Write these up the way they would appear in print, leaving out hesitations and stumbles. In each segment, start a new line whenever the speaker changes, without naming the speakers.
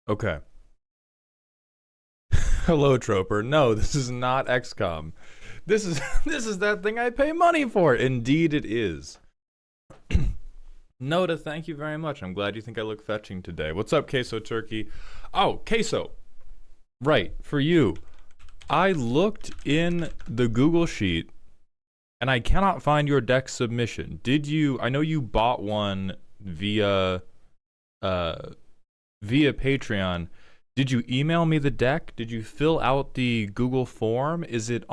Okay. Hello, Troper. No, this is not XCOM. This is this is that thing I pay money for. Indeed, it is. Noda, thank you very much. I'm glad you think I look fetching today. What's up, Queso Turkey? Oh, Queso. Right, for you. I looked in the Google Sheet, and I cannot find your deck submission. Did you? I know you bought one via Patreon. Did you email me the deck? Did you fill out the Google form? Is it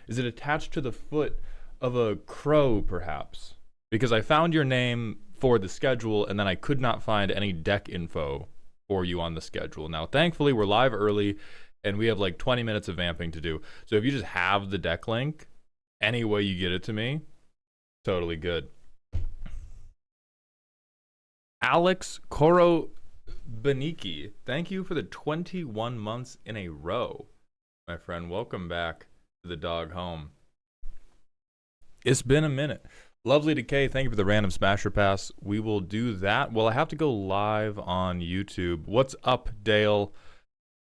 attached to the foot of a crow, perhaps? Because I found your name for the schedule, and then I could not find any deck info for you on the schedule. Now, thankfully, we're live early, and we have like 20 minutes of vamping to do. So if you just have the deck link, any way you get it to me, totally good. Alex Coro Beniki, thank you for the 21 months in a row, my friend. Welcome back to the dog home. It's been a minute. Lovely Decay, thank you for the random smasher pass. We will do that. Well, I have to go live on YouTube. What's up, Dale?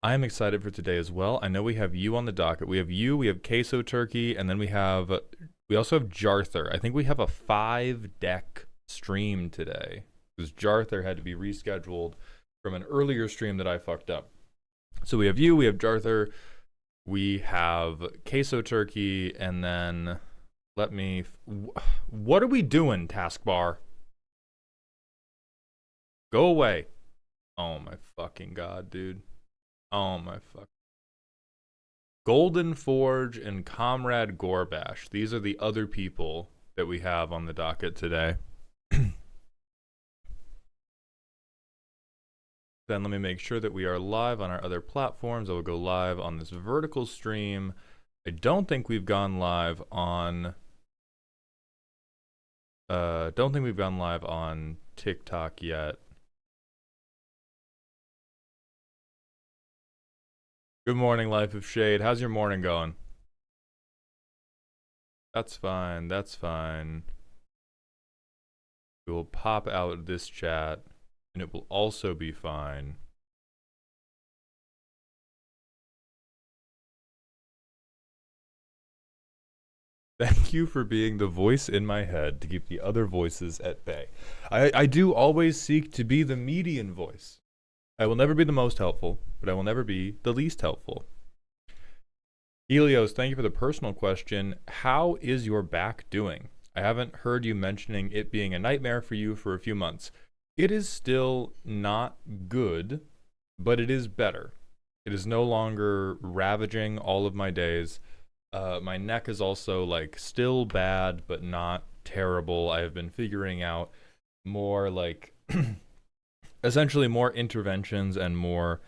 I am excited for today as well. I know we have you on the docket. We have you, we have Queso Turkey, and then we also have Jarthur. I think we have a 5-deck stream today because Jarthur had to be rescheduled from an earlier stream that I fucked up. So we have you, we have Jarthur, we have Queso Turkey, and then what are we doing, taskbar? Go away. Oh my fucking god, dude. Oh my fuck. Golden Forge and Comrade Gorbash. These are the other people that we have on the docket today. Then let me make sure that we are live on our other platforms. I will go live on this vertical stream. I don't think we've gone live on TikTok yet. Good morning, Life of Shade. How's your morning going? That's fine, that's fine. We will pop out this chat, and it will also be fine. Thank you for being the voice in my head to keep the other voices at bay. I do always seek to be the median voice. I will never be the most helpful, but I will never be the least helpful. Helios, thank you for the personal question. How is your back doing? I haven't heard you mentioning it being a nightmare for you for a few months. It is still not good, but it is better. It is no longer ravaging all of my days. My neck is also like still bad, but not terrible. I have been figuring out more like essentially more interventions and more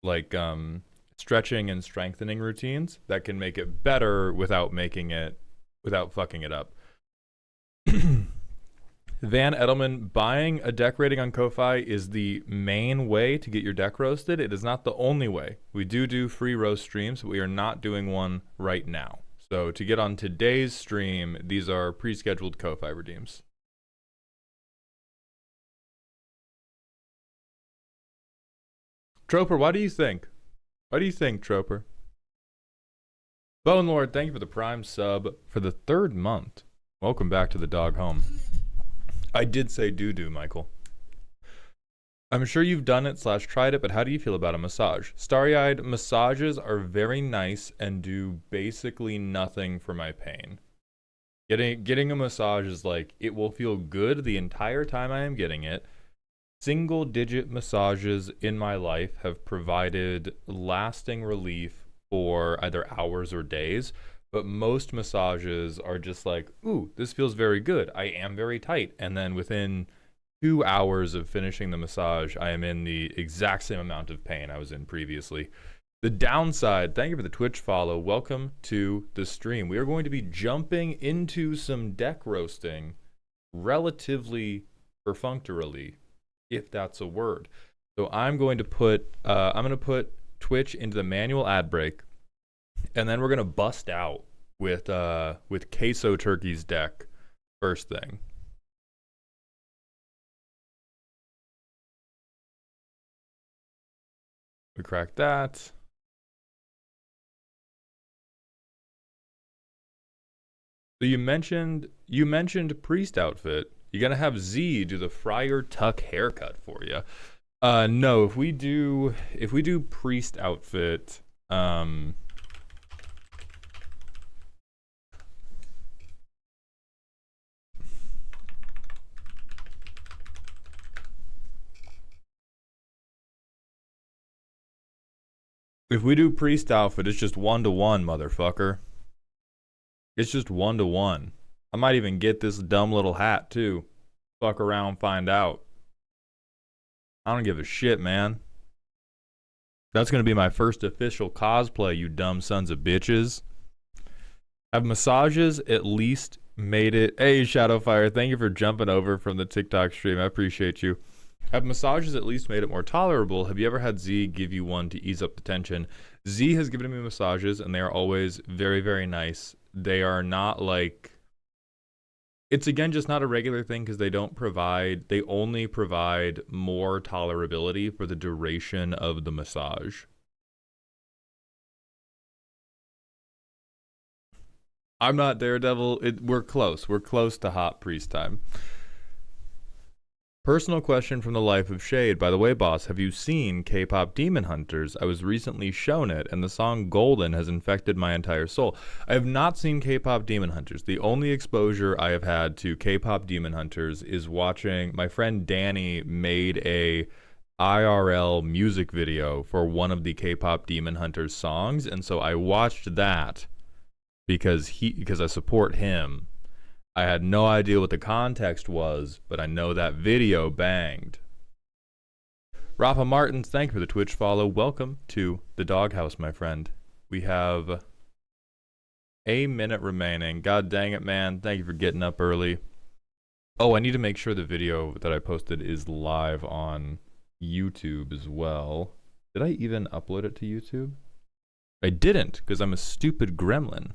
like stretching and strengthening routines that can make it better without fucking it up. Van Edelman, buying a deck rating on Ko-Fi is the main way to get your deck roasted. It is not the only way. We do free roast streams, but we are not doing one right now. So to get on today's stream, these are pre-scheduled Ko-Fi redeems. Troper, what do you think? What do you think, Troper? Bone Lord, thank you for the prime sub for the 3rd month. Welcome back to the dog home. I did say doo-doo, Michael. I'm sure you've done it / tried it, but how do you feel about a massage? Starry-eyed, massages are very nice and do basically nothing for my pain. Getting a massage is like, it will feel good the entire time I am getting it. Single-digit massages in my life have provided lasting relief for either hours or days. But most massages are just like, ooh, this feels very good. I am very tight. And then within 2 hours of finishing the massage, I am in the exact same amount of pain I was in previously. The downside, thank you for the Twitch follow. Welcome to the stream. We are going to be jumping into some deck roasting relatively perfunctorily, if that's a word. So I'm going to put Twitch into the manual ad break. And then we're gonna bust out with Queso Turkey's deck first thing. We cracked that. So you mentioned priest outfit. You're gonna have Z do the friar tuck haircut for you. No, if we do priest outfit, if we do priest outfit, it's just 1-to-1, motherfucker. It's just 1-to-1. I might even get this dumb little hat too. Fuck around, find out. I don't give a shit, man. That's gonna be my first official cosplay, you dumb sons of bitches. Have massages at least made it? Hey, Shadowfire, thank you for jumping over from the TikTok stream. I appreciate you. Have massages at least made it more tolerable? Have you ever had Z give you one to ease up the tension? Z has given me massages, and they are always very, very nice. They are not like... It's, again, just not a regular thing because they don't provide... They only provide more tolerability for the duration of the massage. I'm not Daredevil. We're close. We're close to hot priest time. Personal question from the life of Shade. By the way, boss, have you seen K-pop Demon Hunters? I was recently shown it, and the song Golden has infected my entire soul. I have not seen K-pop Demon Hunters. The only exposure I have had to K-pop Demon Hunters is watching... My friend Danny made a IRL music video for one of the K-pop Demon Hunters songs, and so I watched that because I support him. I had no idea what the context was, but I know that video banged. Rafa Martins, thank you for the Twitch follow. Welcome to the doghouse, my friend. We have a minute remaining. God dang it, man. Thank you for getting up early. Oh, I need to make sure the video that I posted is live on YouTube as well. Did I even upload it to YouTube? I didn't, because I'm a stupid gremlin.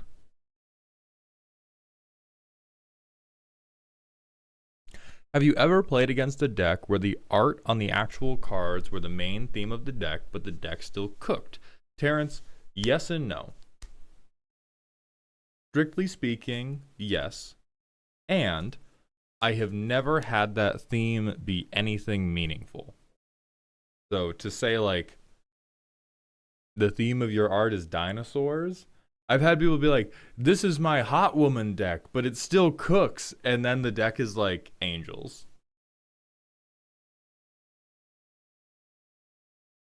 Have you ever played against a deck where the art on the actual cards were the main theme of the deck, but the deck still cooked? Terrence, yes and no. Strictly speaking, yes. And I have never had that theme be anything meaningful. So to say, like, the theme of your art is dinosaurs... I've had people be like, this is my hot woman deck, but it still cooks. And then the deck is like angels.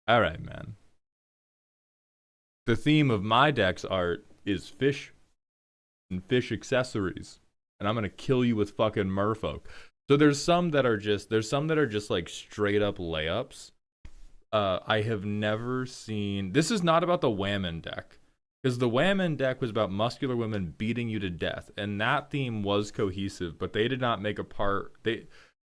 All right, man. The theme of my deck's art is fish and fish accessories. And I'm going to kill you with fucking merfolk. So there's some that are just like straight up layups. I have never seen, this is not about the Whammon deck. Because the Whammon deck was about muscular women beating you to death, and that theme was cohesive, but they did not make a part,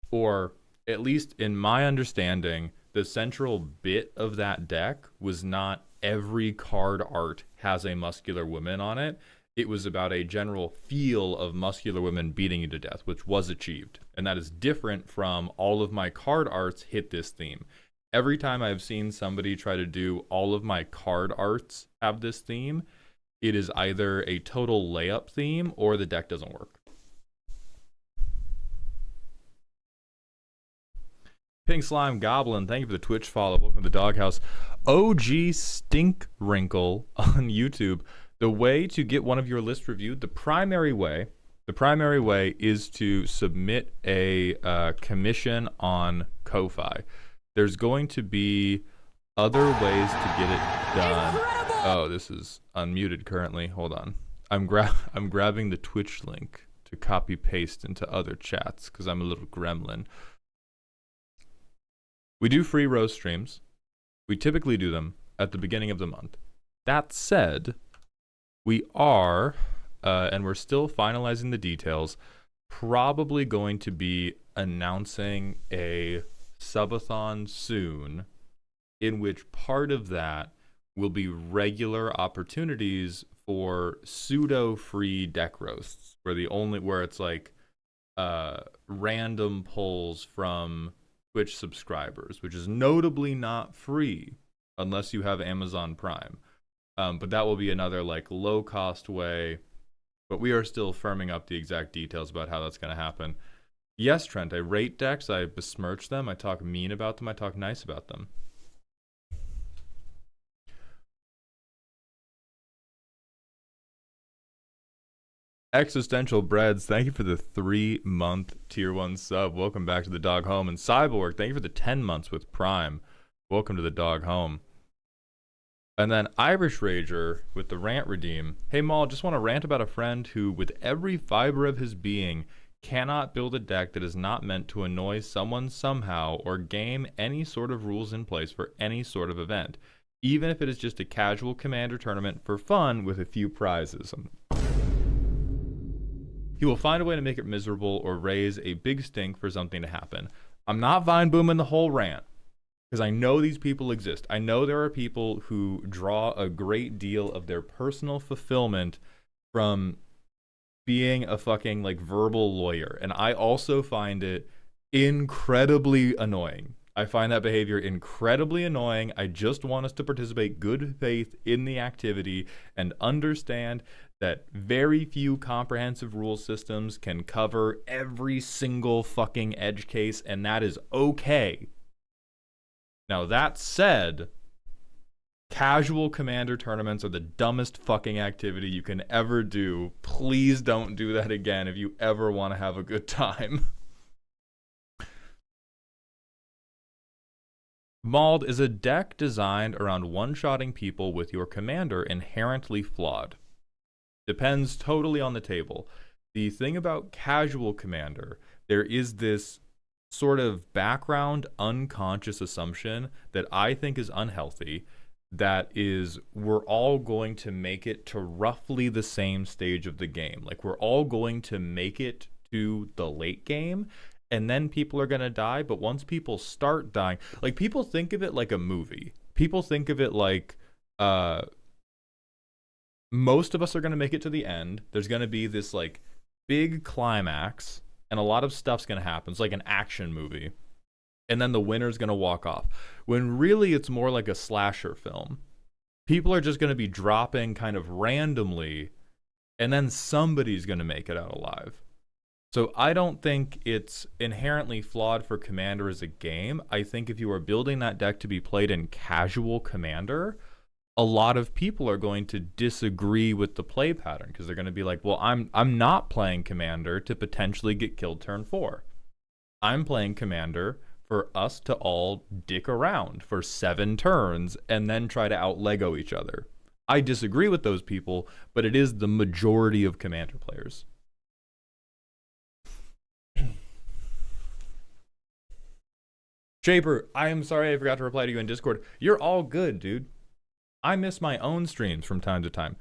or at least in my understanding, the central bit of that deck was not every card art has a muscular woman on it. It was about a general feel of muscular women beating you to death, which was achieved. And that is different from all of my card arts hit this theme. Every time I've seen somebody try to do all of my card arts have this theme, it is either a total layup theme or the deck doesn't work. Pink Slime Goblin, thank you for the Twitch follow. Welcome to the Doghouse. OG Stink Wrinkle on YouTube. The way to get one of your lists reviewed, the primary way is to submit a commission on Ko-Fi. There's going to be other ways to get it done. Incredible! Oh, this is unmuted currently. Hold on. I'm grabbing the Twitch link to copy paste into other chats because I'm a little gremlin. We do free roast streams. We typically do them at the beginning of the month. That said, we are, and we're still finalizing the details, probably going to be announcing a subathon soon, in which part of that will be regular opportunities for pseudo free deck roasts, where it's like random polls from Twitch subscribers, which is notably not free unless you have Amazon Prime. But that will be another like low cost way. But we are still firming up the exact details about how that's going to happen. Yes, Trent, I rate decks, I besmirch them, I talk mean about them, I talk nice about them. Existential Breads, thank you for the 3-month tier 1 sub. Welcome back to the dog home. And Cyborg, thank you for the 10 months with Prime. Welcome to the dog home. And then Irish Rager with the rant redeem. Hey Maul, just want to rant about a friend who, with every fiber of his being, cannot build a deck that is not meant to annoy someone somehow or game any sort of rules in place for any sort of event, even if it is just a casual commander tournament for fun with a few prizes. He will find a way to make it miserable or raise a big stink for something to happen. I'm not vine booming the whole rant, because I know these people exist. I know there are people who draw a great deal of their personal fulfillment from being a fucking like verbal lawyer, and I also find it incredibly annoying. I find that behavior incredibly annoying. I just want us to participate good faith in the activity and understand that very few comprehensive rule systems can cover every single fucking edge case, and that is okay. Now that said, casual commander tournaments are the dumbest fucking activity you can ever do. Please don't do that again if you ever want to have a good time. Mauled, is a deck designed around one-shotting people with your commander inherently flawed? Depends totally on the table. The thing about casual commander, there is this sort of background unconscious assumption that I think is unhealthy, that is, we're all going to make it to roughly the same stage of the game. Like, we're all going to make it to the late game, and then people are going to die. But once people start dying, like, people think of it like a movie. People think of it like, most of us are going to make it to the end. There's going to be this, like, big climax, and a lot of stuff's going to happen. It's like an action movie. And then the winner's going to walk off. When really it's more like a slasher film. People are just going to be dropping kind of randomly, and then somebody's going to make it out alive. So I don't think it's inherently flawed for Commander as a game. I think if you are building that deck to be played in casual Commander, a lot of people are going to disagree with the play pattern, because they're going to be like, well, I'm not playing Commander to potentially get killed turn 4. I'm playing Commander for us to all dick around for 7 turns and then try to out-Lego each other. I disagree with those people, but it is the majority of Commander players. Shaper, I am sorry I forgot to reply to you in Discord. You're all good, dude. I miss my own streams from time to time.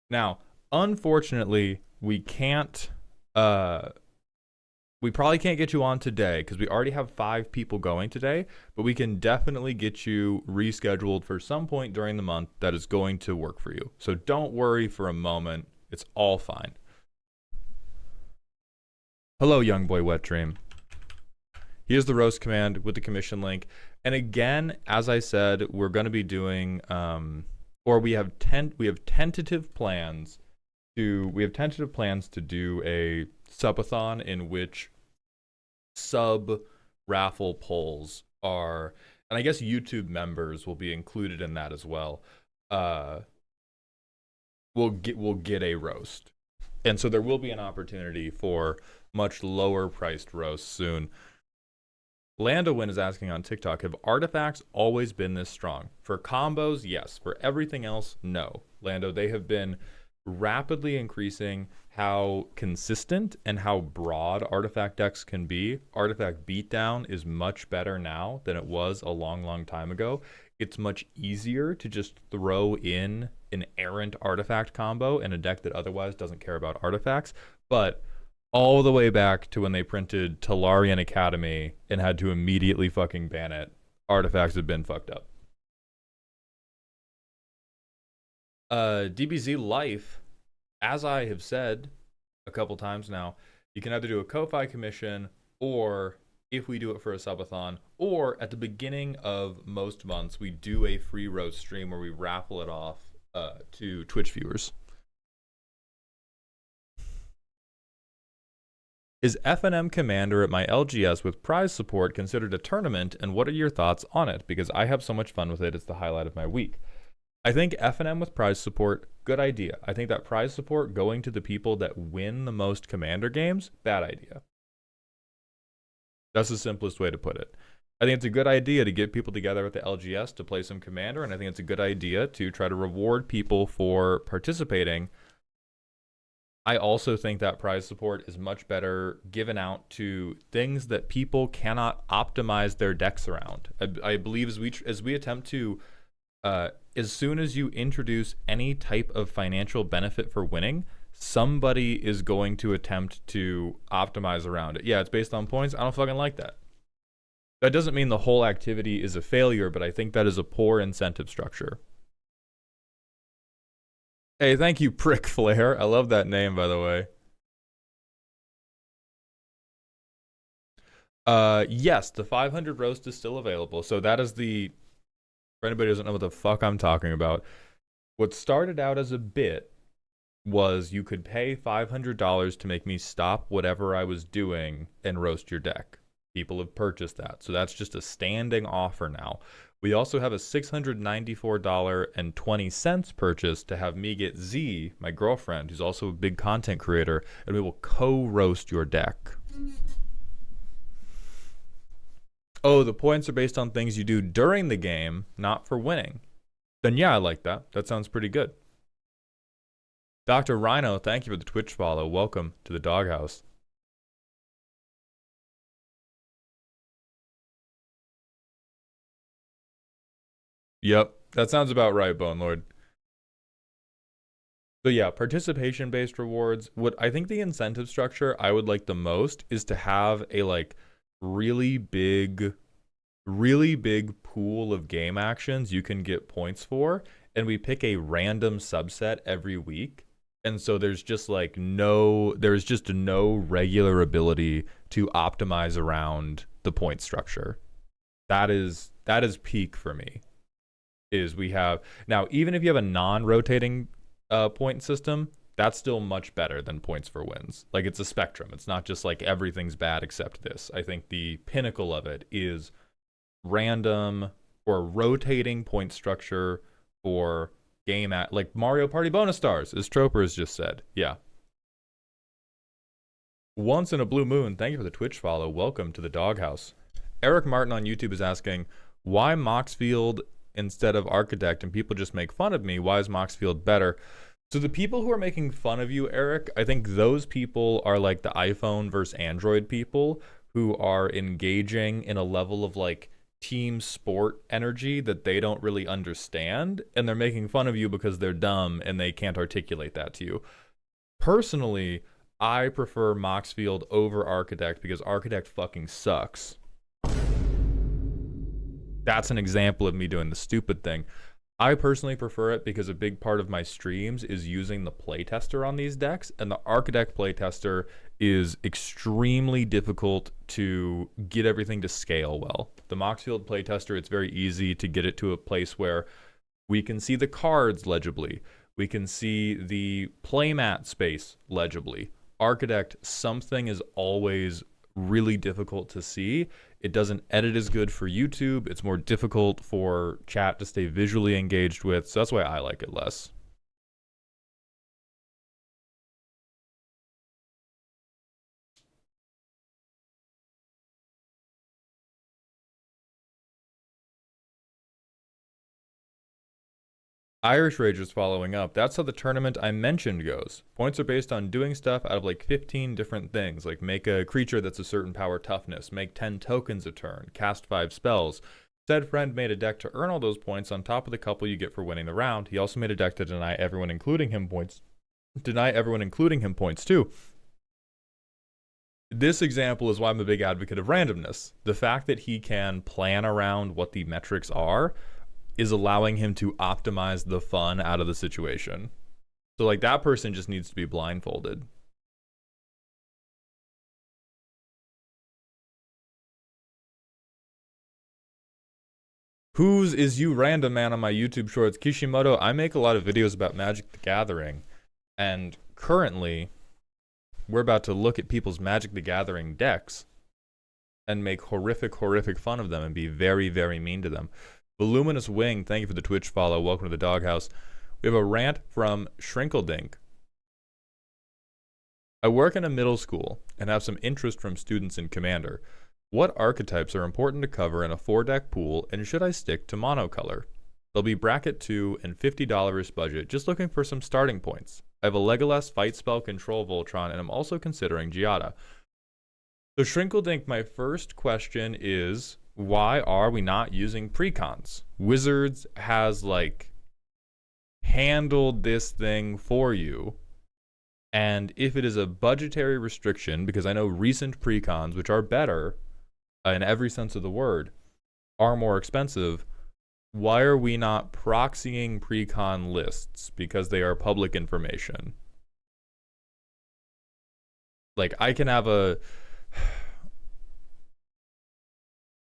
Now, unfortunately, we can't, we probably can't get you on today because we already have 5 people going today, but we can definitely get you rescheduled for some point during the month that is going to work for you. So don't worry for a moment. It's all fine. Hello, young boy Wet Dream. Here's the roast command with the commission link. And again, as I said, we're going to be doing, or we have tentative plans to do a subathon in which sub raffle polls are, and I guess YouTube members will be included in that as well. We'll get a roast, and so there will be an opportunity for much lower priced roasts soon. Landowin is asking on TikTok, have artifacts always been this strong? For combos, yes. For everything else, no. Lando, they have been rapidly increasing how consistent and how broad artifact decks can be. Artifact beatdown is much better now than it was a long, long time ago. It's much easier to just throw in an errant artifact combo in a deck that otherwise doesn't care about artifacts. But all the way back to when they printed Talarian Academy and had to immediately fucking ban it, artifacts have been fucked up. DBZ Life, as I have said a couple times now, you can either do a Ko-Fi commission or if we do it for a subathon, or at the beginning of most months, we do a free roast stream where we raffle it off to Twitch viewers. Is F&M Commander at my LGS with prize support considered a tournament, and what are your thoughts on it? Because I have so much fun with it, it's the highlight of my week. I think F&M with prize support, good idea. I think that prize support going to the people that win the most Commander games, bad idea. That's the simplest way to put it. I think it's a good idea to get people together at the LGS to play some Commander, and I think it's a good idea to try to reward people for participating. I also think that prize support is much better given out to things that people cannot optimize their decks around. I believe as we attempt to, as soon as you introduce any type of financial benefit for winning, somebody is going to attempt to optimize around it. Yeah, it's based on points. I don't fucking like that. That doesn't mean the whole activity is a failure, but I think that is a poor incentive structure. Hey, thank you, Prick Flare. I love that name, by the way. Yes, the 500 roast is still available. So that is the, for anybody who doesn't know what the fuck I'm talking about, what started out as a bit was you could pay $500 to make me stop whatever I was doing and roast your deck. People have purchased that. So that's just a standing offer now. We also have a $694.20 purchase to have me get Z, my girlfriend, who's also a big content creator, and we will co-roast your deck. Oh, the points are based on things you do during the game, not for winning. Then yeah, I like that. That sounds pretty good. Dr. Rhino, thank you for the Twitch follow. Welcome to the doghouse. Yep, that sounds about right, Bone Lord. So yeah, participation-based rewards. What I think the incentive structure I would like the most is to have a like really big pool of game actions you can get points for, and we pick a random subset every week. And so there's just like no regular ability to optimize around the point structure. That is peak for me. Is we have now, even if you have a non-rotating point system, that's still much better than points for wins. Like, it's a spectrum. It's not just like everything's bad except this. I think the pinnacle of it is random or rotating point structure for game at like Mario Party bonus stars, as Troper has just said. Yeah. Once in a blue moon, thank you for the Twitch follow. Welcome to the doghouse. Eric Martin on YouTube is asking, why Moxfield instead of Architect, and people just make fun of me? Why is Moxfield better? So the people who are making fun of you, Eric, I think those people are like the iPhone versus Android people who are engaging in a level of like team sport energy that they don't really understand, and they're making fun of you because they're dumb and they can't articulate that to you. Personally, I prefer Moxfield over Architect because Architect fucking sucks. That's an example of me doing the stupid thing. I personally prefer it because a big part of my streams is using the playtester on these decks, and the Architect playtester is extremely difficult to get everything to scale well. The Moxfield playtester, it's very easy to get it to a place where we can see the cards legibly. We can see the playmat space legibly. Architect, something is always really difficult to see. It doesn't edit as good for YouTube. It's more difficult for chat to stay visually engaged with. So that's why I like it less. Irish Rager's following up. That's how the tournament I mentioned goes. Points are based on doing stuff out of like 15 different things, like make a creature that's a certain power toughness, make 10 tokens a turn, cast 5 spells. Said friend made a deck to earn all those points on top of the couple you get for winning the round. He also made a deck to deny everyone including him points. Too. This example is why I'm a big advocate of randomness. The fact that he can plan around what the metrics are is allowing him to optimize the fun out of the situation. So like that person just needs to be blindfolded. Whose is you random man on my YouTube shorts? Kishimoto, I make a lot of videos about Magic the Gathering. And currently, we're about to look at people's Magic the Gathering decks and make horrific fun of them and be very, very mean to them. Voluminous Wing, thank you for the Twitch follow. Welcome to the Doghouse. We have a rant from Shrinkledink. I work in a middle school and have some interest from students in Commander. What archetypes are important to cover in a 4-deck pool, and should I stick to monocolor? There'll be bracket 2 and $50 budget, just looking for some starting points. I have a Legolas Fight Spell Control Voltron, and I'm also considering Giada. So Shrinkledink, my first question is, why are we not using precons? Wizards has, like, handled this thing for you. And if it is a budgetary restriction, because I know recent precons, which are better in every sense of the word, are more expensive, why are we not proxying precon lists? Because they are public information. Like, I can have a...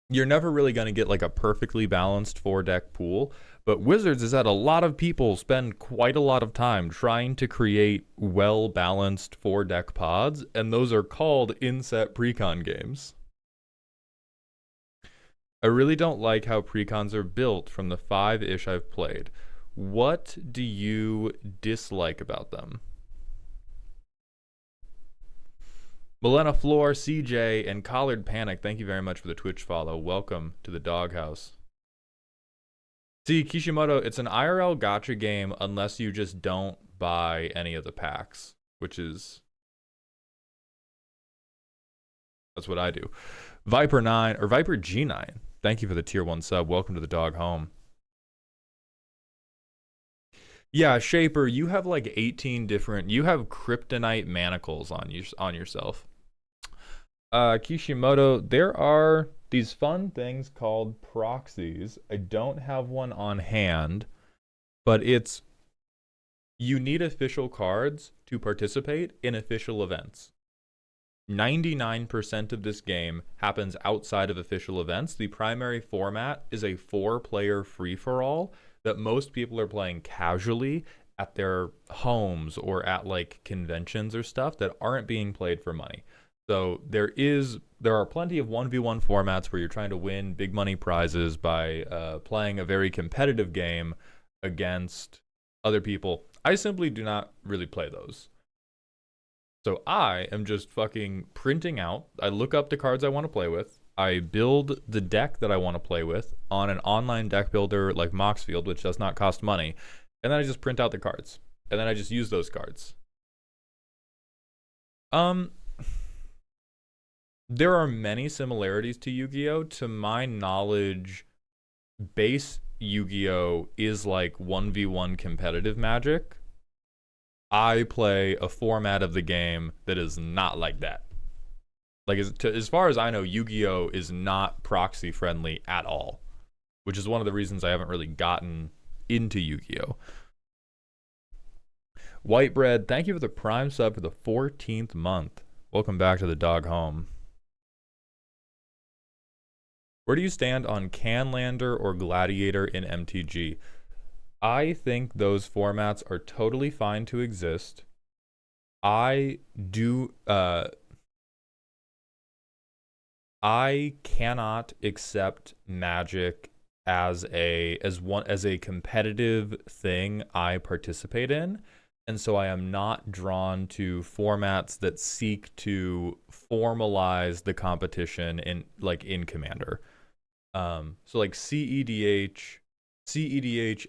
You're never really going to get like a perfectly balanced 4-deck pool, but Wizards has had a lot of people spend quite a lot of time trying to create well-balanced 4-deck pods, and those are called inset precon games. I really don't like how precons are built from the 5-ish I've played. What do you dislike about them? Milena Floor, CJ, and Collard Panic, thank you very much for the Twitch follow. Welcome to the Doghouse. See, Kishimoto, it's an IRL gacha game unless you just don't buy any of the packs, which is... That's what I do. Viper 9, or Viper G9, thank you for the tier 1 sub. Welcome to the Dog Home. Yeah, Shaper, you have like 18 different... You have kryptonite manacles on yourself. Kishimoto, there are these fun things called proxies. I don't have one on hand, but it's... You need official cards to participate in official events. 99% of this game happens outside of official events. The primary format is a 4-player free-for-all that most people are playing casually at their homes or at like conventions or stuff that aren't being played for money. So there are plenty of 1v1 formats where you're trying to win big money prizes by playing a very competitive game against other people. I simply do not really play those. So I am just fucking printing out. I look up the cards I want to play with. I build the deck that I want to play with on an online deck builder like Moxfield, which does not cost money. And then I just print out the cards. And then I just use those cards. There are many similarities to Yu-Gi-Oh! To my knowledge, base Yu-Gi-Oh! Is like 1v1 competitive Magic. I play a format of the game that is not like that. Like, as far as I know, Yu-Gi-Oh! Is not proxy friendly at all, which is one of the reasons I haven't really gotten into Yu-Gi-Oh! Whitebread, thank you for the Prime sub for the 14th month. Welcome back to the Dog Home. Where do you stand on Canlander or Gladiator in MTG? I think those formats are totally fine to exist. I cannot accept Magic as a competitive thing I participate in, and so I am not drawn to formats that seek to formalize the competition in Commander. So like CEDH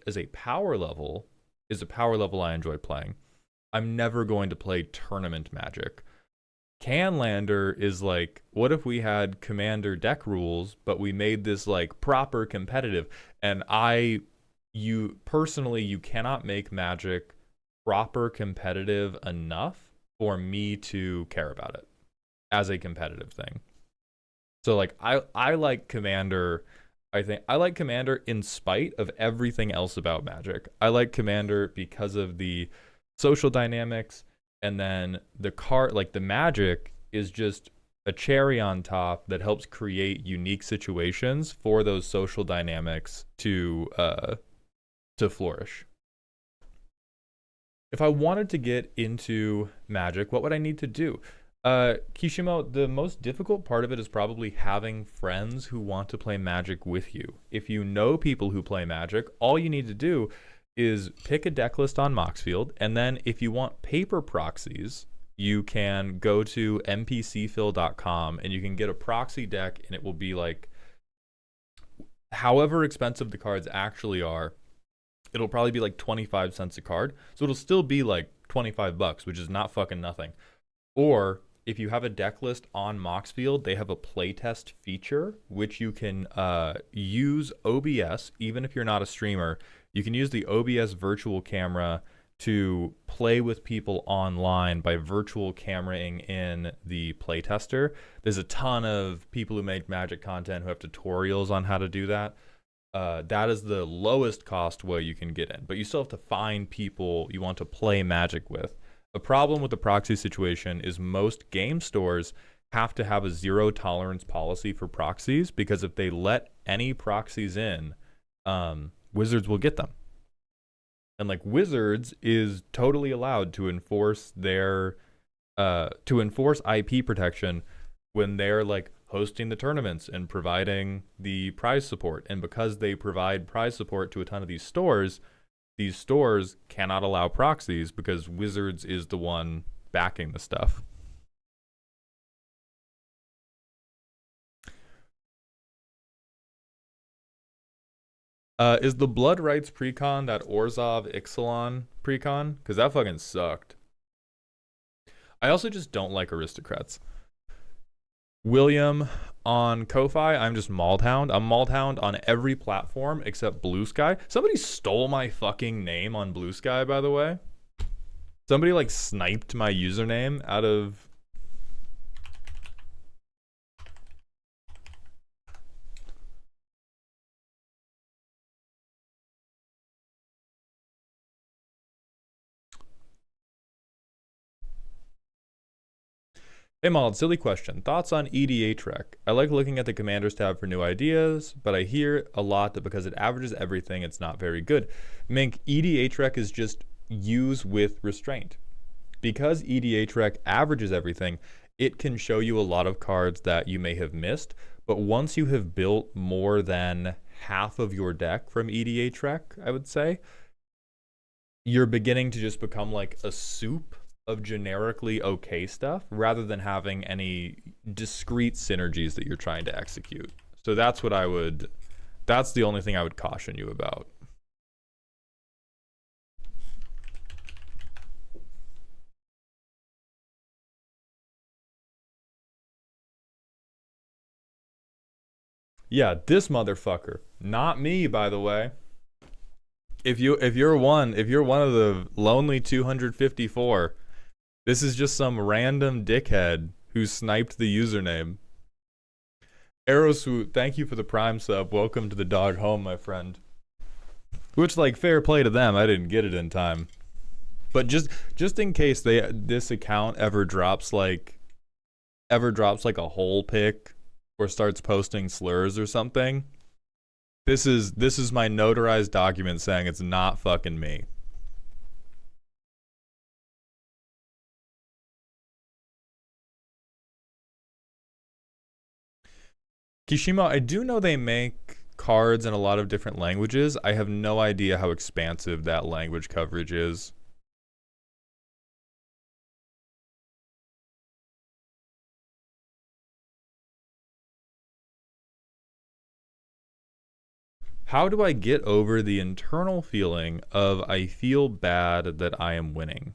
as a power level is a power level I enjoy playing. I'm never going to play tournament Magic. Canlander is like, what if we had Commander deck rules, but we made this like proper competitive? And you cannot make Magic proper competitive enough for me to care about it as a competitive thing. So like I like Commander. I think I like Commander in spite of everything else about Magic. I like Commander because of the social dynamics, and then the card, like the Magic is just a cherry on top that helps create unique situations for those social dynamics to flourish. If I wanted to get into Magic, what would I need to do? Kishimo, the most difficult part of it is probably having friends who want to play Magic with you. If you know people who play Magic, all you need to do is pick a deck list on Moxfield, and then if you want paper proxies, you can go to mpcphil.com and you can get a proxy deck, and it will be like, however expensive the cards actually are, it'll probably be like 25 cents a card. So it'll still be like 25 bucks, which is not fucking nothing. Or if you have a deck list on Moxfield, they have a playtest feature, which you can use OBS, even if you're not a streamer. You can use the OBS virtual camera to play with people online by virtual cameraing in the playtester. There's a ton of people who make Magic content who have tutorials on how to do that. That is the lowest cost way you can get in, but you still have to find people you want to play Magic with. The problem with the proxy situation is most game stores have to have a zero tolerance policy for proxies, because if they let any proxies in, Wizards will get them. And like, Wizards is totally allowed to enforce their IP protection when they're like hosting the tournaments and providing the prize support. And because they provide prize support to a ton of these stores cannot allow proxies because Wizards is the one backing the stuff. Is the Blood Rights precon that Orzhov Ixalan precon? Because that fucking sucked. I also just don't like aristocrats. William on Ko-Fi, I'm just Maldhound. I'm Maldhound on every platform except Blue Sky. Somebody stole my fucking name on Blue Sky, by the way. Somebody like sniped my username out of... Hey Mauled, silly question. Thoughts on EDHREC? I like looking at the Commanders tab for new ideas, but I hear a lot that because it averages everything, it's not very good. Mink, EDHREC is just use with restraint. Because EDHREC averages everything, it can show you a lot of cards that you may have missed, but once you have built more than half of your deck from EDHREC, I would say, you're beginning to just become like a soup of generically okay stuff rather than having any discrete synergies that you're trying to execute. So that's what that's the only thing I would caution you about. Yeah, this motherfucker. Not me, by the way. If you're one of the lonely 254, this is just some random dickhead who sniped the username. Aeroswoot, thank you for the Prime sub. Welcome to the dog home, my friend. Which, like, fair play to them. I didn't get it in time. But just in case this account ever drops like a whole pick or starts posting slurs or something, this is my notarized document saying it's not fucking me. Kishima, I do know they make cards in a lot of different languages. I have no idea how expansive that language coverage is. How do I get over the internal feeling of I feel bad that I am winning?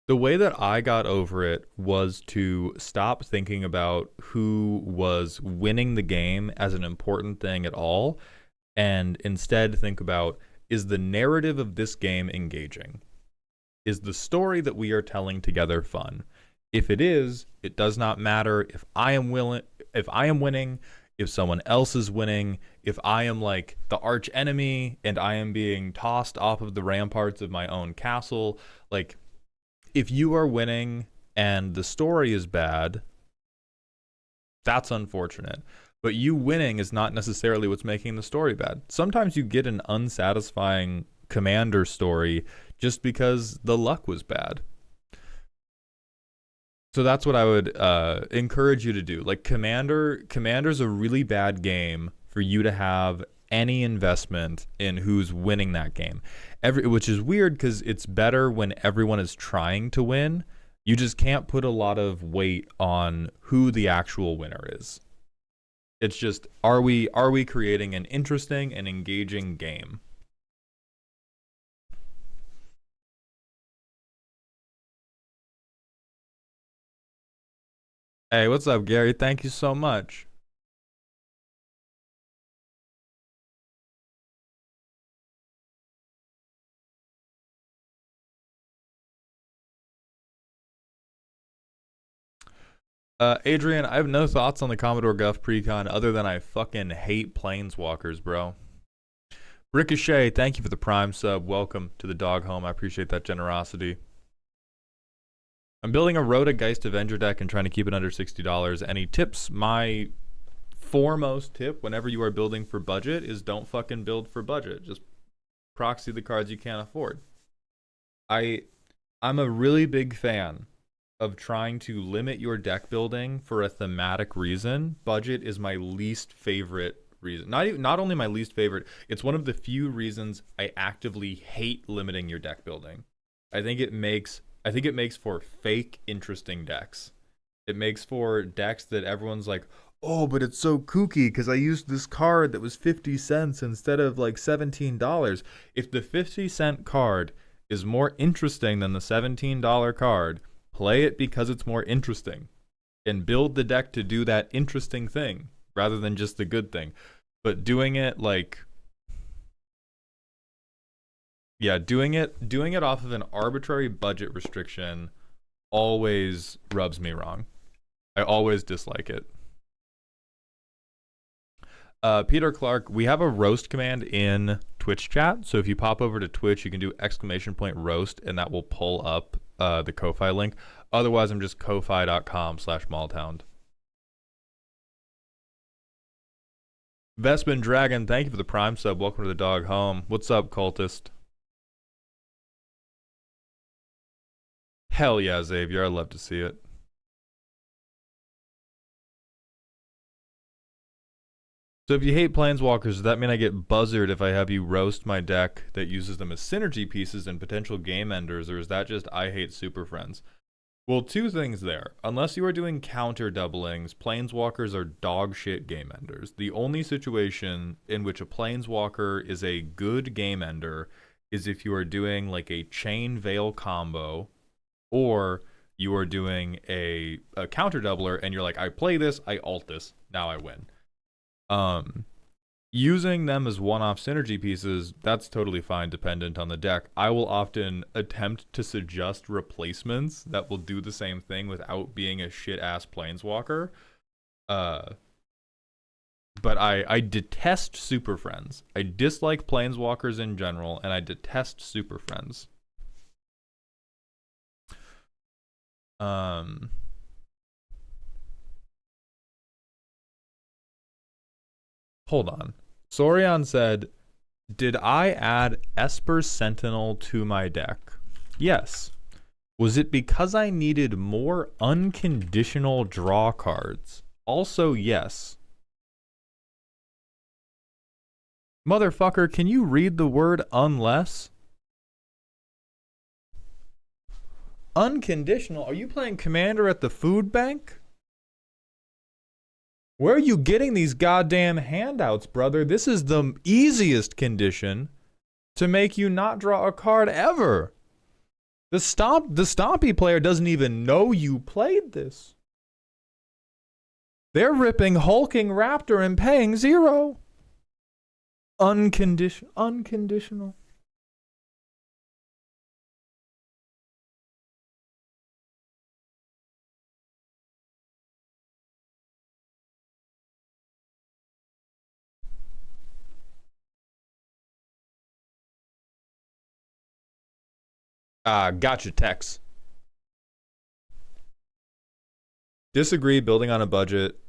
The way that I got over it was to stop thinking about who was winning the game as an important thing at all, and instead think about, is the narrative of this game engaging? Is the story that we are telling together fun? If it is, it does not matter if I am winning, if someone else is winning, if I am like the arch enemy and I am being tossed off of the ramparts of my own castle. Like, if you are winning and the story is bad, that's unfortunate. But you winning is not necessarily what's making the story bad. Sometimes you get an unsatisfying commander story just because the luck was bad. So that's what I would encourage you to do. Like, Commander's a really bad game for you to have any investment in who's winning that game. Which is weird because it's better when everyone is trying to win. You just can't put a lot of weight on who the actual winner is. It's just, are we creating an interesting and engaging game? Hey, what's up, Gary? Thank you so much. Adrian, I have no thoughts on the Commodore Guff Precon other than I fucking hate Planeswalkers, bro. Ricochet, thank you for the Prime sub. Welcome to the dog home. I appreciate that generosity. I'm building a Rhoda Geist Avenger deck and trying to keep it under $60. Any tips? My foremost tip whenever you are building for budget is don't fucking build for budget. Just proxy the cards you can't afford. I'm a really big fan of trying to limit your deck building for a thematic reason. Budget is my least favorite reason. Not only my least favorite, it's one of the few reasons I actively hate limiting your deck building. I think it makes for fake interesting decks. It makes for decks that everyone's like, oh, but it's so kooky because I used this card that was 50 cents instead of like $17. If the 50-cent card is more interesting than the $17 card, play it because it's more interesting. And build the deck to do that interesting thing rather than just the good thing. But doing it like... yeah, doing it off of an arbitrary budget restriction always rubs me wrong. I always dislike it. Peter Clark, we have a roast command in Twitch chat. So if you pop over to Twitch, you can do !roast and that will pull up the Ko-Fi link. Otherwise, I'm just ko-fi.com/malthound. Vespin Dragon, thank you for the Prime sub. Welcome to the dog home. What's up, cultist? Hell yeah, Xavier. I'd love to see it. So if you hate Planeswalkers, does that mean I get buzzard if I have you roast my deck that uses them as synergy pieces and potential game enders, or is that just I hate Super Friends? Well, two things there. Unless you are doing counter doublings, Planeswalkers are dog shit game enders. The only situation in which a Planeswalker is a good game ender is if you are doing like a Chain Veil combo, or you are doing a counter doubler and you're like, I play this, I alt this, now I win. Using them as one-off synergy pieces, that's totally fine dependent on the deck. I will often attempt to suggest replacements that will do the same thing without being a shit-ass Planeswalker. But I detest Super Friends. I dislike Planeswalkers in general, and I detest Super Friends. Hold on. Sorion said, did I add Esper Sentinel to my deck? Yes. Was it because I needed more unconditional draw cards? Also, yes. Motherfucker, can you read the word unless? Unconditional? Are you playing Commander at the food bank? Where are you getting these goddamn handouts, brother? This is the easiest condition to make you not draw a card ever. The Stompy player doesn't even know you played this. They're ripping Hulking Raptor and paying 0. Unconditional. Gotcha, Tex. Disagree, building on a budget.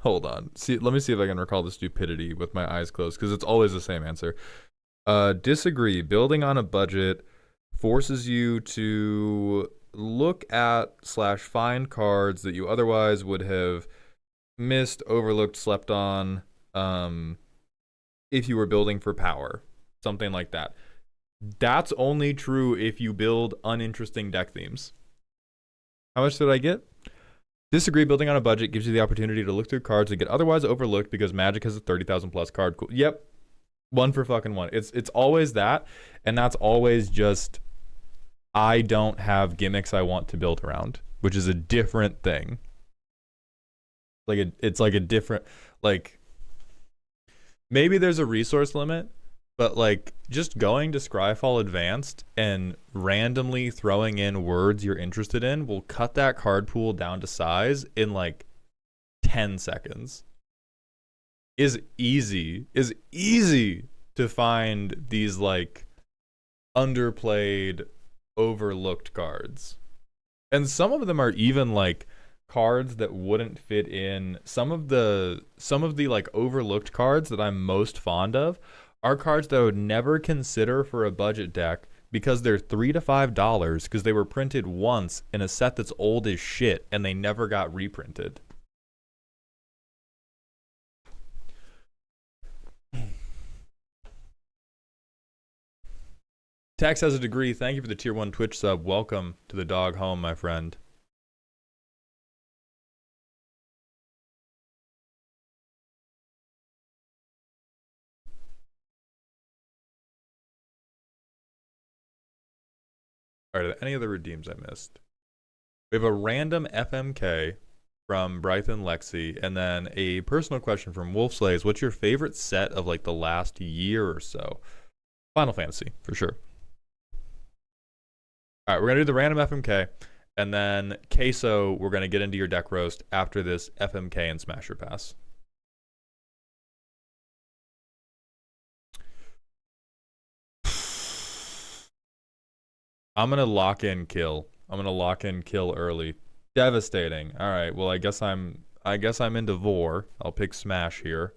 Hold on. Let me see if I can recall the stupidity with my eyes closed, because it's always the same answer. Disagree, building on a budget forces you to look at / find cards that you otherwise would have missed, overlooked, slept on, if you were building for power. Something like that. That's only true if you build uninteresting deck themes. How much did I get? Disagree, building on a budget gives you the opportunity to look through cards that get otherwise overlooked because Magic has a 30,000 plus card. Yep. 1 for fucking 1. It's always that, and that's always just, I don't have gimmicks I want to build around, which is a different thing. It's like a different, like, maybe there's a resource limit, but like just going to Scryfall Advanced and randomly throwing in words you're interested in will cut that card pool down to size in like 10 seconds. Is easy to find these like underplayed, overlooked cards. And some of them are even like cards that wouldn't fit in. Some of the like overlooked cards that I'm most fond of are cards that I would never consider for a budget deck because they're $3 to $5 because they were printed once in a set that's old as shit and they never got reprinted. Tex has a degree. Thank you for the tier 1 Twitch sub. Welcome to the dog home, my friend. All right, any other redeems I missed? We have a random FMK from Brython Lexi, and then a personal question from Wolf Slays. What's your favorite set of like the last year or so? Final Fantasy, for sure. All right, we're gonna do the random FMK, and then Queso, we're gonna get into your deck roast after this FMK and Smasher Pass. I'm gonna lock in kill. I'm gonna lock in kill early. Devastating. All right. Well, I guess I'm into Vor. I'll pick Smash here.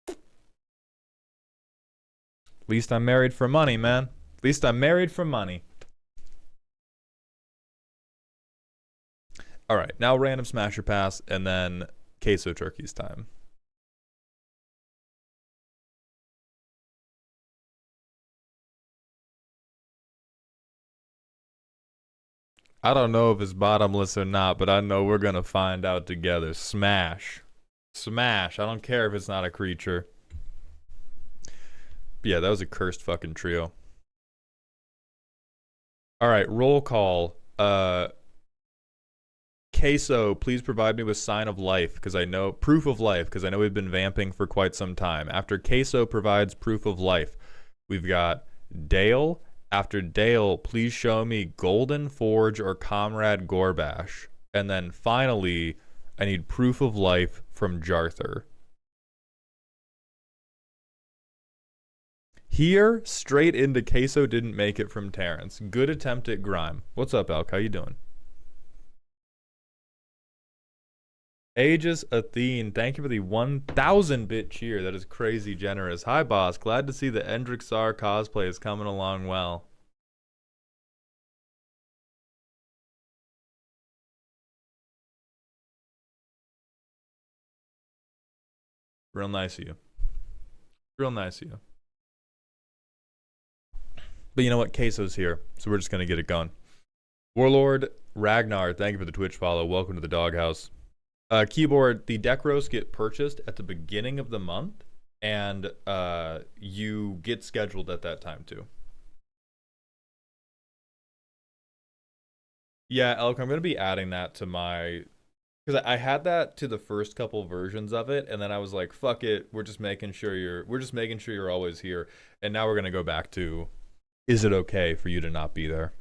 At least I'm married for money, man. At least I'm married for money. All right. Now random Smasher Pass, and then Queso Turkey's time. I don't know if it's bottomless or not, but I know we're gonna find out together. Smash. Smash. I don't care if it's not a creature. But yeah, that was a cursed fucking trio. Alright, roll call. Queso, please provide me with sign of life, because I know proof of life, because I know we've been vamping for quite some time. After Queso provides proof of life, we've got Dale. After Dale, please show me Golden Forge or Comrade Gorbash. And then finally, I need proof of life from Jarthur. Here, straight into Queso didn't make it from Terrence. Good attempt at Grime. What's up, Elk? How you doing? Aegis Athene, thank you for the 1,000-bit cheer. That is crazy generous. Hi, boss. Glad to see the EDHREC cosplay is coming along well. Real nice of you. Real nice of you. But you know what? Queso's here, so we're just going to get it going. Warlord Ragnar, thank you for the Twitch follow. Welcome to the doghouse. Keyboard, the deck roasts get purchased at the beginning of the month, and you get scheduled at that time too. Yeah, Elk, I'm going to be adding that to my... Because I had that to the first couple versions of it, and then I was like, fuck it, we're just making sure you're always here. And now we're going to go back to, is it okay for you to not be there?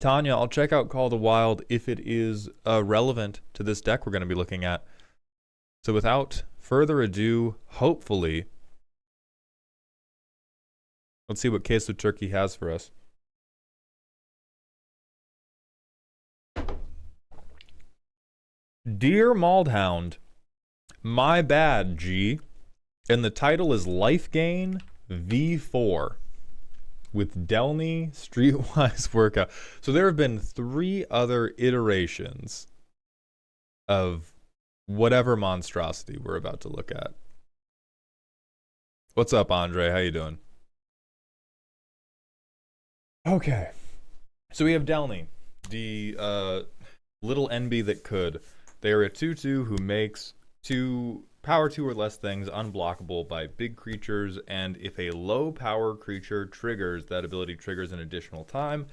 Tanya, I'll check out Call of the Wild if it is relevant to this deck we're going to be looking at. So without further ado, hopefully, Let's see what Queso Turkey has for us. Dear Maldhound, my bad, G. And the title is Life Gain V4 with Delny Streetwise Workout. So there have been 3 other iterations of whatever monstrosity we're about to look at. What's up, Andre? How you doing? Okay. So we have Delny, the little NB that could. They are a 2/2 who makes 2 power 2 or less things unblockable by big creatures, and if a low power creature triggers, that ability triggers an additional time.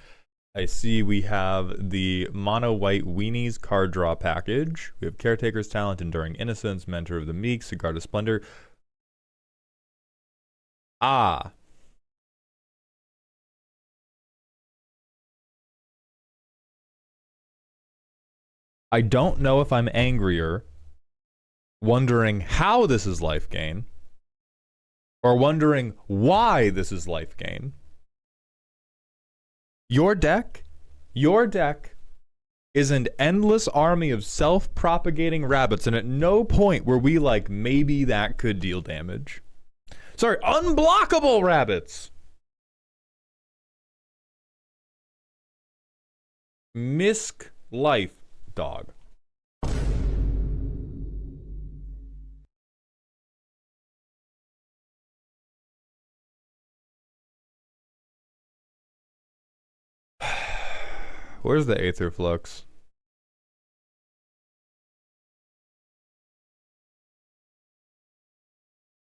I see we have the mono white weenies card draw package. We have Caretaker's Talent, Enduring Innocence, Mentor of the Meek, Cigar of Splendor. Ah. I don't know if I'm angrier wondering how this is life gain, or wondering why this is life gain. Your deck is an endless army of self-propagating rabbits, and at no point were we like, maybe that could deal damage. Sorry, unblockable rabbits. Misc life, dog. Where's the Aether Flux?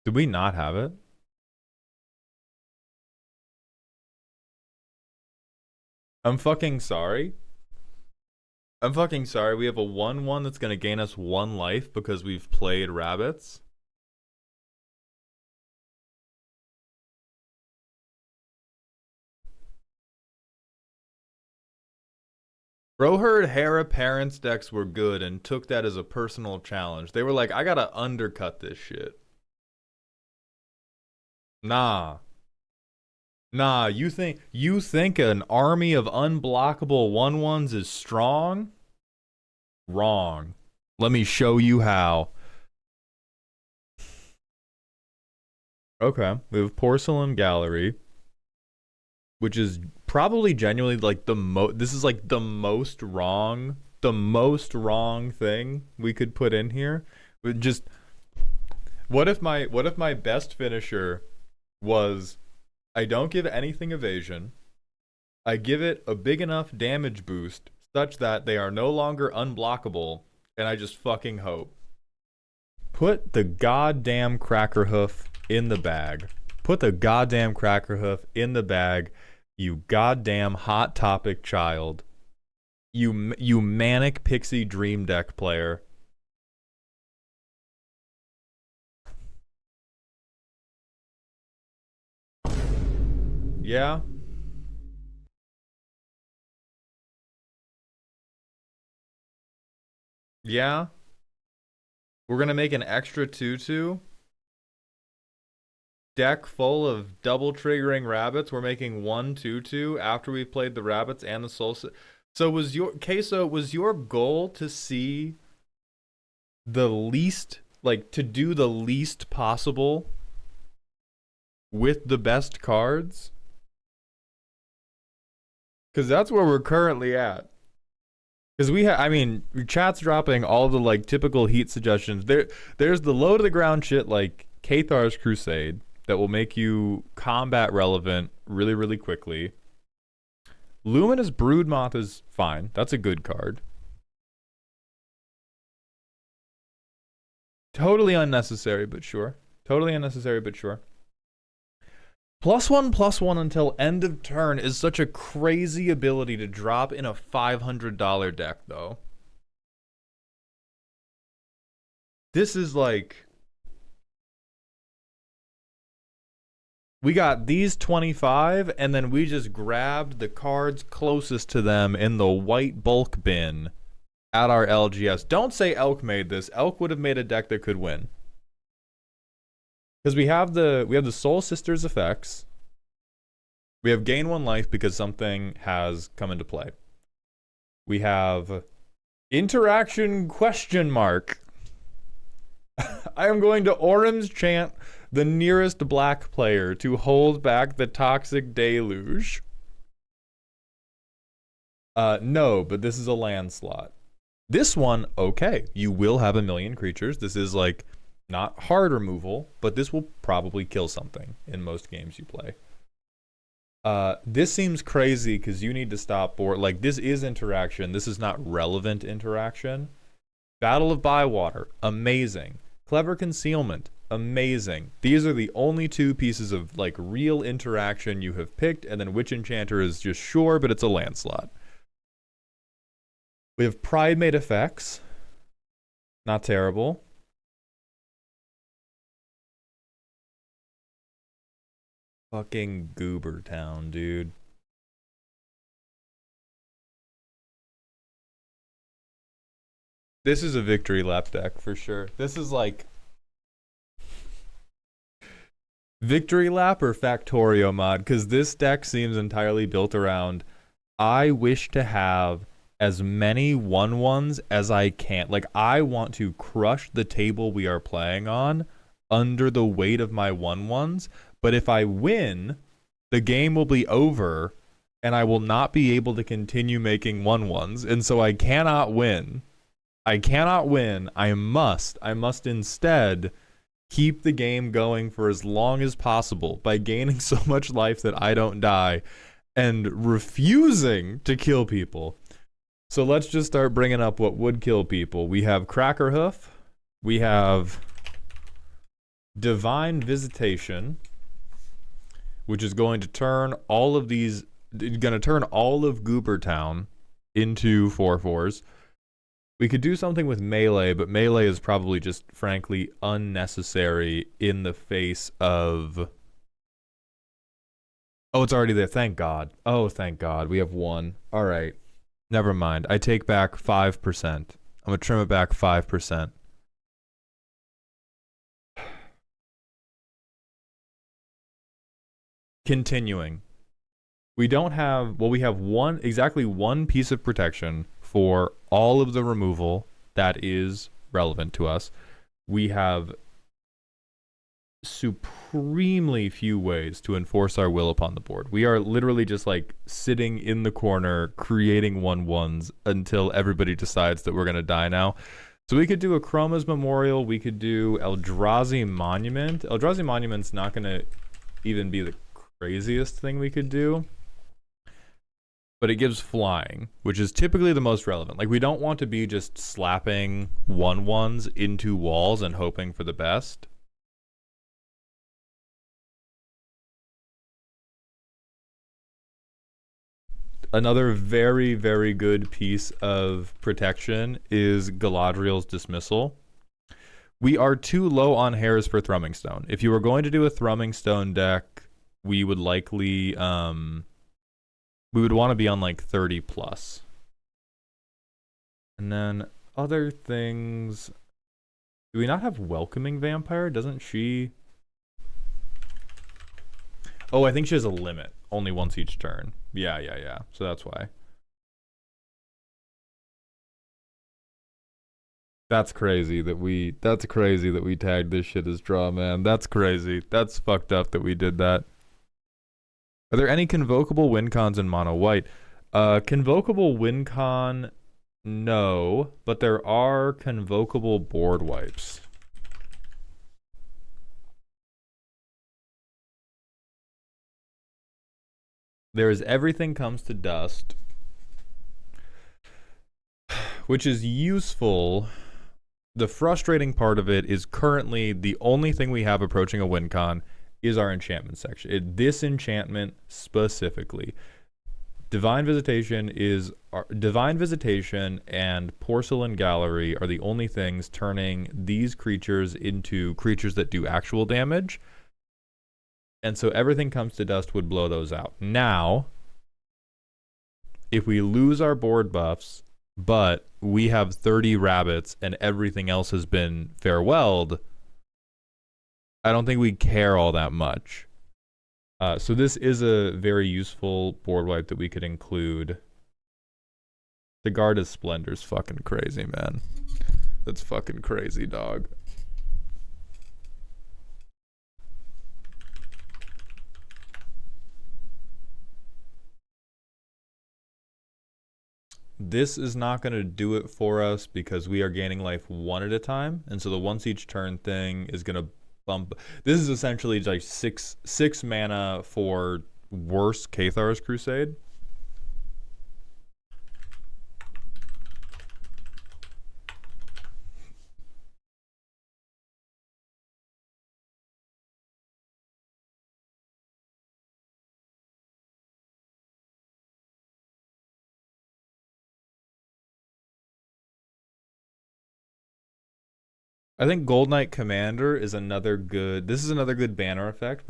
Did we not have it? I'm fucking sorry. I'm fucking sorry. We have a 1/1 that's gonna gain us 1 life because we've played rabbits. Bro heard Hera parents decks were good and took that as a personal challenge. They were like, I gotta undercut this shit. Nah. Nah, you think an army of unblockable 1/1s is strong? Wrong. Let me show you how. Okay, we have Porcelain Gallery, which is probably genuinely like this is like the most wrong thing we could put in here. Just what if my best finisher was I don't give anything evasion, I give it a big enough damage boost such that they are no longer unblockable, and I just fucking hope. Put the goddamn cracker hoof in the bag. Put the goddamn cracker hoof in the bag. You goddamn hot topic child. You manic pixie dream deck player. Yeah. Yeah. We're gonna make an extra 2/2. Deck full of double triggering rabbits. We're making 1/2/2 after we've played the rabbits and the soul. So was your goal to see the least, like, to do the least possible with the best cards? Because that's where we're currently at. Because I mean, chat's dropping all the like typical heat suggestions. There's the low to the ground shit like Kathar's Crusade that will make you combat relevant really, really quickly. Luminous Broodmoth is fine. That's a good card. Totally unnecessary, but sure. Totally unnecessary, but sure. +1/+1 until end of turn is such a crazy ability to drop in a $500 deck, though. This is like... We got these 25, and then we just grabbed the cards closest to them in the white bulk bin at our LGS. Don't say Elk made this. Elk would have made a deck that could win. Because we have the Soul Sisters effects. We have gain 1 life because something has come into play. We have interaction question mark. I am going to orange chant the nearest black player to hold back the toxic deluge. No, but this is a land slot. This one, okay, you will have 1,000,000 creatures. This is like not hard removal, but this will probably kill something in most games you play. This seems crazy because you need to stop board. Like, this is interaction. This is not relevant interaction. Battle of Bywater, amazing. Clever Concealment, amazing. These are the only 2 pieces of like real interaction you have picked, and then Witch Enchanter is just sure, but it's a land slot. We have Pride Made Effects. Not terrible. Fucking Goober Town, dude. This is a victory lap deck for sure. This is like victory lap or Factorio mod, because this deck seems entirely built around I wish to have as many 1/1s as I can. Like, I want to crush the table we are playing on under the weight of my 1/1s, but if I win, the game will be over and I will not be able to continue making 1/1s, and so I cannot win. I cannot win. I must instead keep the game going for as long as possible by gaining so much life that I don't die and refusing to kill people. So let's just start bringing up what would kill people. We have Crackerhoof. We have Divine Visitation, which is going to turn all of these, going to turn all of Goobertown into 4/4s. We could do something with Melee, but Melee is probably just, frankly, unnecessary in the face of... Oh, it's already there. Thank God. Oh, thank God. We have 1. All right. Never mind. I take back 5%. I'm going to trim it back 5%. Continuing. We don't have... Well, we have exactly one piece of protection for all of the removal that is relevant to us. We have supremely few ways to enforce our will upon the board. We are literally just like sitting in the corner creating 1/1s until everybody decides that we're going to die now. So we could do a Chroma's Memorial. We could do Eldrazi Monument. Eldrazi Monument's not going to even be the craziest thing we could do, but it gives flying, which is typically the most relevant. Like, we don't want to be just slapping 1/1s into walls and hoping for the best. Another very, very good piece of protection is Galadriel's Dismissal. We are too low on hairs for Thrumming Stone. If you were going to do a Thrumming Stone deck, we would likely... we would want to be on like 30 plus. And then other things. Do we not have Welcoming Vampire? Doesn't she? Oh, I think she has a limit. Only once each turn. Yeah. So that's why. That's crazy that we tagged this shit as draw, man. That's crazy. That's fucked up that we did that. Are there any convocable win cons in mono white? Convocable win con, no, but there are convocable board wipes. There is Everything Comes to Dust, which is useful. The frustrating part of it is currently the only thing we have approaching a win con is our enchantment section. This enchantment specifically. Divine Visitation and Porcelain Gallery are the only things turning these creatures into creatures that do actual damage. And so Everything Comes to Dust would blow those out. Now, if we lose our board buffs, but we have 30 rabbits and everything else has been farewelled, I don't think we care all that much. So this is a very useful board wipe that we could include. The Garda's Splendor's fucking crazy, man. That's fucking crazy, dog. This is not going to do it for us because we are gaining life one at a time. And so the once each turn thing is going to bump. This is essentially like six mana for worse Cathar's Crusade. I think Gold Knight Commander is another good... This is another good banner effect.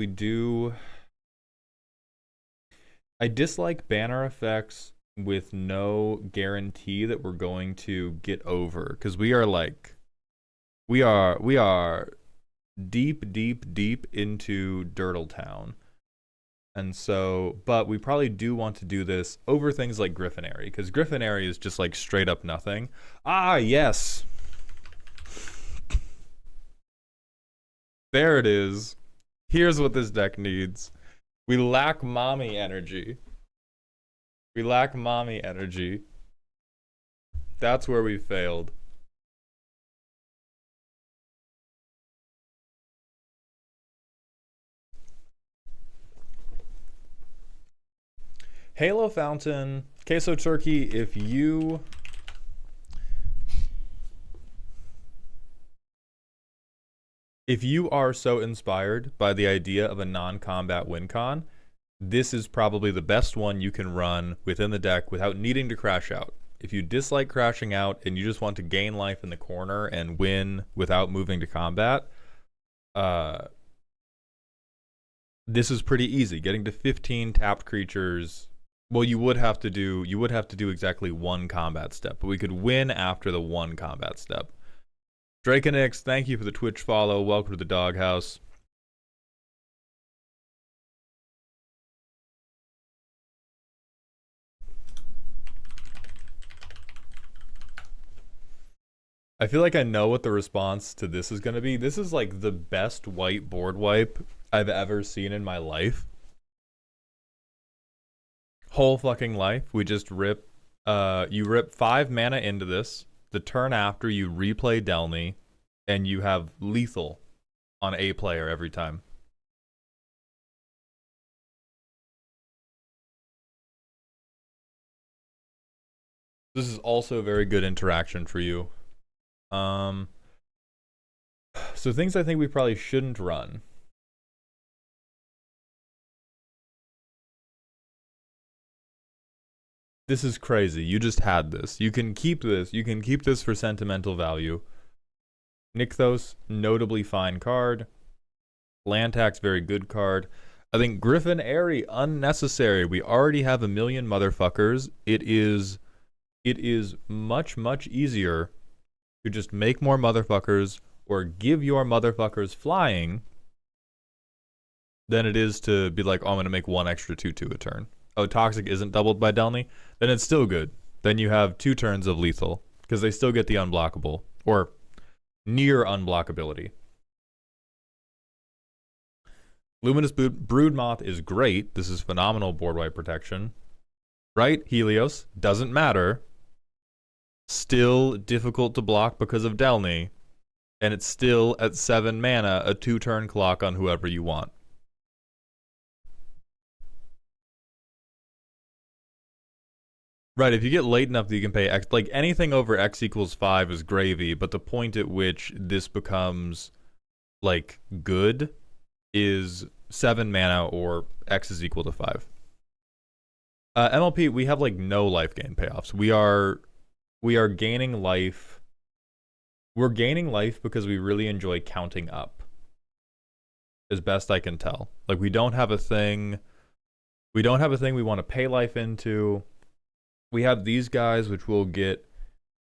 I dislike banner effects with no guarantee that we're going to get over. Because we are like... We are deep into Dirtletown. And so... But we probably do want to do this over things like Griffinary. Because Griffinary is just like straight up nothing. Ah, yes! There it is. Here's what this deck needs. We lack mommy energy. We lack mommy energy. That's where we failed. Halo Fountain, Queso Turkey, if you... If you are so inspired by the idea of a non-combat win con, this is probably the best one you can run within the deck without needing to crash out. If you dislike crashing out and you just want to gain life in the corner and win without moving to combat, this is pretty easy. Getting to 15 tapped creatures, well, you would have to do exactly one combat step, but we could win after the one combat step. Draconix, thank you for the Twitch follow. Welcome to the doghouse. I feel like I know what the response to this is going to be. This is like the best white board wipe I've ever seen in my life. Whole fucking life. We just rip, you rip 5 mana into this. The turn after, you replay Delny, and you have lethal on a player every time. This is also very good interaction for you. So things I think we probably shouldn't run. This is crazy. You just had this. You can keep this. You can keep this for sentimental value. Nykthos, notably fine card. Land tax, very good card. I think Griffinary, unnecessary. We already have a million motherfuckers. It is much easier to just make more motherfuckers or give your motherfuckers flying than it is to be like, oh, I'm going to make one extra 2/2 a turn. Oh, Toxic isn't doubled by Delny, then it's still good. Then you have 2 turns of lethal, because they still get the unblockable, or near unblockability. Luminous Broodmoth is great. This is phenomenal board wipe protection. Right? Helios, doesn't matter. Still difficult to block because of Delny, and it's still at 7 mana, a 2-turn clock on whoever you want. Right, if you get late enough that you can pay X, like anything over X equals 5 is gravy, but the point at which this becomes, like, good is 7 mana or X is equal to 5. MLP, we have, like, no life gain payoffs. We are gaining life. We're gaining life because we really enjoy counting up, as best I can tell. Like, we don't have a thing we want to pay life into. We have these guys, which will get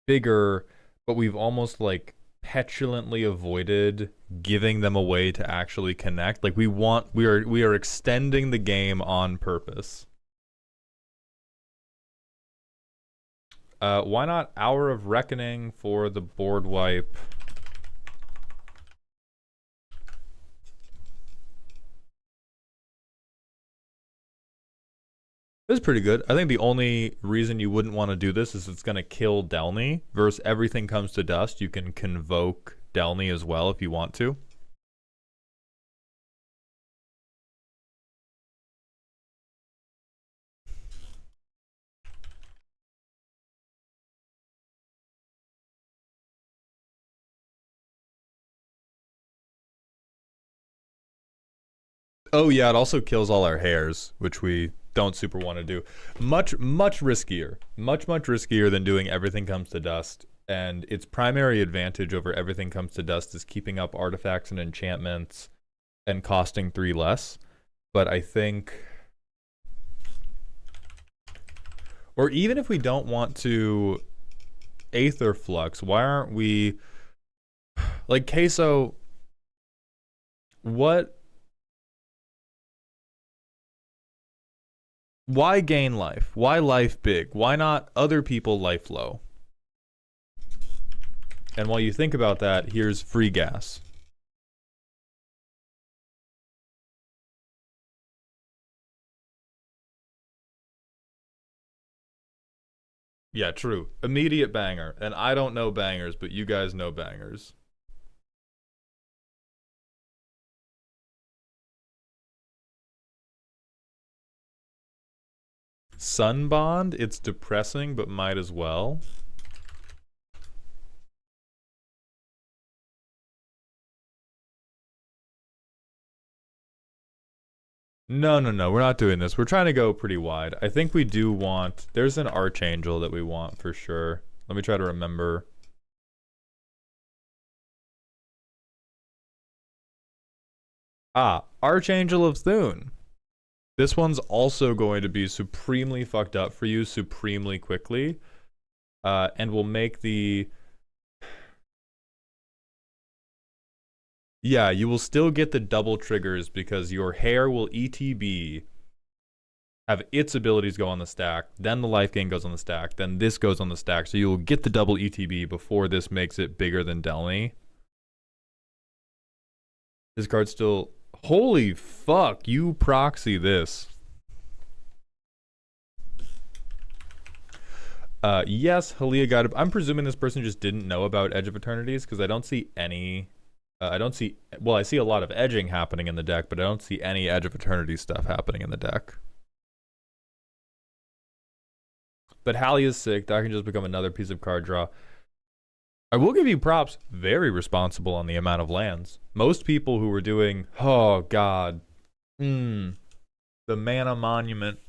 bigger, but we've almost, like, petulantly avoided giving them a way to actually connect. Like we are extending the game on purpose. Why not Hour of Reckoning for the board wipe? This is pretty good. I think the only reason you wouldn't want to do this is it's going to kill Delny. Versus Everything Comes to Dust, you can convoke Delny as well if you want to. Oh yeah, it also kills all our hairs, which we don't super want to do. Much riskier. Much riskier than doing Everything Comes to Dust. And its primary advantage over Everything Comes to Dust is keeping up artifacts and enchantments and costing 3 less. But I think... Or even if we don't want to Aether Flux, why aren't we... Like, Queso... What... Why gain life? Why life big? Why not other people life low? And while you think about that, here's free gas. Yeah, true. Immediate banger. And I don't know bangers, but you guys know bangers. Sunbond, it's depressing, but might as well. No, we're not doing this. We're trying to go pretty wide. I think we do want... There's an Archangel that we want for sure. Let me try to remember. Ah, Archangel of Thune. This one's also going to be supremely fucked up for you supremely quickly. And will make the... Yeah, you will still get the double triggers because your hair will ETB, have its abilities go on the stack, then the life gain goes on the stack, then this goes on the stack. So you will get the double ETB before this makes it bigger than Delny. This card's still... Holy fuck, you proxy this. Yes, Halia got it. I'm presuming this person just didn't know about Edge of Eternities because I don't see any... I don't see... Well, I see a lot of edging happening in the deck, but I don't see any Edge of Eternity stuff happening in the deck. But Halia's sick. That can just become another piece of card draw. I will give you props. Very responsible on the amount of lands. Most people who were doing... Oh, God. The Mana Monument.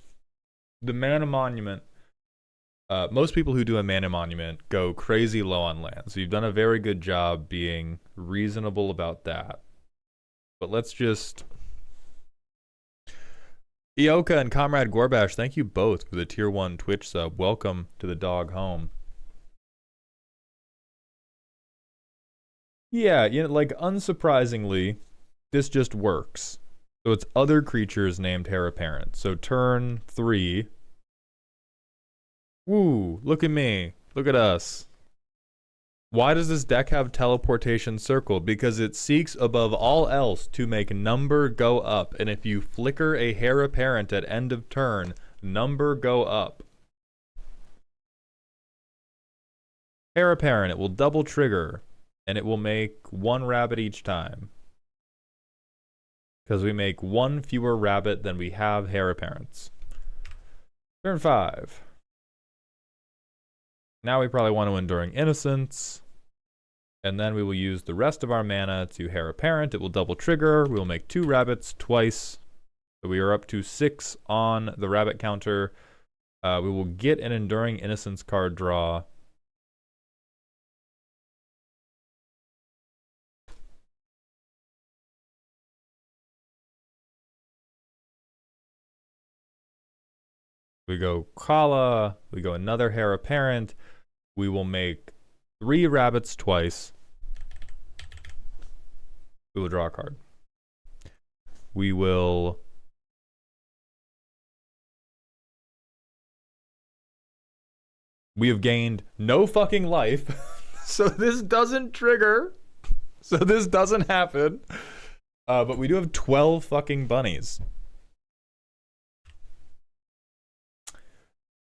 The Mana Monument. Most people who do a Mana Monument go crazy low on land. So you've done a very good job being reasonable about that. But let's just... Ioka and Comrade Gorbash, thank you both for the tier 1 Twitch sub. Welcome to the dog home. Yeah, you know, like, unsurprisingly, this just works. So it's other creatures named Heir Apparent. So turn 3... Woo, look at me. Look at us. Why does this deck have Teleportation Circle? Because it seeks above all else to make number go up. And if you flicker a Heir Apparent at end of turn, number go up. Heir Apparent, it will double trigger. And it will make 1 rabbit each time. Because we make 1 fewer rabbit than we have Heir Apparents. Turn 5. Now we probably want to Enduring Innocence. And then we will use the rest of our mana to Heir Apparent. It will double trigger. We will make 2 rabbits twice. So we are up to 6 on the rabbit counter. We will get an Enduring Innocence card draw. We go Kala, we go another Heir Apparent. We will make 3 rabbits twice. We will draw a card. We will... We have gained no fucking life, so this doesn't trigger. So this doesn't happen. But we do have 12 fucking bunnies.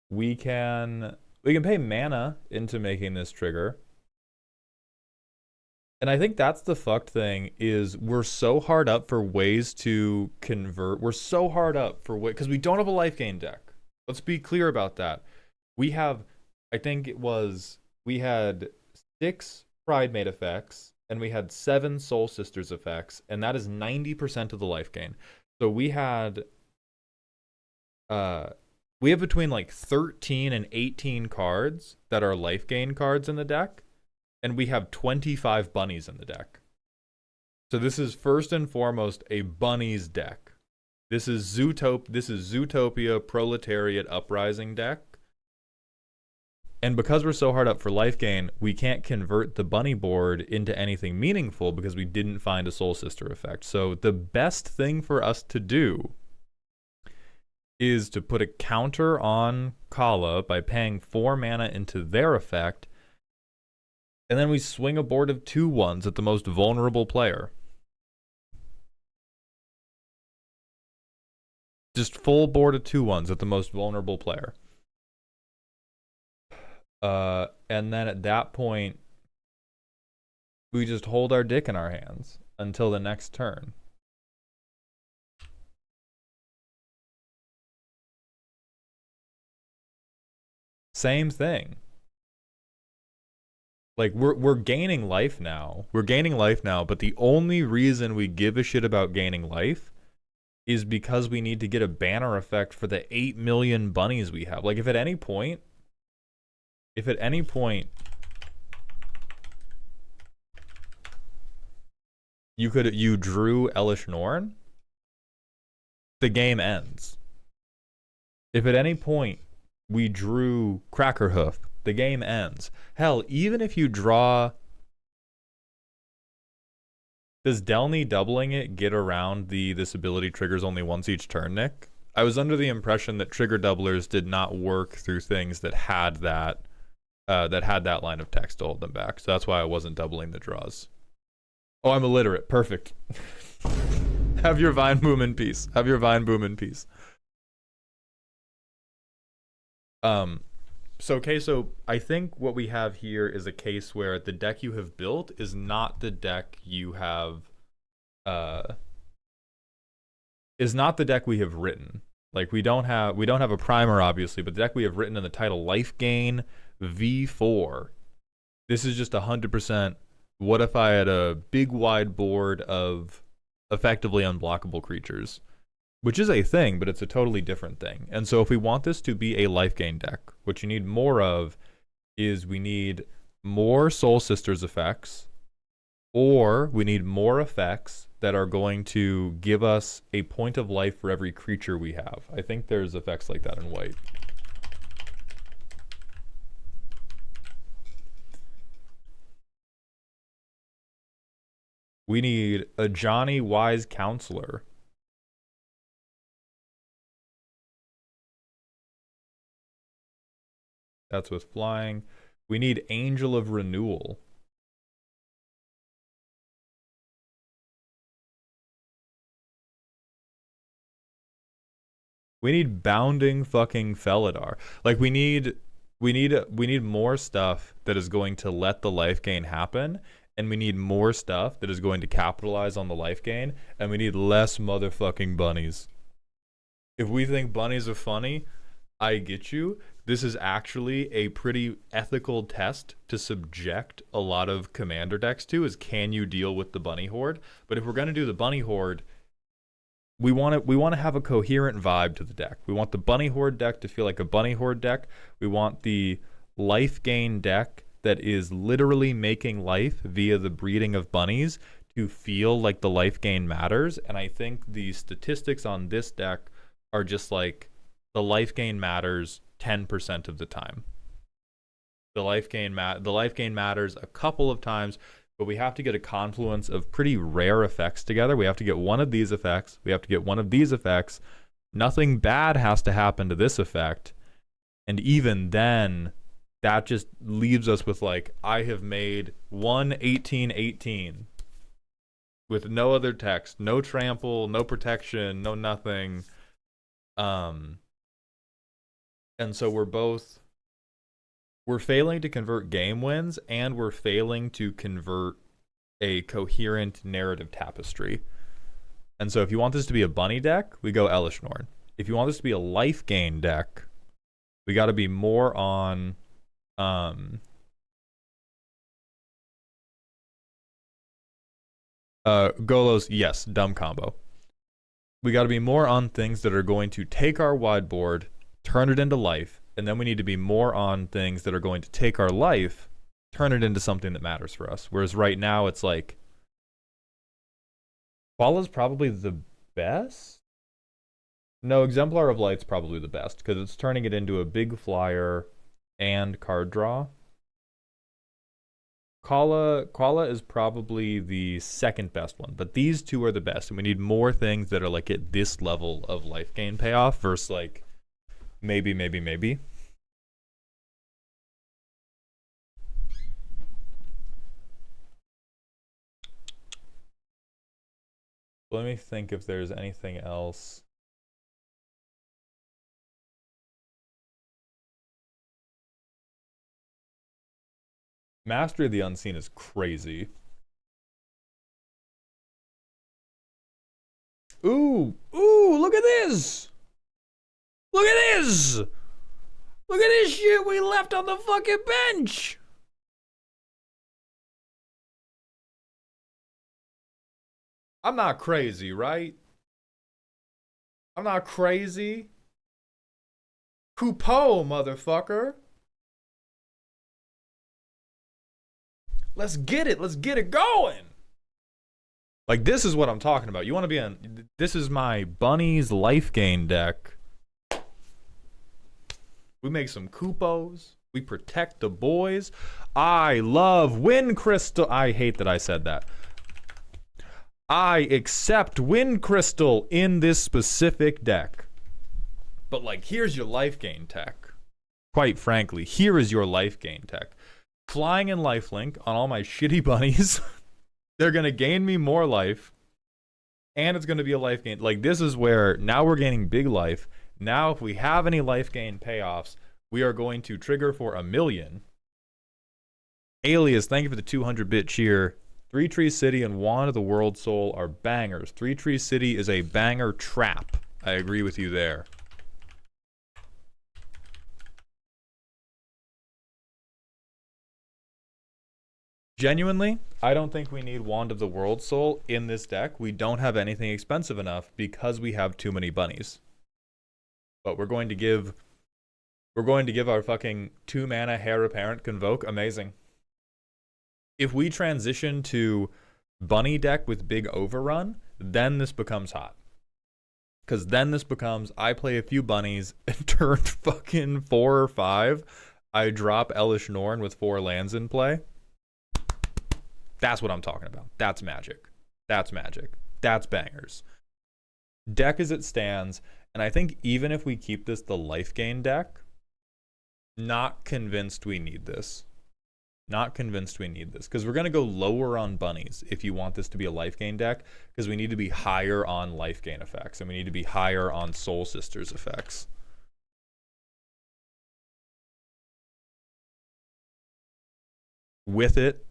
We can pay mana into making this trigger. And I think that's the fucked thing, is we're so hard up for ways to convert. We're so hard up for ways, because we don't have a life gain deck. Let's be clear about that. We have, I think it was, we had 6 Pride Mate effects, and we had 7 Soul Sisters effects, and that is 90% of the life gain. So we had, we have between like 13 and 18 cards that are life gain cards in the deck. And we have 25 bunnies in the deck. So this is first and foremost a bunnies deck. This is Zootopia Proletariat Uprising deck. And because we're so hard up for life gain, we can't convert the bunny board into anything meaningful because we didn't find a Soul Sister effect. So the best thing for us to do is to put a counter on Kala by paying 4 mana into their effect. And then we swing a board of 2/1s at the most vulnerable player. Just full board of 2/1s at the most vulnerable player. And then at that point, we just hold our dick in our hands until the next turn. Same thing. Like, we're gaining life now. We're gaining life now, but the only reason we give a shit about gaining life is because we need to get a banner effect for the 8 million bunnies we have. Like, if at any point you drew Elish Norn, the game ends. If at any point we drew Crackerhoof, the game ends. Hell, even if you draw... Does Delny doubling it get around this ability triggers only once each turn, Nick? I was under the impression that trigger doublers did not work through things that had that line of text to hold them back. So that's why I wasn't doubling the draws. Oh, I'm illiterate. Perfect. Have your vine boom in peace. Have your vine boom in peace. So Queso, I think what we have here is a case where the deck you have built is not the deck you have, is not the deck we have written. Like, we don't have a primer, obviously, but the deck we have written in the title, Life Gain V4. This is just 100%, what if I had a big wide board of effectively unblockable creatures? Which is a thing, but it's a totally different thing. And so if we want this to be a life gain deck, what you need more of is we need more Soul Sisters effects, or we need more effects that are going to give us a point of life for every creature we have. I think there's effects like that in white. We need a Johnny Wise Counselor. That's with flying. We need Angel of Renewal. We need Bounding fucking Felidar. Like, we need more stuff that is going to let the life gain happen, and we need more stuff that is going to capitalize on the life gain, and we need less motherfucking bunnies. If we think bunnies are funny, I get you. This is actually a pretty ethical test to subject a lot of commander decks to, is can you deal with the bunny horde? But if we're going to do the bunny horde, we want to have a coherent vibe to the deck. We want the bunny horde deck to feel like a bunny horde deck. We want the life gain deck that is literally making life via the breeding of bunnies to feel like the life gain matters. And I think the statistics on this deck are just like the life gain matters 10% of the time. The life gain matters a couple of times. but we have to get a confluence of pretty rare effects together. We have to get one of these effects. We have to get one of these effects. Nothing bad has to happen to this effect. And even then, that just leaves us with like, I have made 1/18/18 with no other text, no trample, no protection, no nothing. And so we're failing to convert game wins, and we're failing to convert a coherent narrative tapestry. And so if you want this to be a bunny deck, we go Elesh Norn. If you want this to be a life gain deck, we got to be more on Golos, yes, dumb combo. We got to be more on things that are going to take our wide board, turn it into life, and then we need to be more on things that are going to take our life, turn it into something that matters for us. Whereas right now it's like, Quala's probably the best? No, Exemplar of Light's probably the best, because it's turning it into a big flyer and card draw. Quala is probably the second best one, but these two are the best, and we need more things that are like at this level of life gain payoff versus like maybe. Let me think if there's anything else. Mastery of the Unseen is crazy. Ooh, look at this! Look at this! Look at this shit we left on the fucking bench! I'm not crazy, right? I'm not crazy. Coupeau, motherfucker. Let's get it going. Like, this is what I'm talking about. You want to be on, this is my Bunnies life gain deck. We make some Coupos. We protect the boys. I love Wind Crystal. I hate that I said that. I accept Wind Crystal in this specific deck. But like, here's your life gain tech. Quite frankly, here is your life gain tech. Flying and lifelink on all my shitty bunnies. They're going to gain me more life. And it's going to be a life gain. Like, this is where now we're gaining big life. Now, if we have any life gain payoffs, we are going to trigger for 1,000,000. Alias, thank you for the 200-bit cheer. 3 Tree City and Wand of the World Soul are bangers. 3 Tree City is a banger trap. I agree with you there. Genuinely, I don't think we need Wand of the World Soul in this deck. We don't have anything expensive enough because we have too many bunnies. But we're going to give our fucking 2-mana Heir Apparent Convoke. Amazing. If we transition to bunny deck with big overrun, then this becomes hot. Because then this becomes, I play a few bunnies and turn fucking 4 or 5. I drop Elesh Norn with 4 lands in play. That's what I'm talking about. That's magic. That's magic. That's bangers. Deck as it stands, and I think even if we keep this the life gain deck, not convinced we need this. Not convinced we need this. Because we're going to go lower on bunnies if you want this to be a life gain deck, because we need to be higher on life gain effects, and we need to be higher on Soul Sisters effects. With it,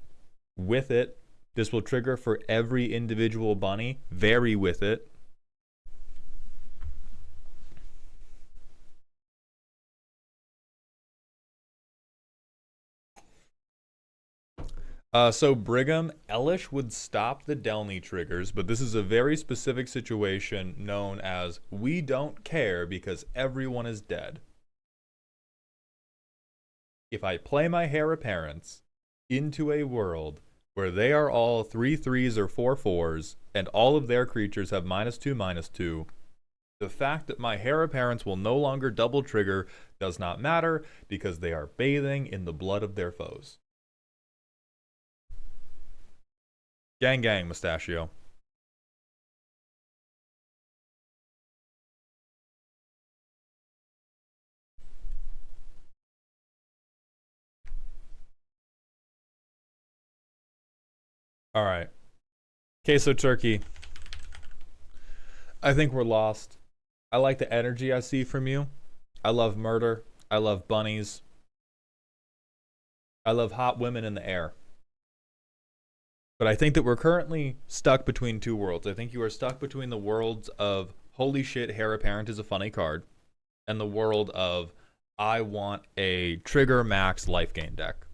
this will trigger for every individual bunny. Vary with it. So Brigham, Elesh would stop the Delny triggers, but this is a very specific situation known as we don't care because everyone is dead. If I play my Heir Apparents into a world where they are all 3/3s or 4/4s, and all of their creatures have -2/-2, the fact that my Heir Apparents will no longer double trigger does not matter because they are bathing in the blood of their foes. Gang gang, Mustachio. All right. Queso Turkey. I think we're lost. I like the energy I see from you. I love murder. I love bunnies. I love hot women in the air. But I think that we're currently stuck between two worlds. I think you are stuck between the worlds of holy shit, Heir Apparent is a funny card, and the world of I want a trigger max life gain deck.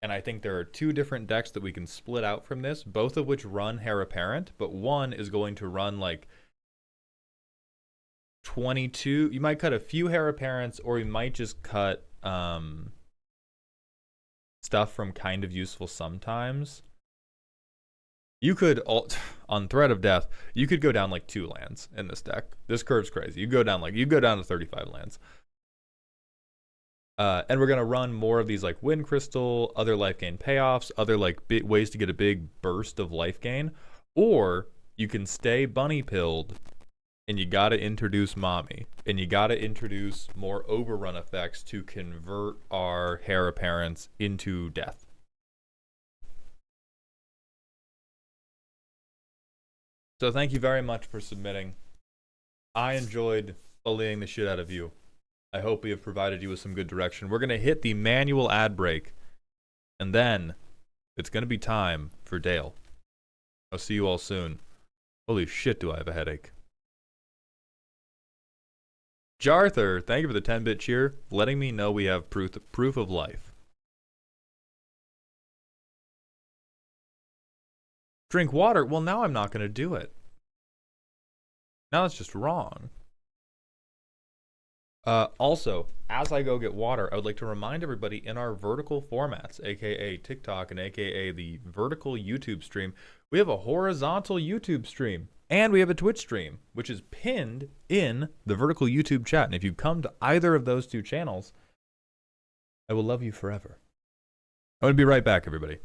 And I think there are two different decks that we can split out from this, both of which run Heir Apparent, but one is going to run like 22. You might cut a few Heir Apparents, or you might just cut stuff from Kind of Useful Sometimes. You could, on Threat of Death, you could go down like 2 lands in this deck. This curve's crazy. You go down to 35 lands. And we're gonna run more of these like Wind Crystal, other life gain payoffs, other like ways to get a big burst of life gain. Or you can stay bunny pilled, and you gotta introduce Mommy, and you gotta introduce more overrun effects to convert our Heir Apparents into death. So thank you very much for submitting. I enjoyed bullying the shit out of you. I hope we have provided you with some good direction. We're going to hit the manual ad break, and then it's going to be time for Dale. I'll see you all soon. Holy shit, do I have a headache. Jarthur, thank you for the 10-bit cheer, letting me know we have proof of life. Drink water? Well, now I'm not going to do it. Now that's just wrong. Also, as I go get water, I would like to remind everybody in our vertical formats, aka TikTok and aka the vertical YouTube stream, we have a horizontal YouTube stream and we have a Twitch stream, which is pinned in the vertical YouTube chat. And if you come to either of those two channels, I will love you forever. I'm going to be right back, everybody.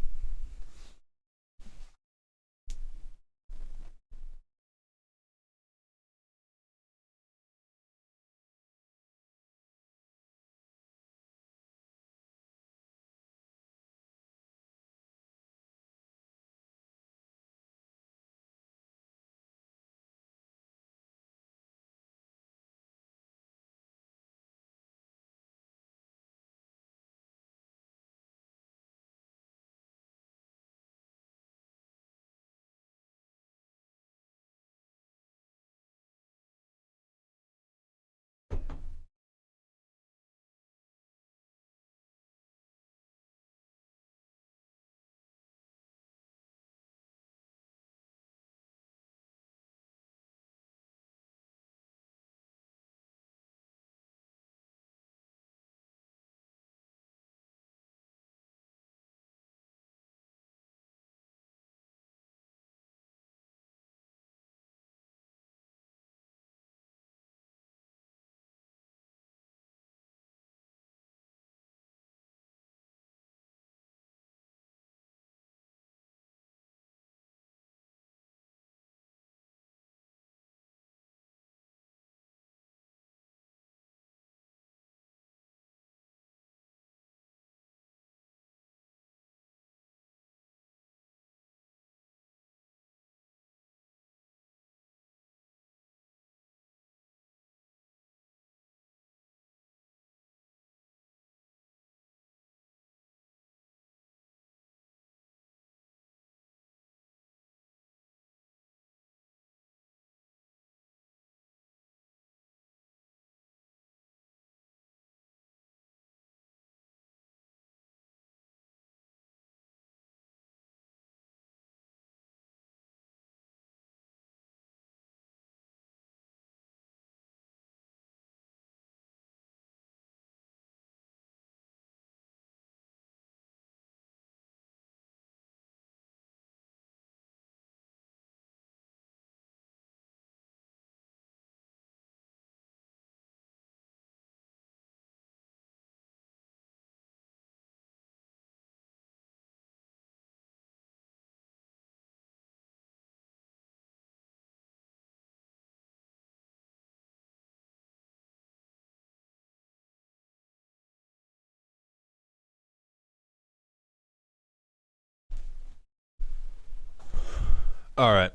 All right.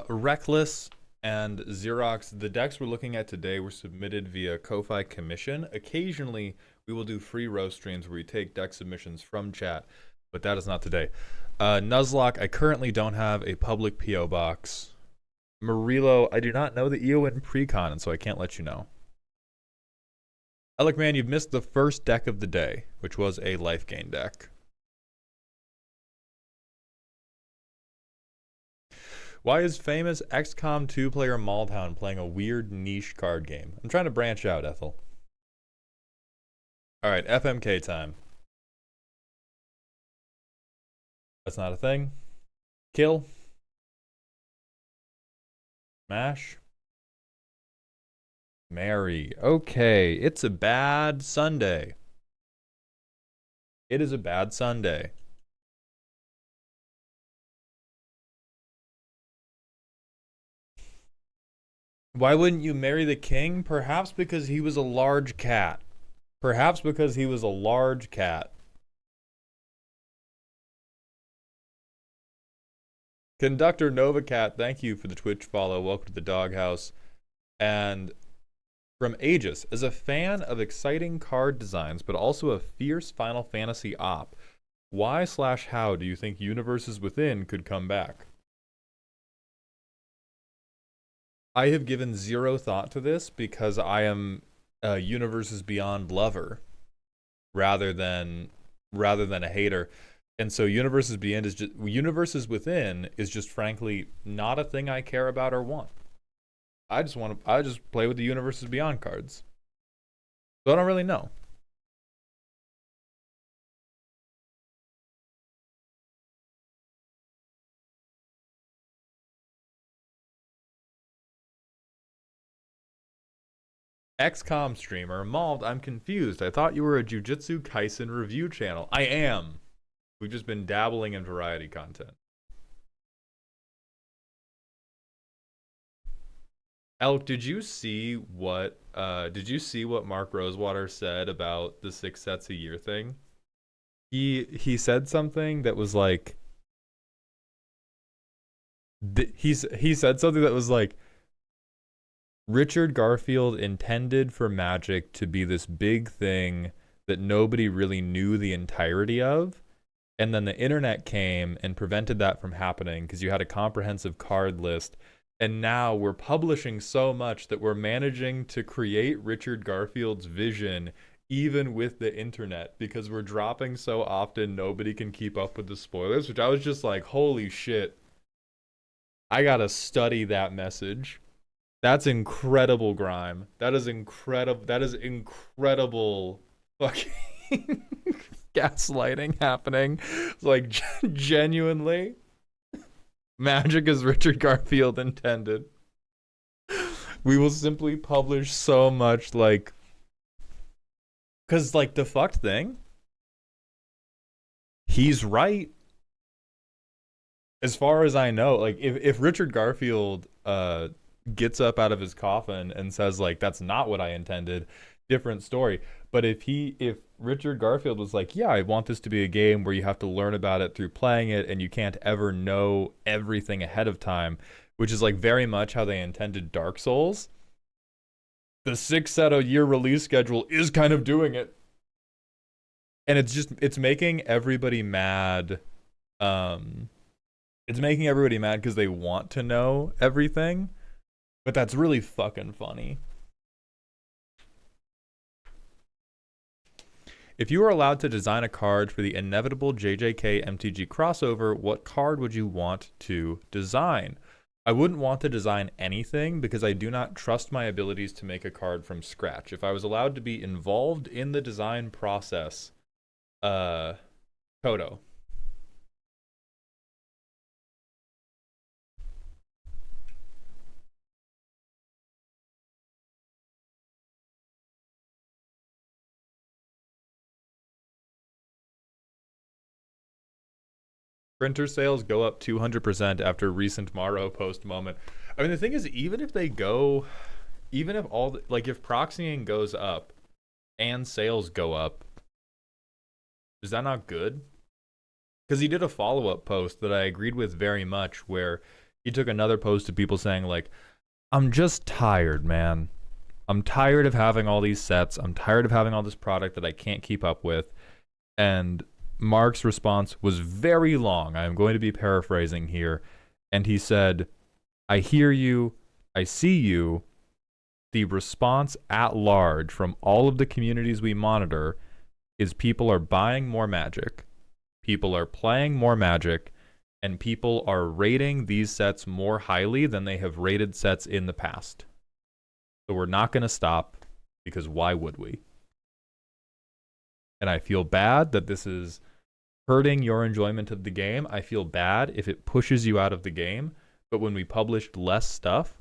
Reckless and Xerox, the decks we're looking at today were submitted via Ko-Fi Commission. Occasionally, we will do free roast streams where we take deck submissions from chat, but that is not today. Nuzlocke, I currently don't have a public P.O. box. Murillo, I do not know the EON precon, and so I can't let you know. Alec, man, you've missed the first deck of the day, which was a life gain deck. Why is famous XCOM 2 player Maldhound playing a weird niche card game? I'm trying to branch out, Ethel. Alright, FMK time. That's not a thing. Kill. Smash. Marry. Okay, it's a bad Sunday. It is a bad Sunday. Why wouldn't you marry the king? Perhaps because he was a large cat. Perhaps because he was a large cat. Conductor Novacat, thank you for the Twitch follow. Welcome to the doghouse. And from Aegis, as a fan of exciting card designs, but also a fierce Final Fantasy op, why/how do you think Universes Within could come back? I have given zero thought to this because I am a Universes Beyond lover rather than a hater. And so Universes Within is just frankly not a thing I care about or want. I just play with the Universes Beyond cards. So I don't really know. XCOM streamer, Mauled, I'm confused. I thought you were a Jujutsu Kaisen review channel. I am. We've just been dabbling in variety content. Elk, did you see what Mark Rosewater said about the 6 sets a year thing? He said something that was like he said something that was like Richard Garfield intended for Magic to be this big thing that nobody really knew the entirety of, and then the internet came and prevented that from happening because you had a comprehensive card list. And now we're publishing so much that we're managing to create Richard Garfield's vision even with the internet because we're dropping so often nobody can keep up with the spoilers, which I was just like, holy shit. I gotta study that message. That's incredible, Grime. That is incredible. That is incredible fucking gaslighting happening. Like, genuinely. Magic as Richard Garfield intended. We will simply publish so much, like, because, like, the fucked thing, he's right. As far as I know, like, if Richard Garfield gets up out of his coffin and says, like, that's not what I intended, different story. But if Richard Garfield was like, yeah, I want this to be a game where you have to learn about it through playing it and you can't ever know everything ahead of time, which is like very much how they intended Dark Souls, the 6 set a year release schedule is kind of doing it. And it's making everybody mad. It's making everybody mad because they want to know everything, but that's really fucking funny. If you were allowed to design a card for the inevitable JJK MTG crossover, what card would you want to design? I wouldn't want to design anything because I do not trust my abilities to make a card from scratch. If I was allowed to be involved in the design process, Kodo. Printer sales go up 200% after recent Morrow post moment. I mean, the thing is, even if if proxying goes up and sales go up, is that not good? Because he did a follow-up post that I agreed with very much, where he took another post of people saying, like, I'm just tired, man. I'm tired of having all these sets. I'm tired of having all this product that I can't keep up with. And Mark's response was very long. I am going to be paraphrasing here. And he said, I hear you. I see you. The response at large from all of the communities we monitor is people are buying more Magic. People are playing more Magic. And people are rating these sets more highly than they have rated sets in the past. So we're not going to stop, because why would we? And I feel bad that this is hurting your enjoyment of the game. I feel bad if it pushes you out of the game. But when we published less stuff,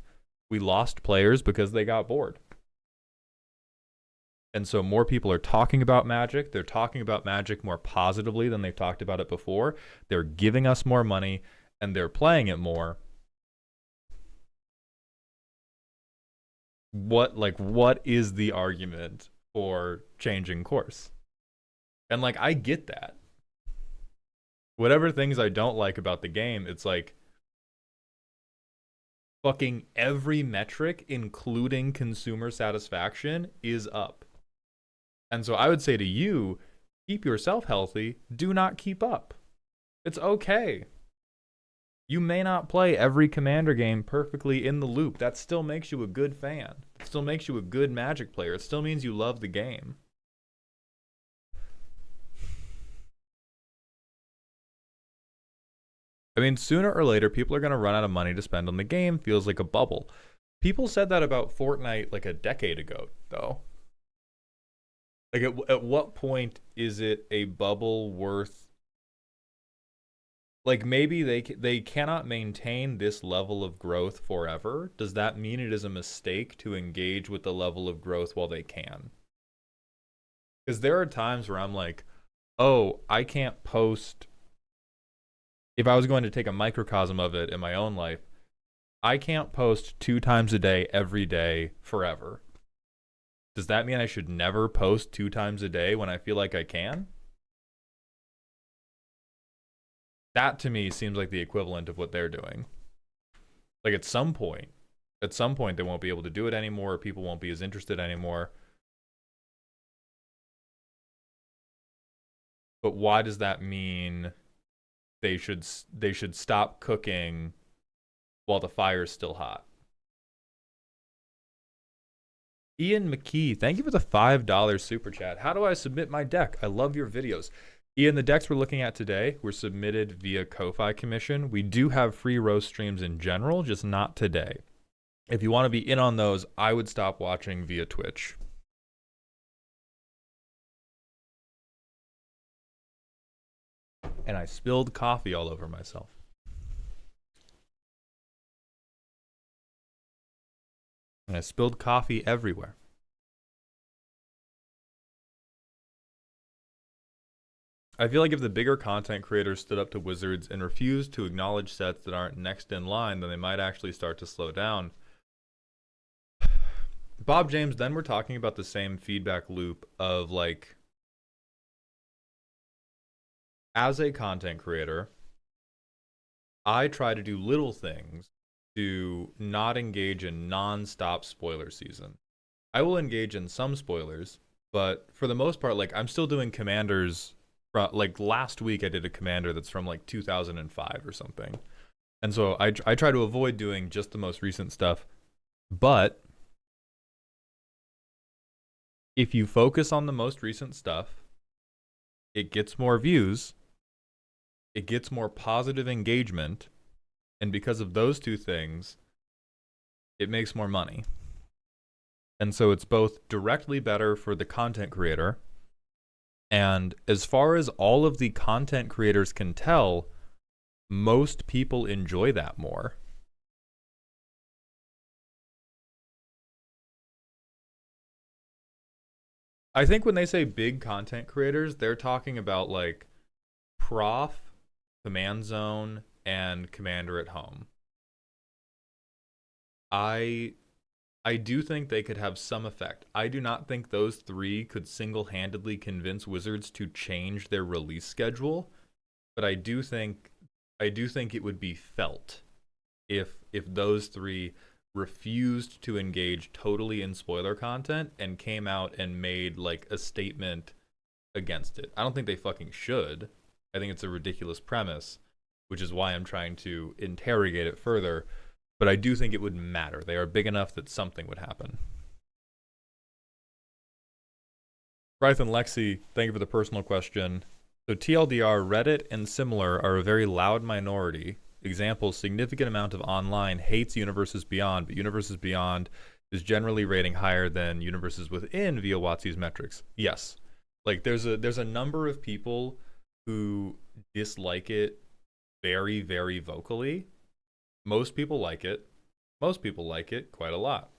we lost players because they got bored. And so more people are talking about Magic. They're talking about Magic more positively than they've talked about it before. They're giving us more money, and they're playing it more. What is the argument for changing course? And like, I get that. Whatever things I don't like about the game, it's like fucking every metric, including consumer satisfaction, is up. And so I would say to you, keep yourself healthy. Do not keep up. It's okay. You may not play every Commander game perfectly in the loop. That still makes you a good fan. It still makes you a good Magic player. It still means you love the game. I mean, sooner or later, people are going to run out of money to spend on the game. Feels like a bubble. People said that about Fortnite like a decade ago, though. Like, at what point is it a bubble worth... Like, maybe they cannot maintain this level of growth forever. Does that mean it is a mistake to engage with the level of growth while they can? Because there are times where I'm like, oh, I can't post... If I was going to take a microcosm of it in my own life, I can't post 2 times a day, every day, forever. Does that mean I should never post 2 times a day when I feel like I can? That to me seems like the equivalent of what they're doing. Like at some point they won't be able to do it anymore, or people won't be as interested anymore. But why does that mean they should stop cooking while the fire's still hot? Ian McKee, thank you for the $5 super chat. How do I submit my deck? I love your videos. Ian, the decks we're looking at today were submitted via Ko-Fi commission. We do have free roast streams in general, just not today. If you want to be in on those, I would stop watching via Twitch. And I spilled coffee all over myself. And I spilled coffee everywhere. I feel like if the bigger content creators stood up to Wizards and refused to acknowledge sets that aren't next in line, then they might actually start to slow down. Bob James, then we're talking about the same feedback loop of like, as a content creator, I try to do little things to not engage in non-stop spoiler season. I will engage in some spoilers, but for the most part, like, I'm still doing commanders. Like last week I did a commander that's from like 2005 or something. And so I try to avoid doing just the most recent stuff. But if you focus on the most recent stuff, it gets more views, it gets more positive engagement, and because of those two things, it makes more money. And so it's both directly better for the content creator, and as far as all of the content creators can tell, most people enjoy that more. I think when they say big content creators, they're talking about like Prof, Command Zone, and Commander at Home. I do think they could have some effect. I do not think those 3 could single-handedly convince Wizards to change their release schedule, but I do think it would be felt if those three refused to engage totally in spoiler content and came out and made like a statement against it. I don't think they fucking should. I think it's a ridiculous premise, which is why I'm trying to interrogate it further. But I do think it would matter. They are big enough that something would happen. Brythan Lexi, thank you for the personal question. So TLDR, Reddit, and similar are a very loud minority. Example, significant amount of online hates Universes Beyond, but Universes Beyond is generally rating higher than Universes Within via WotC's metrics. Yes. Like there's a number of people who dislike it very, very vocally. Most people like it. Most people like it quite a lot.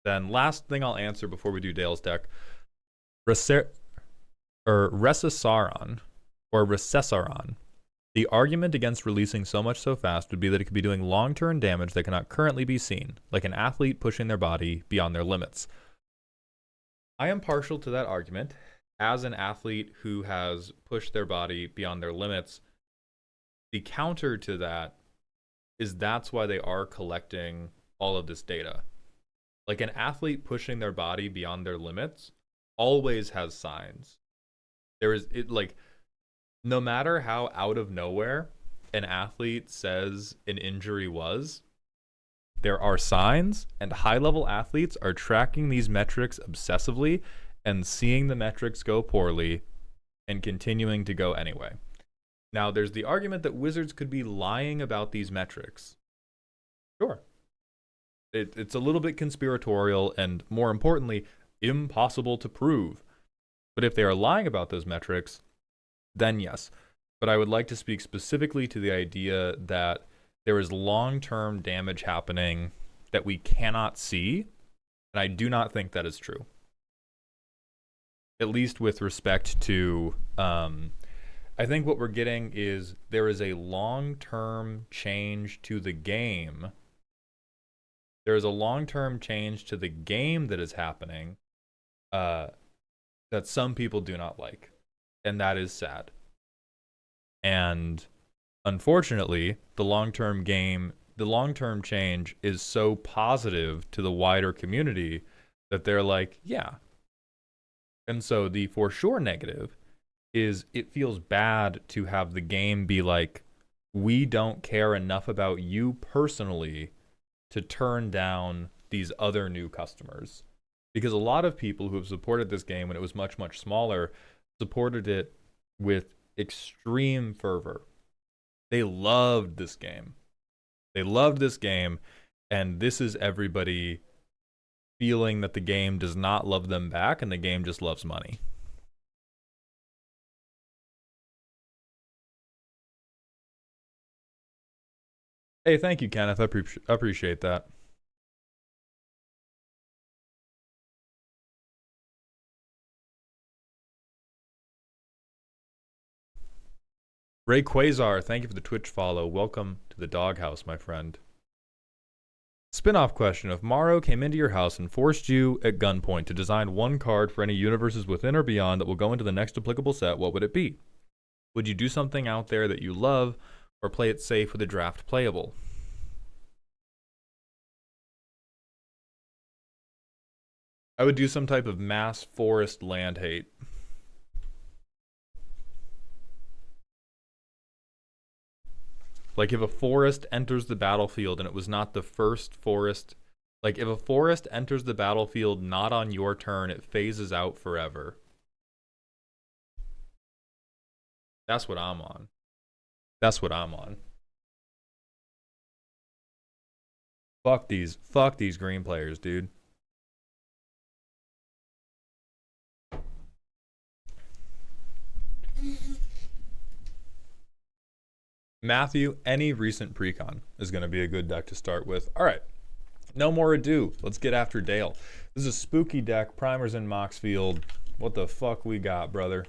Then last thing I'll answer before we do Dale's deck. Recessaron, or Recessaron. The argument against releasing so much so fast would be that it could be doing long-term damage that cannot currently be seen, like an athlete pushing their body beyond their limits. I am partial to that argument. As an athlete who has pushed their body beyond their limits, the counter to that is that's why they are collecting all of this data. Like an athlete pushing their body beyond their limits always has signs. No matter how out of nowhere an athlete says an injury was, there are signs, and high-level athletes are tracking these metrics obsessively and seeing the metrics go poorly and continuing to go anyway. Now, there's the argument that Wizards could be lying about these metrics. Sure. It's a little bit conspiratorial and, more importantly, impossible to prove. But if they are lying about those metrics, then yes. But I would like to speak specifically to the idea that there is long-term damage happening that we cannot see, and I do not think that is true. At least with respect to, I think what we're getting is there is a long-term change to the game. There is a long-term change to the game that is happening that some people do not like, and that is sad. And unfortunately, the long-term change is so positive to the wider community that they're like, yeah. And so the for sure negative is it feels bad to have the game be like, we don't care enough about you personally to turn down these other new customers. Because a lot of people who have supported this game when it was much, much smaller supported it with extreme fervor. They loved this game. They loved this game, and this is everybody feeling that the game does not love them back and the game just loves money. Hey, thank you, Kenneth. I appreciate that. Ray Quasar, thank you for the Twitch follow. Welcome to the doghouse, my friend. Spin-off question. If Morrow came into your house and forced you at gunpoint to design one card for any Universes Within or Beyond that will go into the next applicable set, what would it be? Would you do something out there that you love, or play it safe with a draft playable? I would do some type of mass forest land hate. Like if a forest enters the battlefield and it was not the first forest, like if a forest enters the battlefield not on your turn, it phases out forever. That's what I'm on. That's what I'm on. Fuck these green players, dude. Matthew, any recent precon is going to be a good deck to start with. All right, no more ado. Let's get after Dale. This is a spooky deck. Primers in Moxfield. What the fuck we got, brother?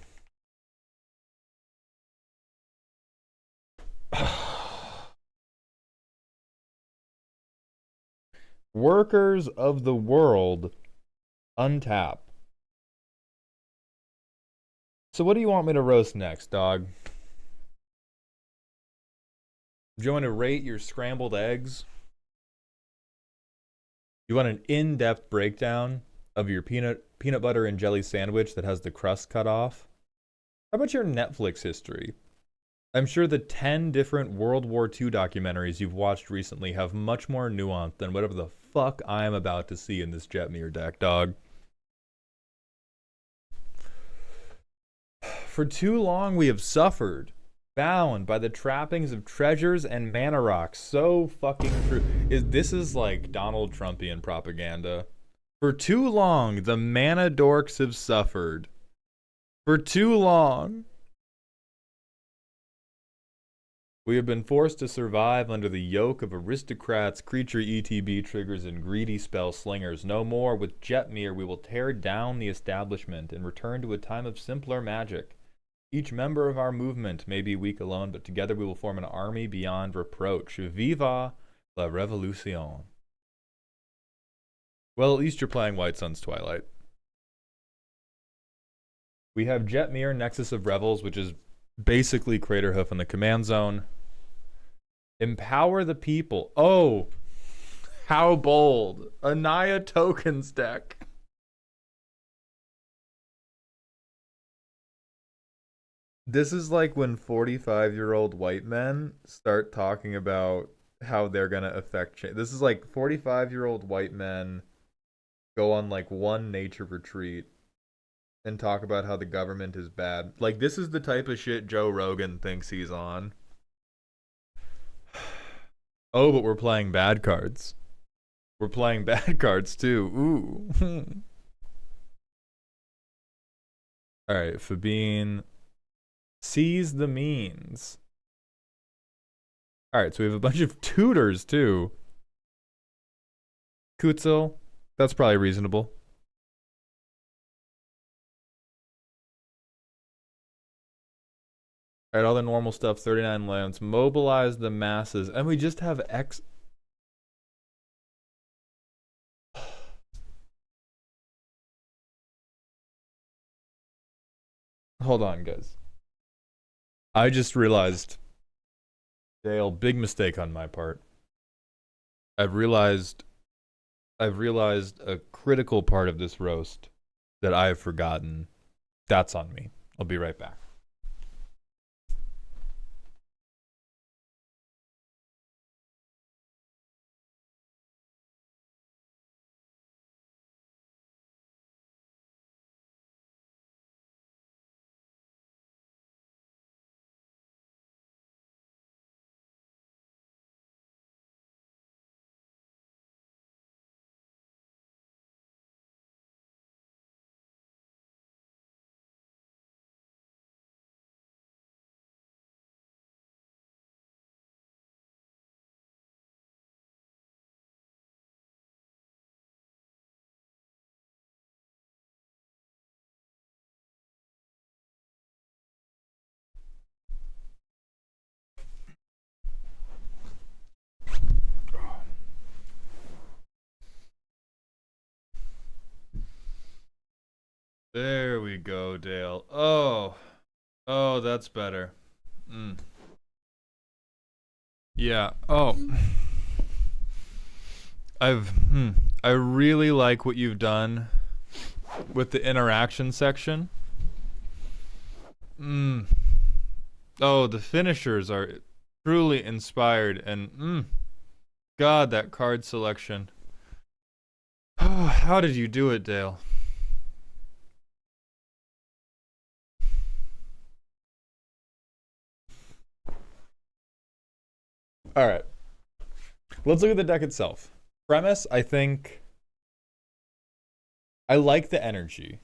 Workers of the World, untap. So what do you want me to roast next, dog? Do you want to rate your scrambled eggs? You want an in-depth breakdown of your peanut butter and jelly sandwich that has the crust cut off? How about your Netflix history? I'm sure the 10 different World War II documentaries you've watched recently have much more nuance than whatever the fuck I am about to see in this Jetmir deck, dog. For too long we have suffered, bound by the trappings of treasures and mana rocks. So fucking true. This is like Donald Trumpian propaganda. For too long, the mana dorks have suffered. For too long. We have been forced to survive under the yoke of aristocrats, creature ETB triggers, and greedy spell slingers. No more. With Jetmir, we will tear down the establishment and return to a time of simpler magic. Each member of our movement may be weak alone, but together we will form an army beyond reproach. Viva la Revolution. Well, at least you're playing White Sun's Twilight. We have Jetmir, Nexus of Revels, which is basically Craterhoof in the command zone. Empower the people. Oh, how bold. Anaya tokens deck. This is like when 45-year-old white men start talking about how they're going to affect change. This is like 45-year-old white men go on like one nature retreat and talk about how the government is bad. Like, this is the type of shit Joe Rogan thinks he's on. Oh, but we're playing bad cards. We're playing bad cards too. Ooh. Alright, Fabine sees the means. Alright, so we have a bunch of tutors too. Kutzel, that's probably reasonable. Alright, all the normal stuff, 39 lands. Mobilize the masses. And we just have X. Hold on, guys. I just realized, Dale, big mistake on my part. I've realized a critical part of this roast that I've forgotten. That's on me. I'll be right back. There we go, Dale. Oh, that's better. Yeah. Oh, I really like what you've done with the interaction section. Oh, the finishers are truly inspired, and God, that card selection. Oh, how did you do it, Dale? All right. Let's look at the deck itself. Premise, I think I like the energy.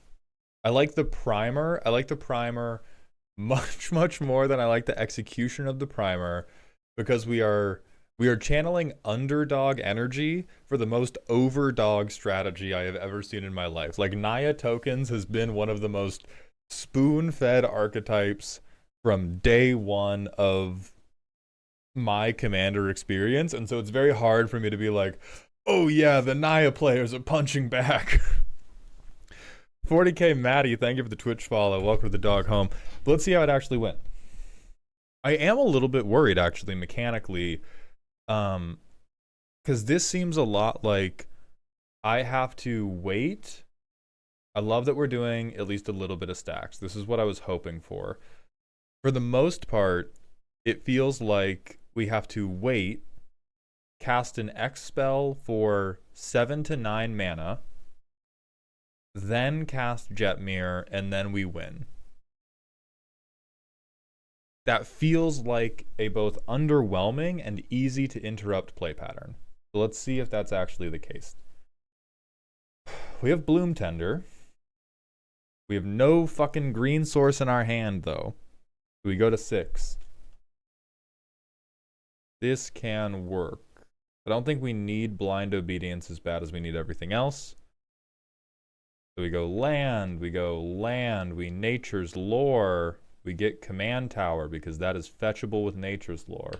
I like the primer. I like the primer much, much more than I like the execution of the primer, because we are channeling underdog energy for the most overdog strategy I have ever seen in my life. Like, Naya Tokens has been one of the most spoon-fed archetypes from day one of my Commander experience, and so it's very hard for me to be like, oh yeah, the Naya players are punching back. 40K Maddie, thank you for the Twitch follow. Welcome to the dog home. But let's see how it actually went. I am a little bit worried, actually, mechanically. Because this seems a lot like I have to wait. I love that we're doing at least a little bit of stacks. This is what I was hoping for. For the most part, it feels like we have to wait, cast an X spell for 7 to 9 mana, then cast Jetmir, and then we win. That feels like a both underwhelming and easy to interrupt play pattern. So let's see if that's actually the case. We have Bloom Tender. We have no fucking green source in our hand, though. We go to 6. This can work. I don't think we need Blind Obedience as bad as we need everything else. So we go land, we Nature's Lore. We get Command Tower because that is fetchable with Nature's Lore.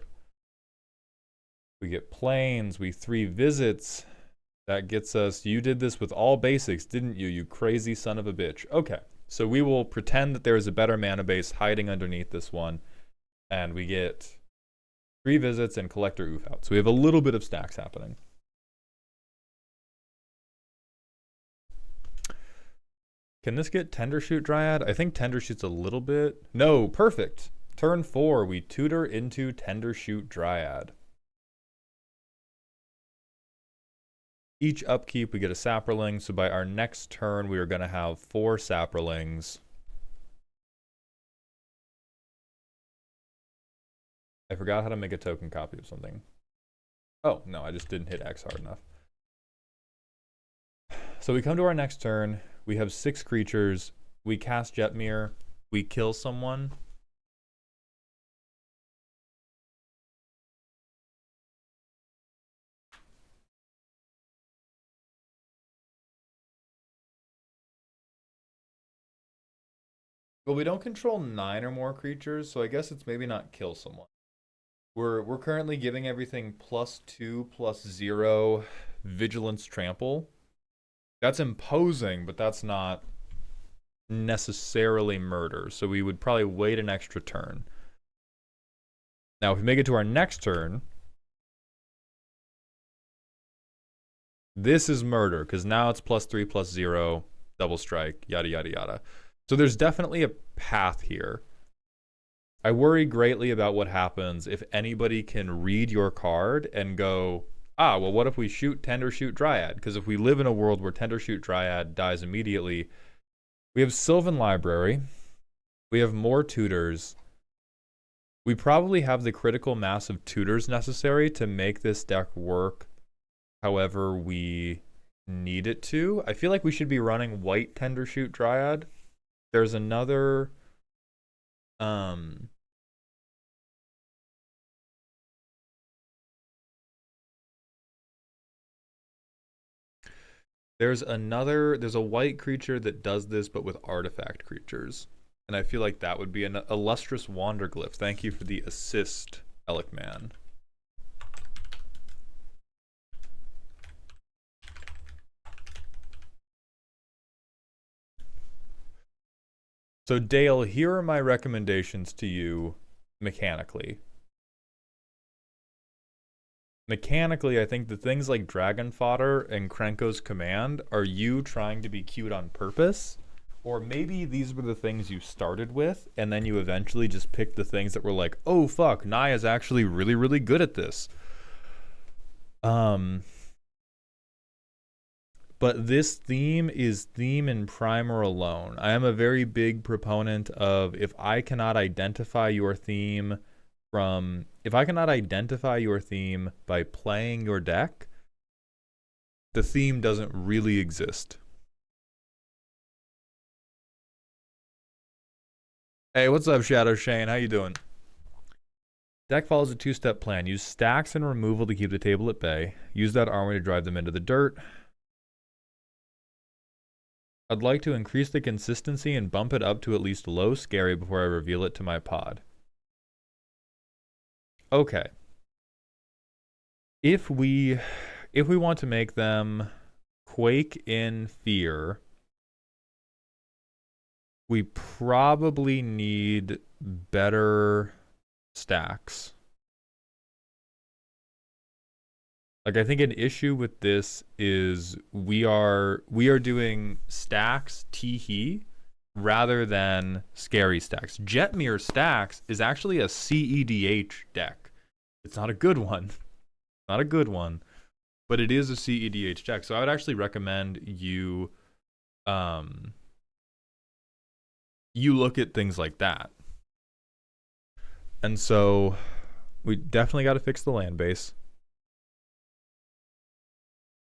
We get Plains, we 3 visits. That gets us, you did this with all basics, didn't you, you crazy son of a bitch. Okay, so we will pretend that there is a better mana base hiding underneath this one, and we get 3 visits and Collector Oof out. So we have a little bit of stacks happening. Can this get Tendershoot Dryad? I think Tendershoot's a little bit. No, perfect. Turn 4, we tutor into Tendershoot Dryad. Each upkeep, we get a Saproling, so by our next turn, we are going to have 4 Saprolings. I forgot how to make a token copy of something. Oh, no, I just didn't hit X hard enough. So we come to our next turn, we have 6 creatures, we cast Jetmir, we kill someone. Well, we don't control 9 or more creatures, so I guess it's maybe not kill someone. We're currently giving everything +2/+0 Vigilance Trample. That's imposing, but that's not necessarily murder, so we would probably wait an extra turn. Now, if we make it to our next turn, this is murder, because now it's +3/+0, double strike, yada, yada, yada. So there's definitely a path here. I worry greatly about what happens if anybody can read your card and go, ah, well, what if we shoot Tendershoot Dryad? Because if we live in a world where Tendershoot Dryad dies immediately, we have Sylvan Library, we have more tutors, we probably have the critical mass of tutors necessary to make this deck work however we need it to. I feel like we should be running white Tendershoot Dryad. There's another there's a white creature that does this but with artifact creatures. And I feel like that would be an illustrious Wanderglyph. Thank you for the assist, Elikman. So Dale, here are my recommendations to you mechanically. Mechanically, I think the things like Dragon Fodder and Krenko's Command are you trying to be cute on purpose. Or maybe these were the things you started with, and then you eventually just picked the things that were like, oh fuck, Naya's actually really, really good at this. But this theme is theme and primer alone. I am a very big proponent of if I cannot identify your theme by playing your deck, the theme doesn't really exist. Hey, what's up, Shadow Shane? How you doing? Deck follows a 2-step plan. Use stacks and removal to keep the table at bay. Use that armory to drive them into the dirt. I'd like to increase the consistency and bump it up to at least low scary before I reveal it to my pod. Okay. If we want to make them quake in fear, We probably need better stacks. Like, I think an issue with this is we are doing stacks Teehee rather than scary stacks. Jetmir stacks is actually a CEDH deck. It's not a good one. Not a good one. But it is a CEDH deck. So I would actually recommend you you look at things like that. And so we definitely got to fix the land base.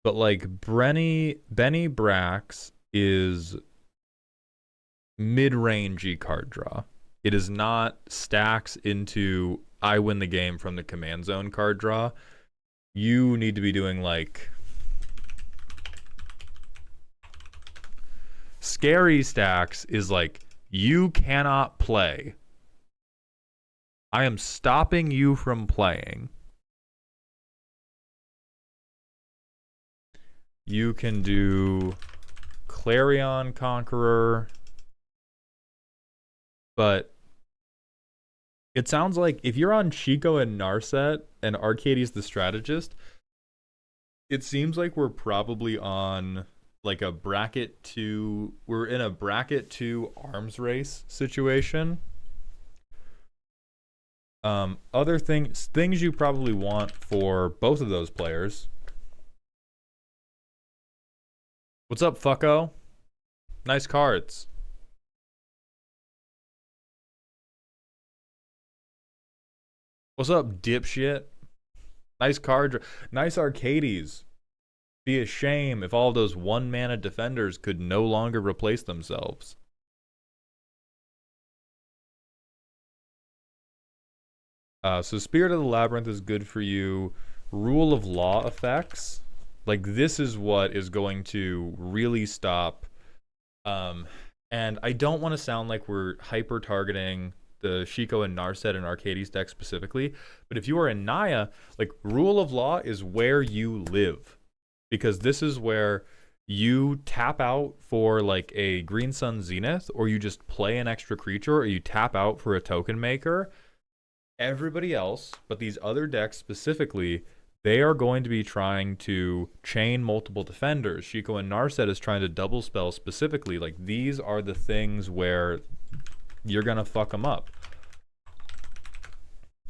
But like Benny Brax is mid-rangey card draw. It is not stacks into I win the game from the command zone card draw. You need to be doing like scary stacks is like you cannot play. I am stopping you from playing. You can do Clarion Conqueror, but it sounds like if you're on Chico and Narset and Arcades the Strategist, it seems like we're probably on like a bracket 2. We're in a bracket 2 arms race situation. Other things you probably want for both of those players. What's up, fucko? Nice cards. What's up, dipshit? Nice card. Nice Arcades. Be a shame if all of those 1-mana defenders could no longer replace themselves. So Spirit of the Labyrinth is good for you. Rule of Law effects. Like, this is what is going to really stop. And I don't want to sound like we're hyper-targeting the Chico and Narset and Arcades deck specifically, but if you are in Naya, like, Rule of Law is where you live. Because this is where you tap out for, like, a Green Sun Zenith, or you just play an extra creature, or you tap out for a token maker. Everybody else, but these other decks specifically, they are going to be trying to chain multiple defenders. Chico and Narset is trying to double spell specifically. Like, these are the things where you're going to fuck them up.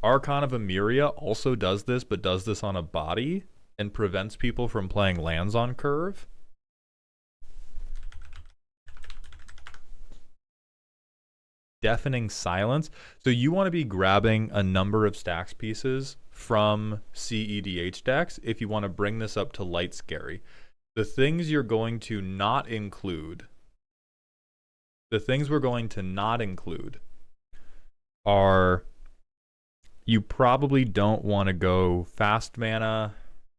Archon of Emeria also does this, but does this on a body and prevents people from playing lands on curve. Deafening Silence. So you want to be grabbing a number of stacks pieces from CEDH decks if you want to bring this up to light scary. The things you're going to not include, the things we're going to not include are, you probably don't want to go fast mana,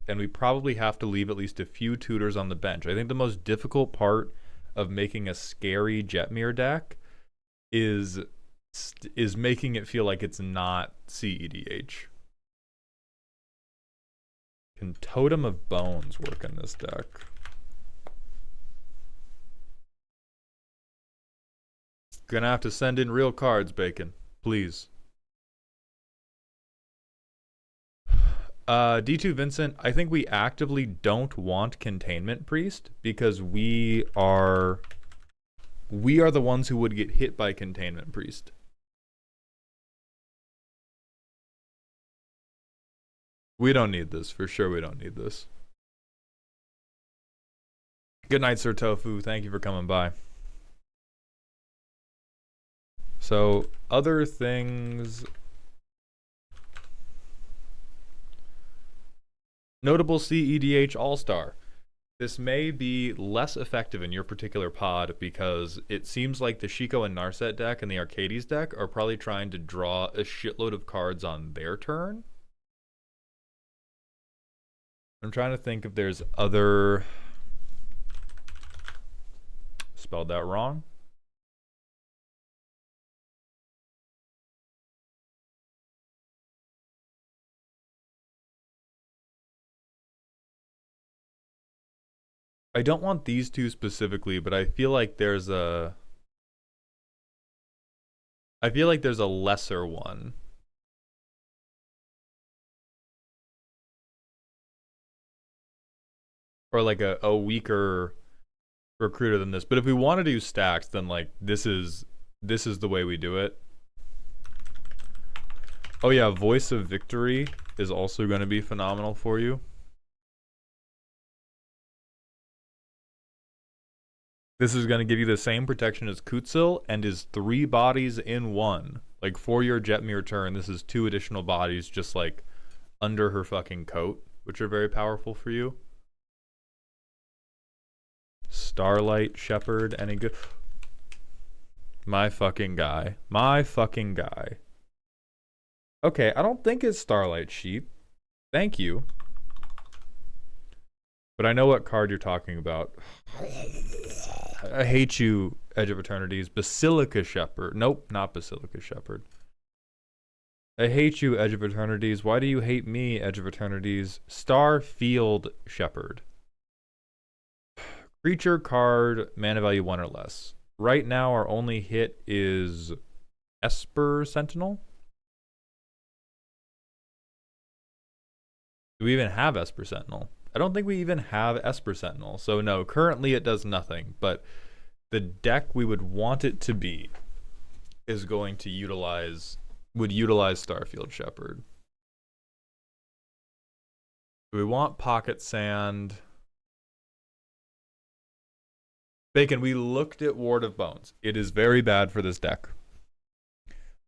and we probably have to leave at least a few tutors on the bench. I think the most difficult part of making a scary Jetmir deck is making it feel like it's not CEDH. Can Totem of Bones work in this deck? Gonna have to send in real cards, Bacon. Please. D2 Vincent, I think we actively don't want Containment Priest because we are the ones who would get hit by Containment Priest. We don't need this. For sure we don't need this. Good night, Sir Tofu. Thank you for coming by. So, other things. Notable CEDH All-Star. This may be less effective in your particular pod because it seems like the Chico and Narset deck and the Arcades deck are probably trying to draw a shitload of cards on their turn. I'm trying to think if there's other... Spelled that wrong. I don't want these two specifically, but I feel like there's a I feel like there's a lesser one. Or like a weaker recruiter than this. But if we want to do stacks, then like this is the way we do it. Oh yeah, Voice of Victory is also going to be phenomenal for you. This is going to give you the same protection as Kutsil and is 3 bodies in 1. Like for your Jetmir turn, this is 2 additional bodies just like under her fucking coat, which are very powerful for you. Starlight Shepherd, any good? My fucking guy. My fucking guy. Okay, I don't think it's Starlight Sheep. Thank you. But I know what card you're talking about. I hate you, Edge of Eternities. Basilica Shepherd. Nope, not Basilica Shepherd. I hate you, Edge of Eternities. Why do you hate me, Edge of Eternities? Starfield Shepherd. Creature card, mana value 1 or less. Right now, our only hit is Esper Sentinel. Do we even have Esper Sentinel? I don't think we even have Esper Sentinel. So no, currently it does nothing. But the deck we would want it to be is going to would utilize Starfield Shepherd. Do we want Pocket Sand? Bacon, we looked at Ward of Bones. It is very bad for this deck.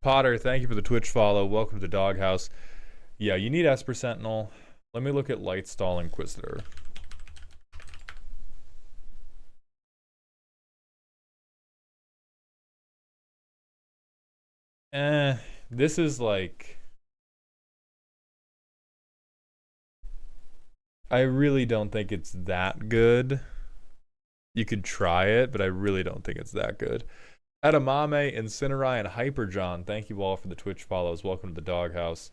Potter, thank you for the Twitch follow. Welcome to Doghouse. Yeah, you need Esper Sentinel. Let me look at Lightstall Inquisitor. This is like... I really don't think it's that good. You could try it, but I really don't think it's that good. Edamame, Incinerai, and Hyperjohn, thank you all for the Twitch follows. Welcome to the Doghouse.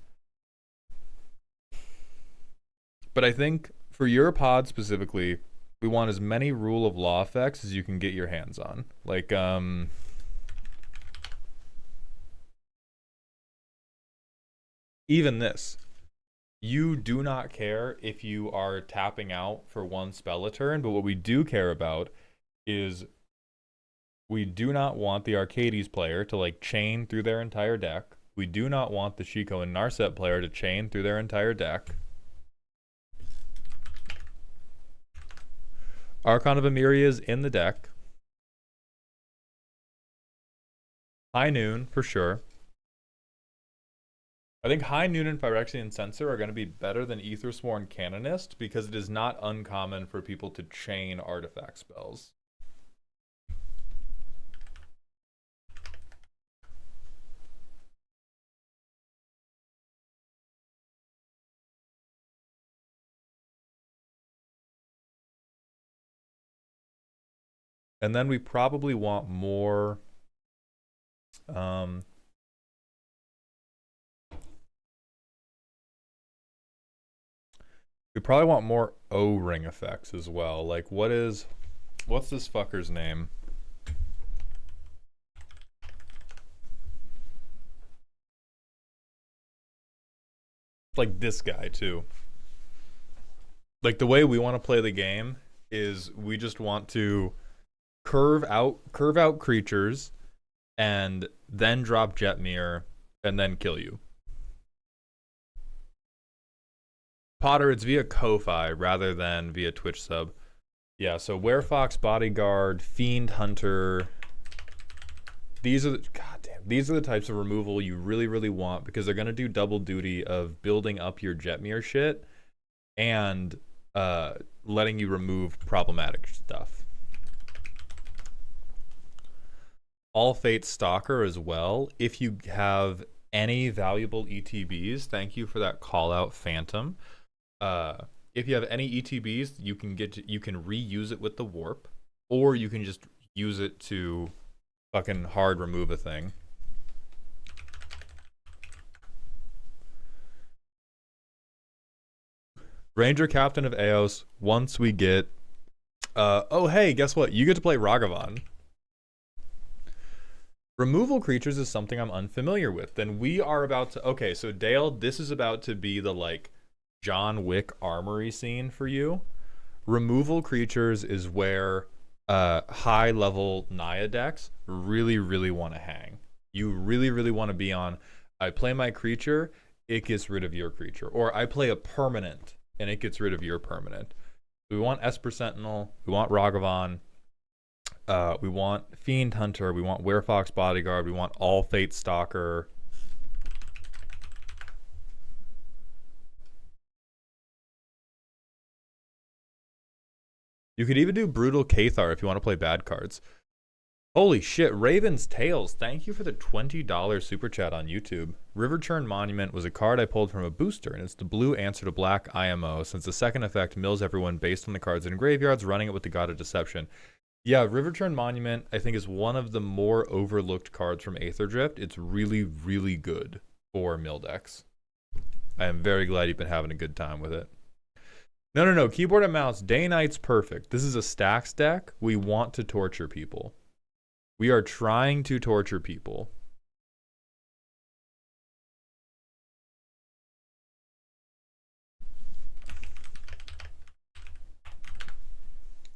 But I think for your pod specifically, we want as many Rule of Law effects as you can get your hands on. Like, even this. You do not care if you are tapping out for 1 spell a turn, but what we do care about is we do not want the Arcades player to like chain through their entire deck. We do not want the Shiko and Narset player to chain through their entire deck. Archon of Emeria is in the deck. High Noon, for sure. I think High Noon and Phyrexian Censor are going to be better than Aethersworn Canonist because it is not uncommon for people to chain artifact spells. And then we probably want more... we probably want more O-ring effects as well. Like, what's this fucker's name? Like this guy, too. Like, the way we want to play the game is we just want to curve out creatures and then drop Jetmir and then kill you. Potter, it's via Ko-Fi rather than via Twitch sub. Yeah, so Werefox, Bodyguard, Fiend Hunter. These are the types of removal you really, really want because they're gonna do double duty of building up your Jetmir shit and letting you remove problematic stuff. All Fate Stalker as well. If you have any valuable ETBs, thank you for that call out, Phantom. If you have any ETBs, you can reuse it with the warp, or you can just use it to fucking hard remove a thing. Ranger Captain of Eos, once we get... oh, hey, guess what? You get to play Ragavan. Removal creatures is something I'm unfamiliar with. Then we are about to... Okay, so Dale, this is about to be the, like, John Wick armory scene for you. Removal creatures is where high-level Naya decks really, really want to hang. You really, really want to be on, I play my creature, it gets rid of your creature. Or I play a permanent, and it gets rid of your permanent. We want Esper Sentinel, we want Ragavan, we want Fiend Hunter, we want Werefox Bodyguard, we want All Fate Stalker. You could even do Brutal Cathar if you want to play bad cards. Holy shit, Raven's Tales, thank you for the $20 super chat on YouTube. Riverchurn Monument was a card I pulled from a booster, and it's the blue answer to black IMO, since the second effect mills everyone based on the cards in graveyards, running it with the God of Deception. Yeah, Riverchurn Monument, I think, is one of the more overlooked cards from Aetherdrift. It's really, really good for mill decks. I am very glad you've been having a good time with it. No. Keyboard and mouse, Day-Night's perfect. This is a stacks deck. We want to torture people. We are trying to torture people.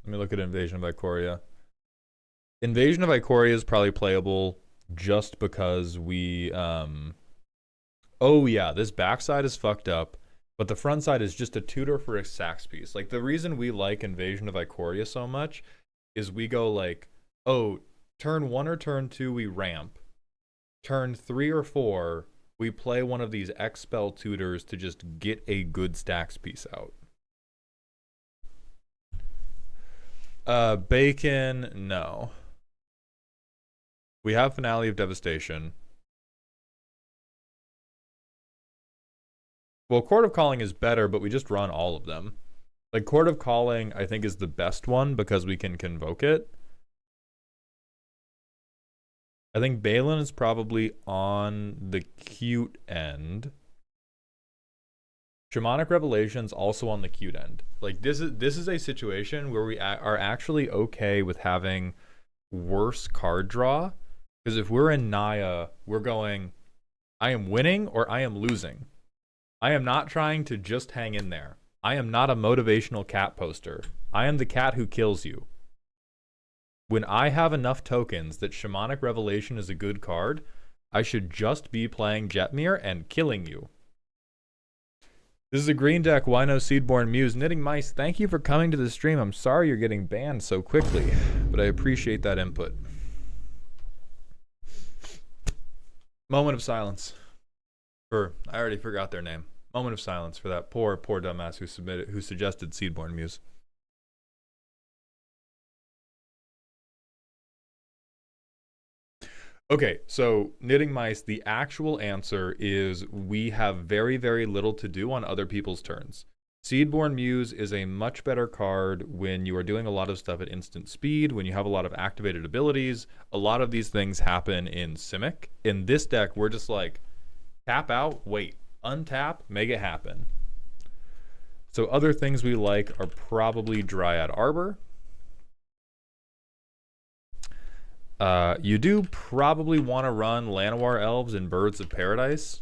Let me look at Invasion of Ikoria. Invasion of Ikoria is probably playable just because we... Oh yeah, this backside is fucked up, but the front side is just a tutor for a sax piece. Like, the reason we like Invasion of Ikoria so much is we go like, oh, turn 1 or turn 2 we ramp. Turn 3 or 4 we play one of these X-Spell tutors to just get a good stacks piece out. Bacon, no. We have Finale of Devastation. Well, Court of Calling is better, but we just run all of them. Like, Court of Calling, I think, is the best one because we can convoke it. I think Balin is probably on the cute end. Shamanic Revelation's also on the cute end. Like, this is a situation where we are actually okay with having worse card draw. Because if we're in Naya, we're going, I am winning or I am losing. I am not trying to just hang in there. I am not a motivational cat poster. I am the cat who kills you. When I have enough tokens that Shamanic Revelation is a good card, I should just be playing Jetmir and killing you. This is a green deck. Why no Seedborn Muse? Knitting Mice, thank you for coming to the stream. I'm sorry you're getting banned so quickly, but I appreciate that input. Moment of silence. I already forgot their name. Moment of silence for that poor dumbass who suggested Seedborn Muse. Okay, so Knitting Mice, the actual answer is we have very, very little to do on other people's turns. Seedborn Muse is a much better card when you are doing a lot of stuff at instant speed, when you have a lot of activated abilities. A lot of these things happen in Simic. In this deck, we're just like, tap out, wait, untap, make it happen. So other things we like are probably Dryad Arbor. You do probably want to run Llanowar Elves and Birds of Paradise.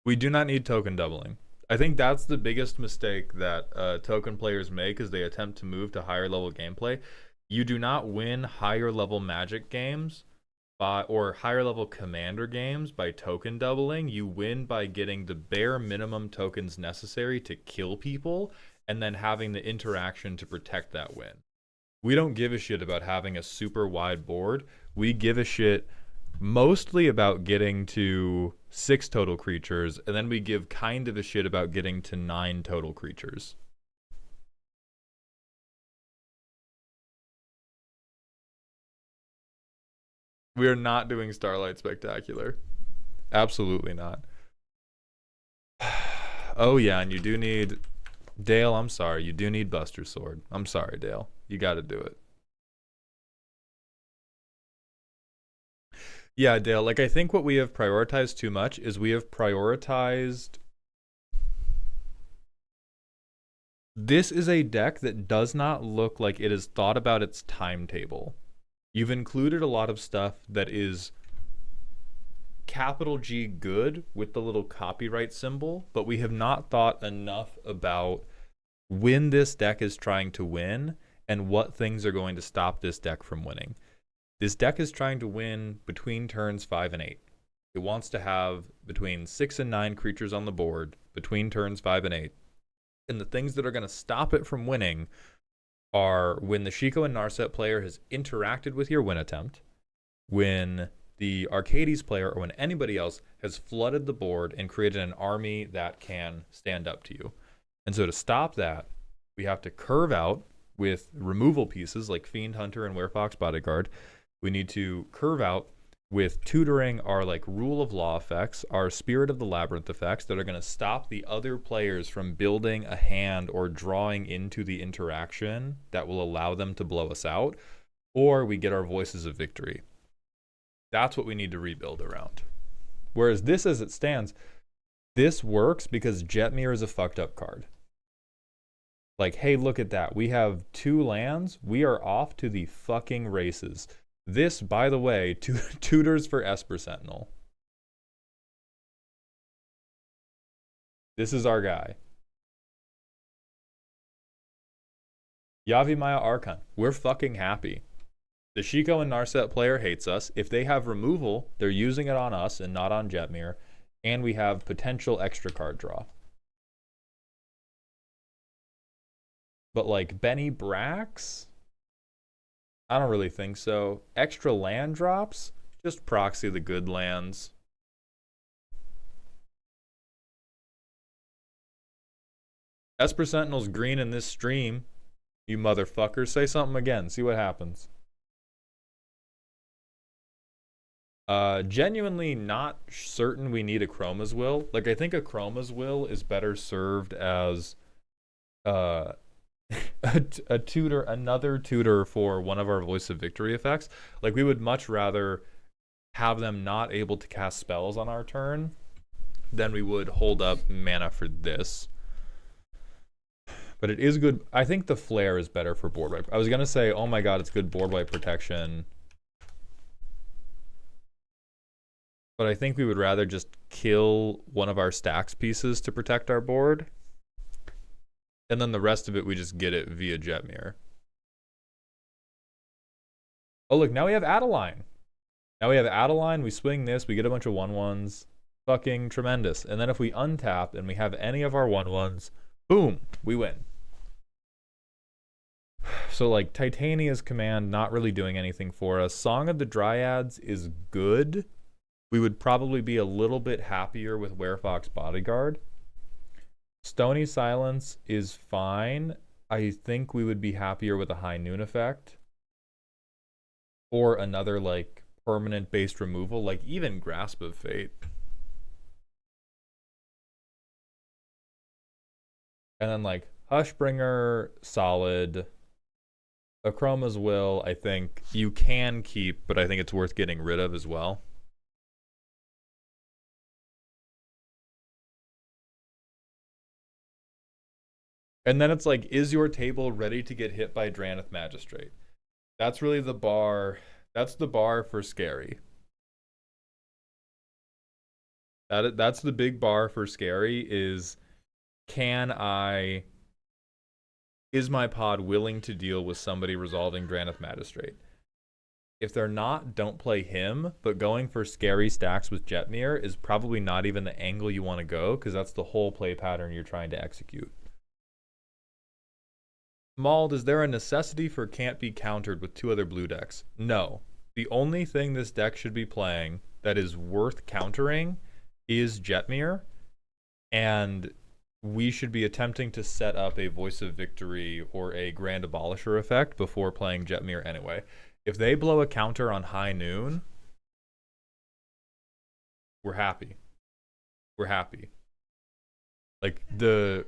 We do not need token doubling. I think that's the biggest mistake that token players make is they attempt to move to higher level gameplay. You do not win higher level Magic games or higher level Commander games by token doubling. You win by getting the bare minimum tokens necessary to kill people and then having the interaction to protect that win. We don't give a shit about having a super wide board. We give a shit mostly about getting to 6 total creatures, and then we give kind of a shit about getting to 9 total creatures. We are not doing Starlight Spectacular. Absolutely not. Oh yeah, and you do need... Dale, I'm sorry. You do need Buster Sword. I'm sorry, Dale. You gotta do it. Yeah, Dale, like I think what we have prioritized too much is we have prioritized This is a deck that does not look like it has thought about its timetable. You've included a lot of stuff that is capital G good with the little copyright symbol, but we have not thought enough about when this deck is trying to win and what things are going to stop this deck from winning. This deck is trying to win between turns 5 and 8. It wants to have between 6 and 9 creatures on the board between turns 5 and 8. And the things that are going to stop it from winning are when the Shiko and Narset player has interacted with your win attempt, when the Arcades player or when anybody else has flooded the board and created an army that can stand up to you. And so to stop that, we have to curve out with removal pieces like Fiend Hunter and Werefox Bodyguard. We need to curve out with tutoring our like Rule of Law effects, our Spirit of the Labyrinth effects that are going to stop the other players from building a hand or drawing into the interaction that will allow them to blow us out, or we get our Voices of Victory. That's what we need to rebuild around. Whereas this, as it stands, this works because Jetmir is a fucked up card. Like, hey, look at that. We have 2 lands. We are off to the fucking races. This, by the way, tutors for Esper Sentinel. This is our guy. Yavimaya Archon. We're fucking happy. The Shiko and Narset player hates us. If they have removal, they're using it on us and not on Jetmir. And we have potential extra card draw. But like Benny Brax? I don't really think so. Extra land drops? Just proxy the good lands. Esper Sentinel's green in this stream. You motherfuckers. Say something again. See what happens. Genuinely not certain we need a Chroma's Will. Like, I think a Chroma's Will is better served as a tutor, another tutor for one of our Voice of Victory effects. Like, we would much rather have them not able to cast spells on our turn than we would hold up mana for this. But it is good. I think the Flare is better for board wipe. I was gonna say, oh my god, it's good board wipe protection. But I think we would rather just kill one of our stacks pieces to protect our board. And then the rest of it, we just get it via Jetmir. Oh, look, now we have Adeline. Now we have Adeline, we swing this, we get a bunch of 1/1s. Fucking tremendous. And then if we untap and we have any of our 1/1s, boom, we win. So like Titania's Command, not really doing anything for us. Song of the Dryads is good. We would probably be a little bit happier with Werefox Bodyguard. Stony Silence is fine. I think we would be happier with a High Noon effect. Or another, like, permanent-based removal, like even Grasp of Fate. And then, like, Hushbringer, solid. Chroma's Will, I think you can keep, but I think it's worth getting rid of as well. And then it's like, is your table ready to get hit by Drannith Magistrate? That's really the bar. That's the bar for scary. That's the big bar for scary is, is my pod willing to deal with somebody resolving Drannith Magistrate? If they're not, don't play him, but going for scary stacks with Jetmir is probably not even the angle you want to go, because that's the whole play pattern you're trying to execute. Mauled, is there a necessity for can't be countered with 2 other blue decks? No. The only thing this deck should be playing that is worth countering is Jetmir, and we should be attempting to set up a Voice of Victory or a Grand Abolisher effect before playing Jetmir anyway. If they blow a counter on High Noon, we're happy. We're happy. Like, the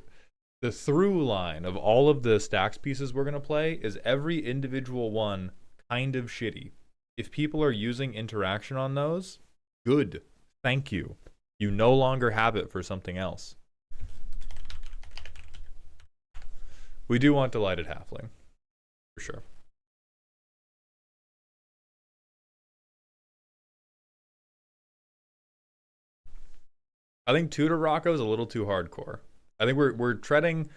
through line of all of the stacks pieces we're going to play is every individual one kind of shitty. If people are using interaction on those, good. Thank you. You no longer have it for something else. We do want Delighted Halfling, for sure. I think Tutor Rocco is a little too hardcore. I think we're treading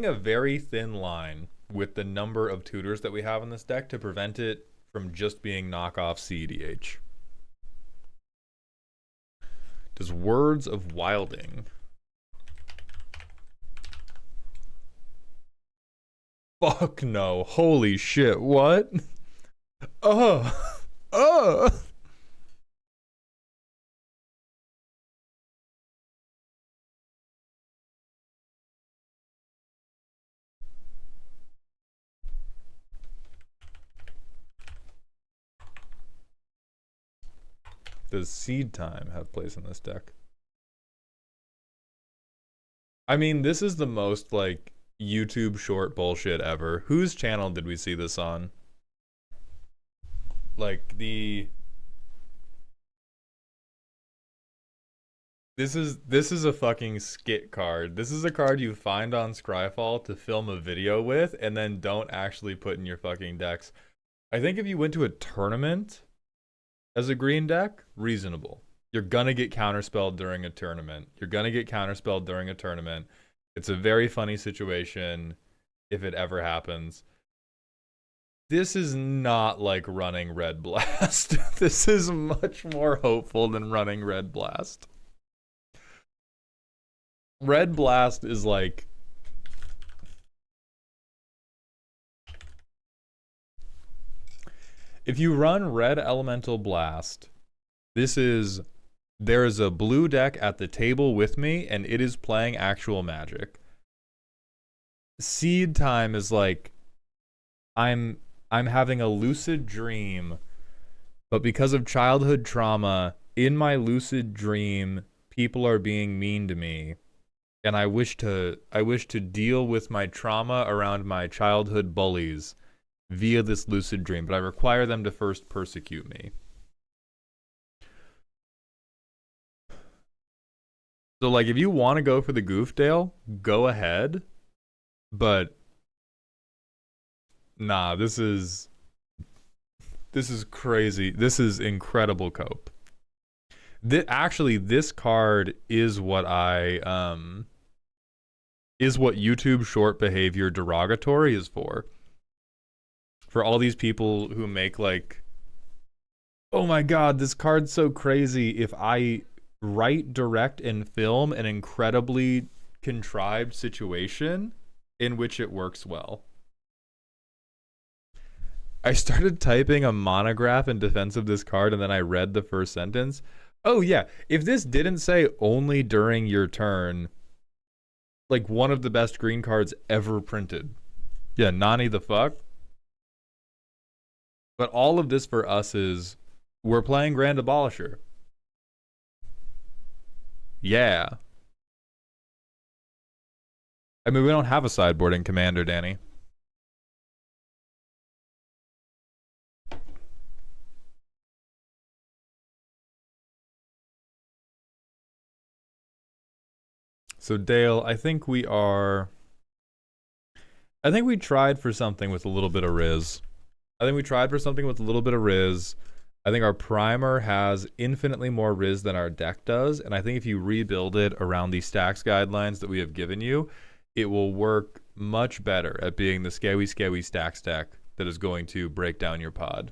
a very thin line with the number of tutors that we have in this deck to prevent it from just being knockoff CEDH. Does Words of Wilding? Fuck no. Holy shit. What? Oh. Oh. Does Seed Time have place in this deck? I mean, this is the most, like, YouTube short bullshit ever. Whose channel did we see this on? Like, This is a fucking skit card. This is a card you find on Scryfall to film a video with and then don't actually put in your fucking decks. I think if you went to a tournament as a green deck, reasonable. You're gonna get counterspelled during a tournament. It's a very funny situation if it ever happens. This is not like running Red Blast. This is much more hopeful than running Red Blast. Red Blast is like... If you run Red Elemental Blast, there is a blue deck at the table with me, and it is playing actual Magic. Seed Time is like, I'm having a lucid dream, but because of childhood trauma, in my lucid dream, people are being mean to me, and I wish to deal with my trauma around my childhood bullies via this lucid dream, but I require them to first persecute me. So, like, if you want to go for the Goofdale, go ahead, but nah, this is crazy. This is incredible cope. Actually, this card is what YouTube short behavior derogatory is for. For all these people who make, like, oh my god, this card's so crazy. If I write, direct, and film an incredibly contrived situation in which it works well. I started typing a monograph in defense of this card, and then I read the first sentence. Oh yeah, if this didn't say only during your turn, like one of the best green cards ever printed. Yeah, Nani the fuck. But all of this for us is, we're playing Grand Abolisher. Yeah. I mean, we don't have a sideboarding commander, Danny. So Dale, I think we tried for something with a little bit of Riz. I think our primer has infinitely more Riz than our deck does, and I think if you rebuild it around the stacks guidelines that we have given you, it will work much better at being the scary stacks deck that is going to break down your pod.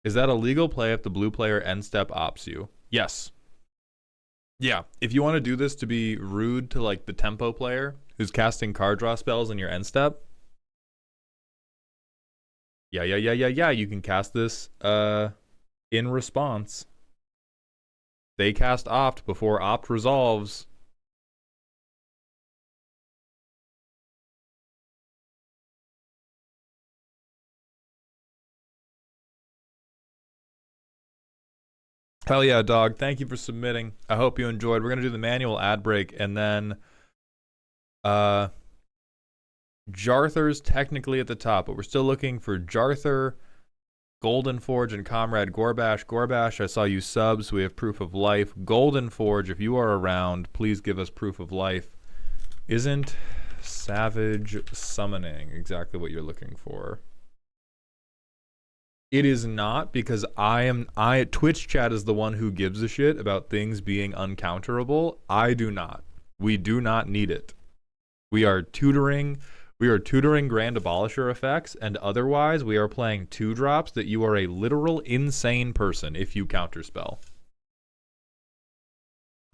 Is that a legal play if the blue player end step opts you? Yes. Yeah, if you want to do this to be rude to, like, the tempo player who's casting card draw spells in your end step, yeah, you can cast this in response. They cast opt before opt resolves. Hell yeah, dog. Thank you for submitting. I hope you enjoyed. We're going to do the manual ad break, and then Jarthur's technically at the top, but we're still looking for Jarthur, Golden Forge, and Comrade Gorbash. Gorbash, I saw you sub, so we have proof of life. Golden Forge, if you are around, please give us proof of life. Isn't savage summoning exactly what you're looking for? It is not, because Twitch chat is the one who gives a shit about things being uncounterable. I do not. We do not need it. We are tutoring Grand Abolisher effects, and otherwise we are playing 2-drops that you are a literal insane person if you counterspell.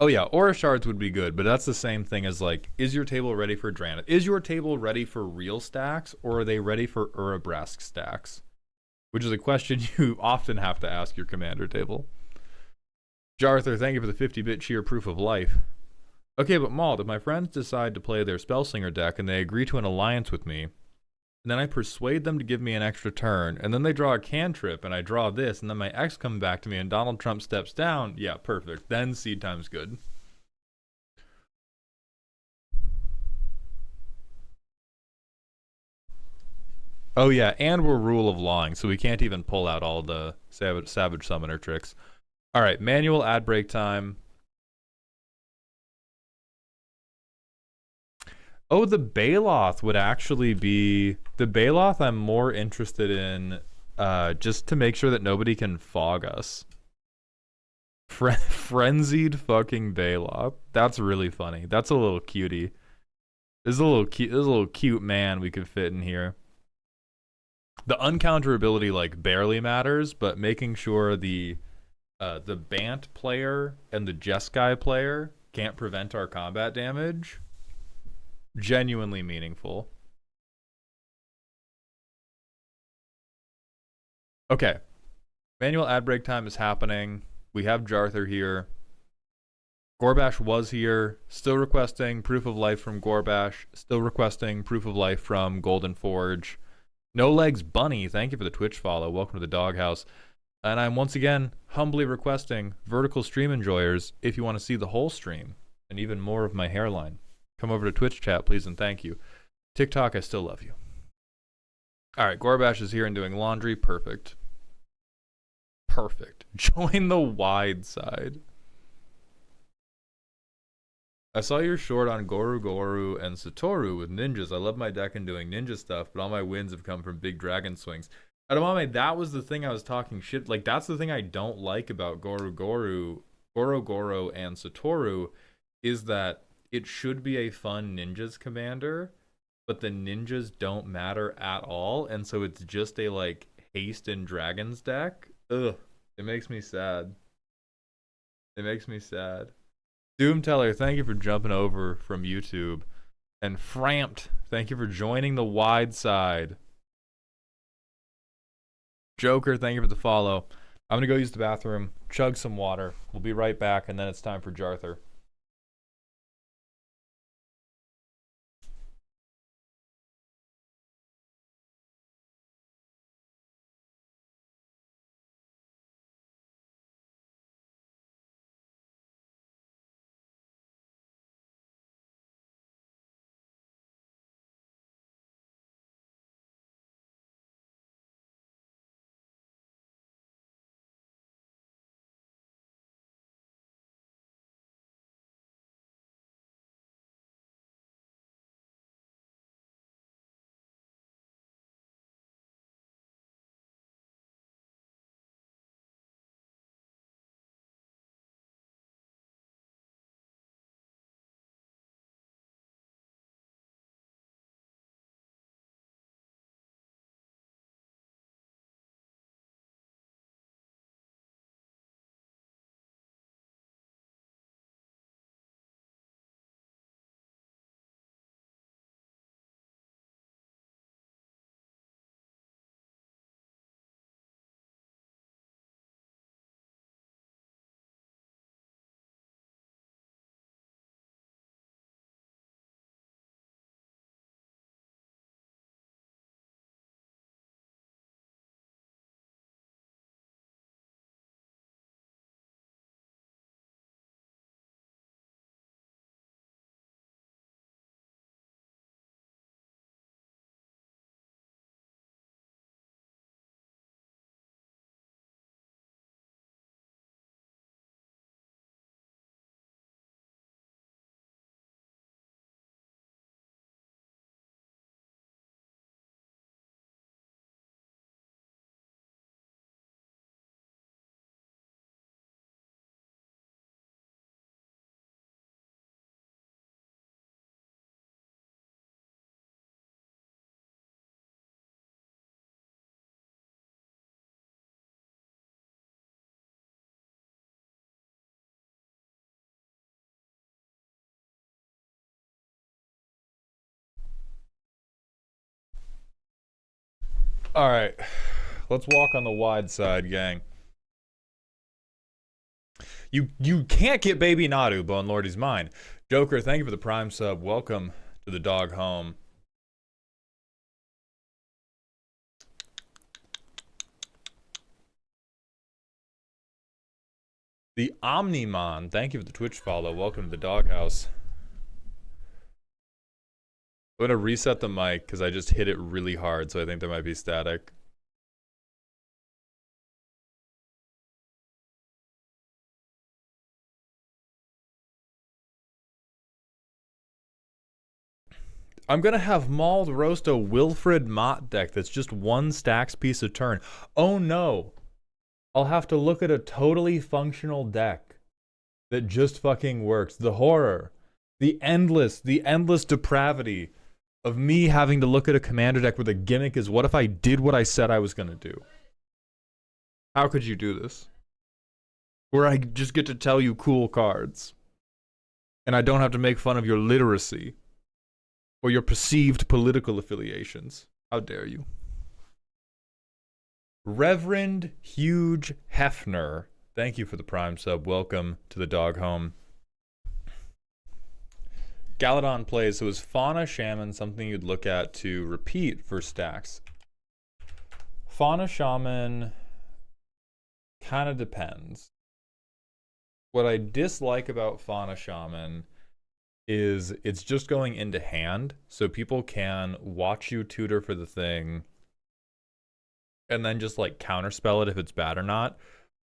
Oh yeah, Aura Shards would be good, but that's the same thing as like, is your table ready for Draenei? Is your table ready for real stacks, or are they ready for Urabrask stacks? Which is a question you often have to ask your commander table. Jarthur, thank you for the 50-bit cheer proof of life. Okay, but Maul, if my friends decide to play their Spellslinger deck and they agree to an alliance with me, and then I persuade them to give me an extra turn, and then they draw a cantrip, and I draw this, and then my ex comes back to me, and Donald Trump steps down, yeah, perfect. Then seed time's good. Oh yeah, and we're rule of lawing, so we can't even pull out all the savage summoner tricks. All right, manual ad break time. Oh, the Baloth would actually be... The Baloth I'm more interested in just to make sure that nobody can fog us. Frenzied fucking Baloth. That's really funny. That's a little cutie. This is a little cute man we could fit in here. The uncounterability like barely matters, but making sure the Bant player and the Jeskai player can't prevent our combat damage, genuinely meaningful. Okay. Manual ad break time is happening. We have Jarthur here. Gorbash was here. Still requesting proof of life from Gorbash. Still requesting proof of life from Golden Forge. No Legs Bunny, thank you for the Twitch follow. Welcome to the doghouse. And I'm once again humbly requesting vertical stream enjoyers, if you want to see the whole stream and even more of my hairline, come over to Twitch chat, please, and thank you. TikTok, I still love you. All right, Gorbash is here and doing laundry. Perfect. Perfect. Join the wide side. I saw your short on Goru and Satoru with ninjas. I love my deck and doing ninja stuff, but all my wins have come from big dragon swings. Adamame, that was the thing I was talking shit. Like, that's the thing I don't like about Goro and Satoru, is that it should be a fun ninjas commander, but the ninjas don't matter at all, and so it's just a, like, haste and dragons deck. Ugh. It makes me sad. It makes me sad. Doomteller, thank you for jumping over from YouTube. And Frampt, thank you for joining the wide side. Joker, thank you for the follow. I'm going to go use the bathroom, chug some water. We'll be right back, and then it's time for Jarthur. All right. Let's walk on the wide side, gang. You can't get Baby Nadu, Bone Lord, he's mine. Joker, thank you for the Prime sub. Welcome to the dog home. The Omnimon, thank you for the Twitch follow. Welcome to the doghouse. I'm gonna reset the mic because I just hit it really hard, so I think there might be static. I'm gonna have Mauled roast a Wilfred Mott deck that's just one stacks piece a turn. Oh no! I'll have to look at a totally functional deck that just fucking works. The horror. The endless depravity of me having to look at a commander deck where the gimmick is, what if I did what I said I was gonna do? How could you do this? Where I just get to tell you cool cards. And I don't have to make fun of your literacy. Or your perceived political affiliations. How dare you? Reverend Huge Hefner, thank you for the Prime sub. Welcome to the dog home. Galadon plays, so is Fauna Shaman something you'd look at to repeat for stacks? Fauna Shaman kind of depends. What I dislike about Fauna Shaman is it's just going into hand, so people can watch you tutor for the thing and then just like counterspell it if it's bad or not.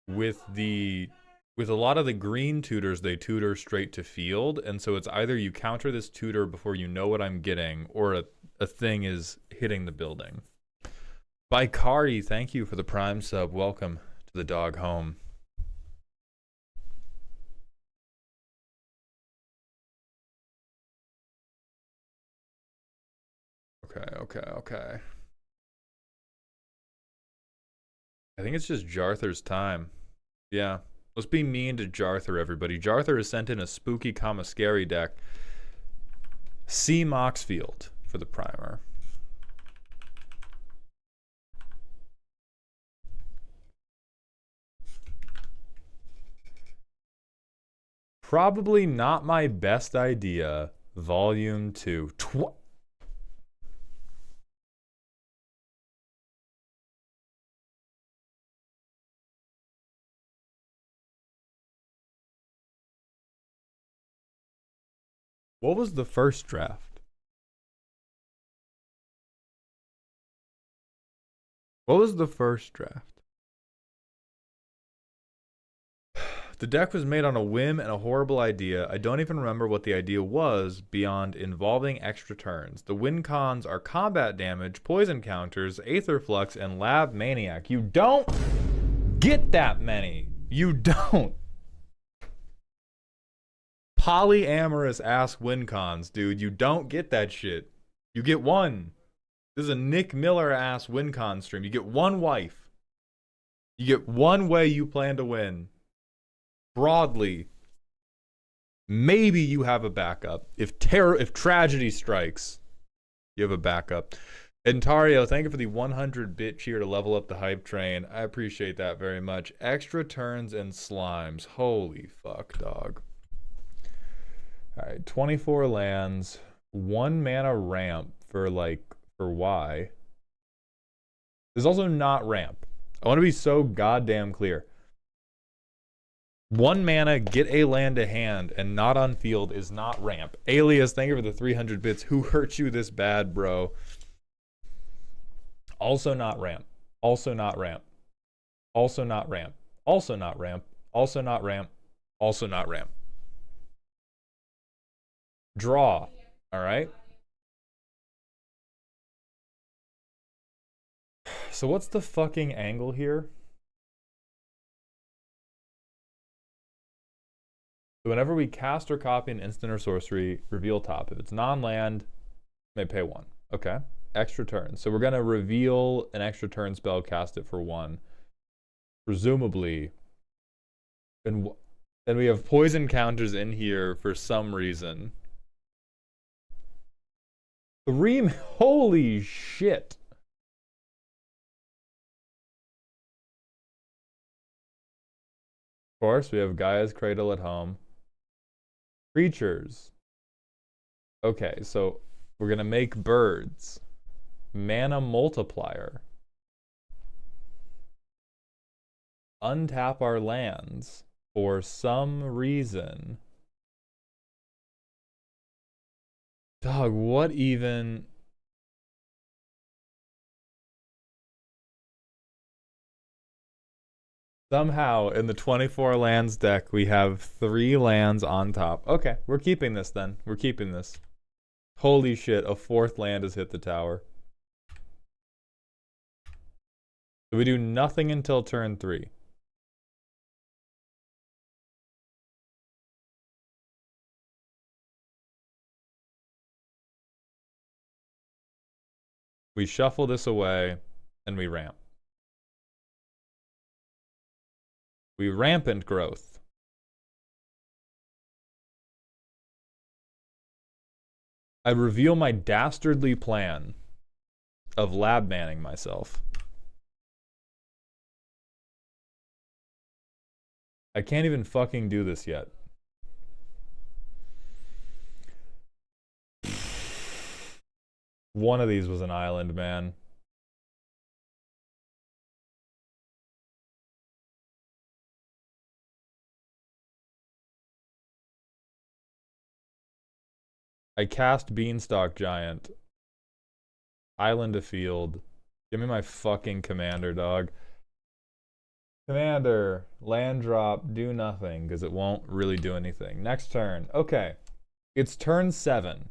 With a lot of the green tutors, they tutor straight to field, and so it's either you counter this tutor before you know what I'm getting, or a thing is hitting the building. Baikari, thank you for the Prime sub. Welcome to the dog home. Okay. I think it's just Jarthur's time. Yeah. Let's be mean to Jarthur, everybody. Jarthur has sent in a spooky, scary deck. C. Moxfield for the primer. Probably not my best idea. Volume 2. What was the first draft? What was the first draft? The deck was made on a whim and a horrible idea. I don't even remember what the idea was beyond involving extra turns. The win cons are combat damage, poison counters, Aether Flux, and Lab Maniac. You don't get that many. You don't. Polyamorous ass win cons, dude. You don't get that shit. You get one. This is a Nick Miller ass win con stream. You get one wife. You get one way you plan to win. Broadly. Maybe you have a backup. If tragedy strikes, you have a backup. Entario, thank you for the 100-bit cheer to level up the hype train. I appreciate that very much. Extra turns and slimes. Holy fuck, dog. Alright, 24 lands, 1 mana ramp for Y. There's also not ramp. I want to be so goddamn clear. 1 mana, get a land to hand, and not on field is not ramp. Alias, thank you for the 300 bits. Who hurt you this bad, bro? Also not ramp. Also not ramp. Also not ramp. Also not ramp. Also not ramp. Also not ramp. Draw. All right. So what's the fucking angle here? So whenever we cast or copy an instant or sorcery, reveal top. If it's non-land, may pay 1. Okay. Extra turn. So we're going to reveal an extra turn spell, cast it for 1. Presumably. And we have poison counters in here for some reason. Holy shit. course, we have Gaia's Cradle at home. Creatures. Okay, so we're going to make birds. Mana multiplier. Untap our lands for some reason. Dog, what even? Somehow in the 24 lands deck, we have 3 lands on top. Okay, we're keeping this then. We're keeping this. Holy shit, a 4th land has hit the tower. So we do nothing until turn 3. We shuffle this away, and we ramp. We rampant growth. I reveal my dastardly plan of lab manning myself. I can't even fucking do this yet. One of these was an island, man. I cast Beanstalk Giant. Island to field. Give me my fucking commander, dog. Commander, land drop, do nothing, because it won't really do anything. Next turn. Okay. It's turn 7.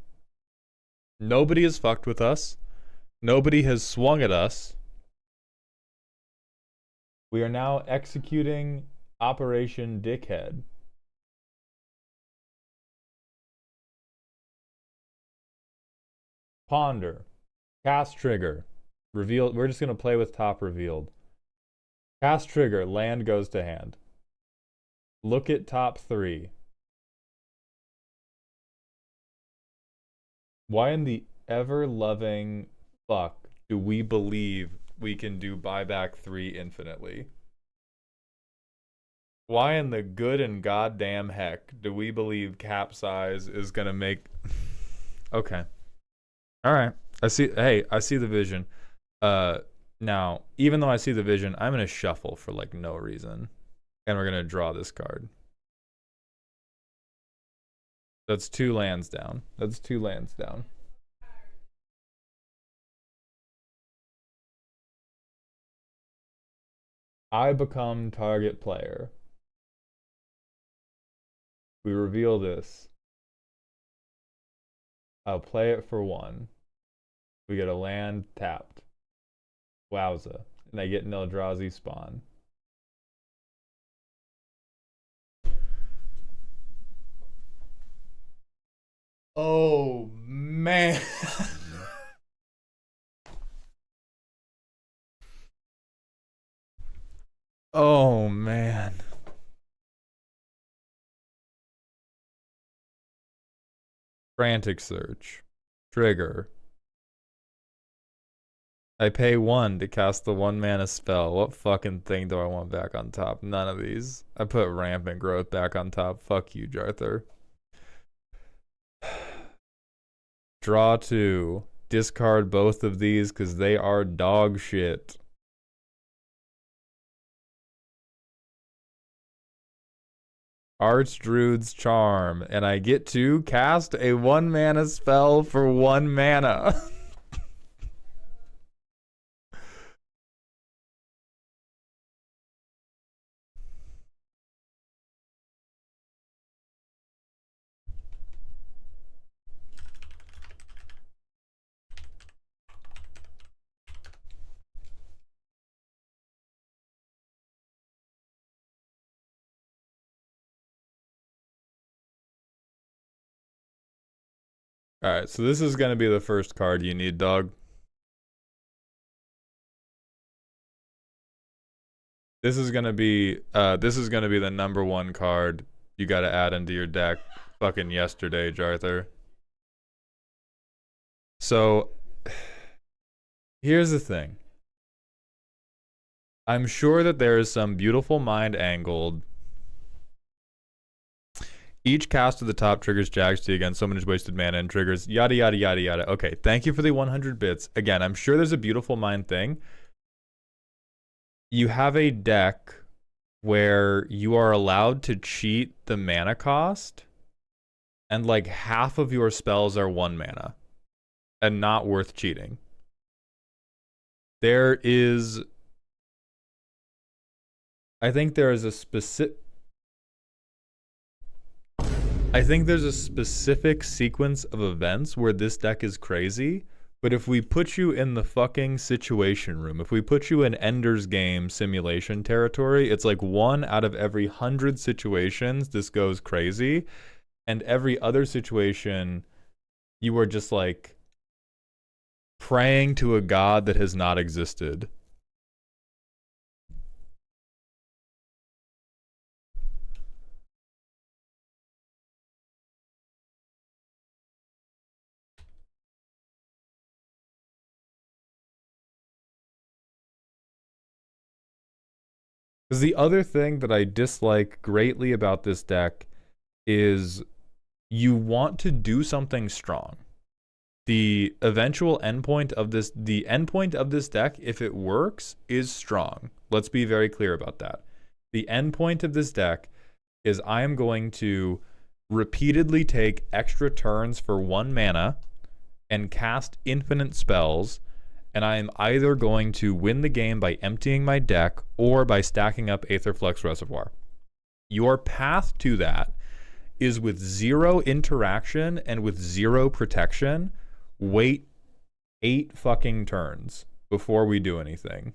Nobody has fucked with us. Nobody has swung at us. We are now executing Operation Dickhead. Ponder. Cast trigger. Reveal. We're just going to play with top revealed. Cast trigger. Land goes to hand. Look at top 3. Why in the ever-loving fuck do we believe we can do buyback 3 infinitely? Why in the good and goddamn heck do we believe capsize is going to make... Okay. All right. I see. Hey, I see the vision. Now, even though I see the vision, I'm going to shuffle for like no reason. And we're going to draw this card. That's 2 lands down. That's 2 lands down. I become target player. We reveal this. I'll play it for 1. We get a land tapped. Wowza. And I get an Eldrazi spawn. Oh, man. Oh, man. Frantic search. Trigger. I pay 1 to cast the 1 mana spell. What fucking thing do I want back on top? None of these. I put rampant growth back on top. Fuck you, Jarthur. Draw 2. Discard both of these because they are dog shit. Archdruid's Charm. And I get to cast a 1 mana spell for 1 mana. Alright, so this is gonna be the first card you need, dog. This is gonna be the #1 card you gotta add into your deck fucking yesterday, Jarthur. So here's the thing. I'm sure that there is some beautiful mind angled Each cast of the top triggers Jagsty against someone who's wasted mana and triggers yada yada yada yada. Okay, thank you for the 100 bits. Again, I'm sure there's a beautiful mind thing. You have a deck where you are allowed to cheat the mana cost, and like half of your spells are 1 mana and not worth cheating. There is, I think there is a specific, I think there's a specific sequence of events where this deck is crazy, but if we put you in the fucking situation room, if we put you in Ender's Game simulation territory, it's like 1 out of every 100 situations this goes crazy, and every other situation you are just like praying to a god that has not existed. Because the other thing that I dislike greatly about this deck is you want to do something strong. The eventual endpoint of this, the endpoint of this deck, if it works, is strong. Let's be very clear about that. The endpoint of this deck is I am going to repeatedly take extra turns for 1 mana and cast infinite spells, and I am either going to win the game by emptying my deck or by stacking up Aetherflux Reservoir. Your path to that is with 0 interaction and with 0 protection. Wait 8 fucking turns before we do anything.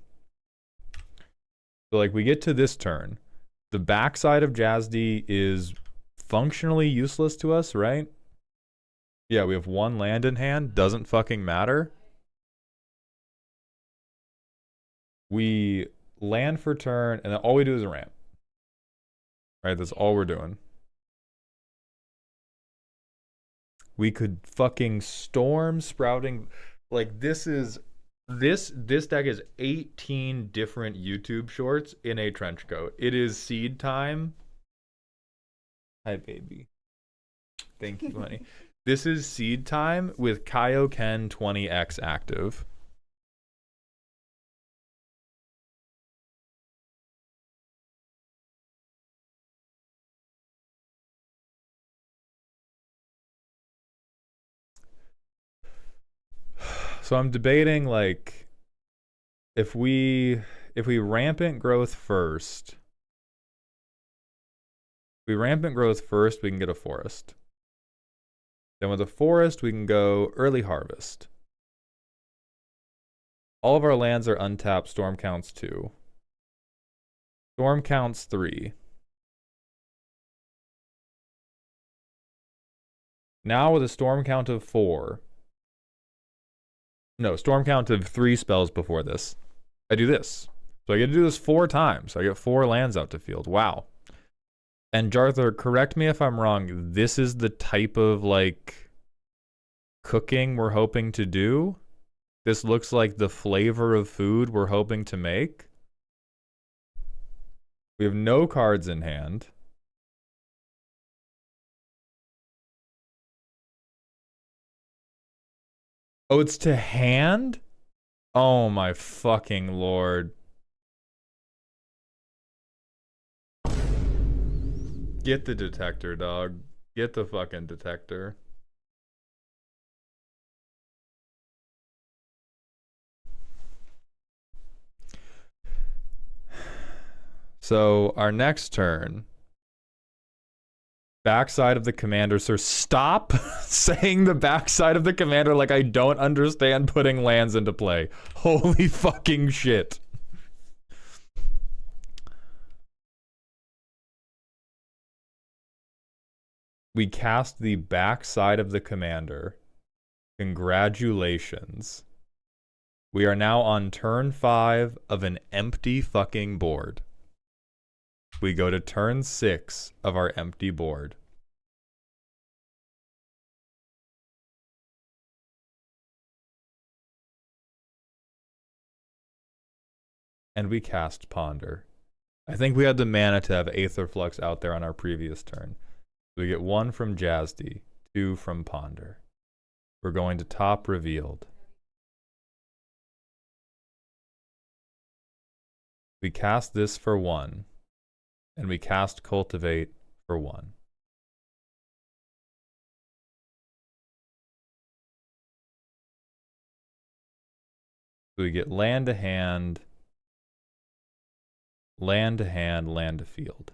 So like we get to this turn. The backside of Jazdy is functionally useless to us, right? Yeah, we have 1 land in hand. Doesn't fucking matter. We land for turn, and then all we do is a ramp. Right, that's all we're doing. We could fucking storm sprouting. Like, this deck is 18 different YouTube shorts in a trench coat. It is seed time. Hi, baby. Thank you, honey. This is seed time with Kaioken 20X active. So I'm debating, like, if we rampant growth first, we can get a forest. Then with a forest, we can go early harvest. All of our lands are untapped. Storm counts 2. Storm counts 3. Now with a storm count of 4. No, storm count of 3 spells before this. I do this. So I get to do this 4 times. I get 4 lands out to field. Wow. And Jarthur, correct me if I'm wrong. This is the type of, like, cooking we're hoping to do? This looks like the flavor of food we're hoping to make? We have no cards in hand. Oh, it's to hand? Oh my fucking lord. Get the detector, dog. Get the fucking detector. So, our next turn. Backside of the commander, sir. Stop saying the backside of the commander like I don't understand putting lands into play. Holy fucking shit. We cast the backside of the commander. Congratulations. We are now on turn 5 of an empty fucking board. We go to turn 6 of our empty board. And we cast Ponder. I think we had the mana to have Aetherflux out there on our previous turn. We get 1 from Jazdy, 2 from Ponder. We're going to top revealed. We cast this for 1, and we cast Cultivate for 1. So we get land to hand, land to hand, land to field.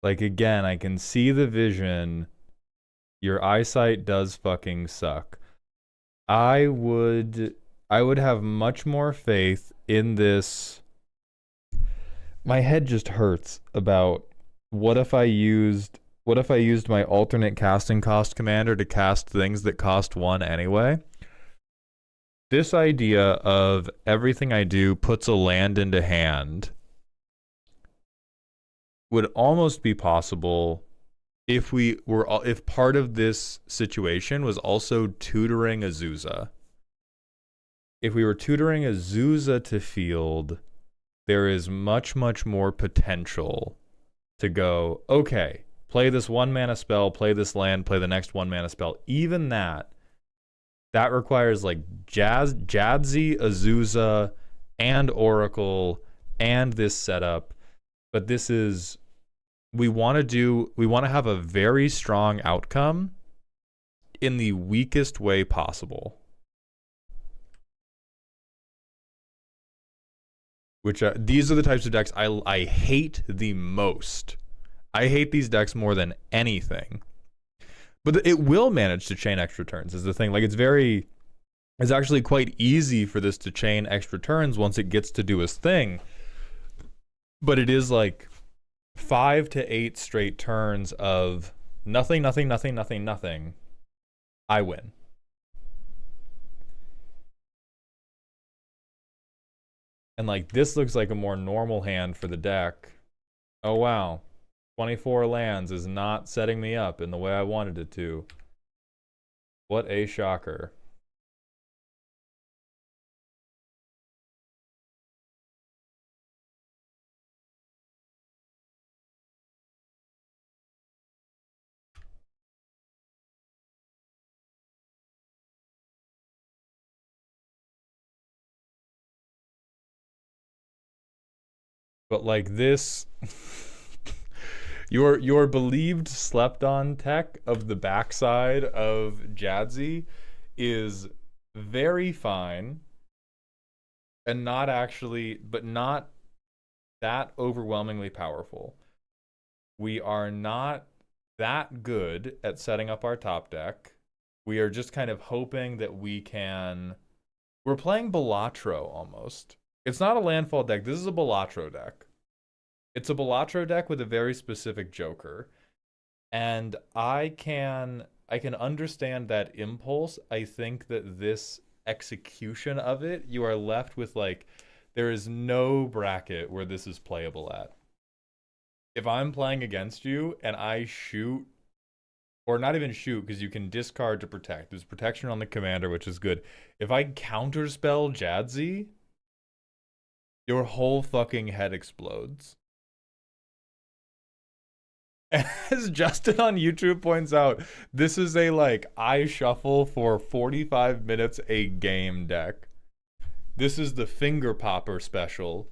Like, again, I can see the vision. Your eyesight does fucking suck. I would have much more faith in this. My head just hurts about what if I used my alternate casting cost commander to cast things that cost 1 anyway? This idea of everything I do puts a land into hand would almost be possible if part of this situation was also tutoring Azusa. If we were tutoring Azusa to field, there is much, much more potential to go, okay, play this 1 mana spell, play this land, play the next 1 mana spell. Even that requires like Jadzi, Azusa, and Oracle, and this setup. But this is, we want to have a very strong outcome in the weakest way possible. Which these are the types of decks I hate the most. I hate these decks more than anything. But it will manage to chain extra turns is the thing. Like, it's actually quite easy for this to chain extra turns once it gets to do its thing. But it is like 5 to 8 straight turns of nothing, nothing, nothing, nothing, nothing. I win. And like, this looks like a more normal hand for the deck. Oh wow, 24 lands is not setting me up in the way I wanted it to. What a shocker. But like this, your believed slept on tech of the backside of Jadzi is very fine and not that overwhelmingly powerful. We are not that good at setting up our top deck. We are just kind of hoping that we're playing Balatro almost. It's not a landfall deck. This is a Balatro deck. It's a Balatro deck with a very specific Joker. And I can understand that impulse. I think that this execution of it, you are left with like, there is no bracket where this is playable at. If I'm playing against you and I shoot, or not even shoot, because you can discard to protect. There's protection on the commander, which is good. If I counterspell Jadzi, your whole fucking head explodes. As Justin on YouTube points out, this is a like I shuffle for 45 minutes a game deck. This is the finger popper special.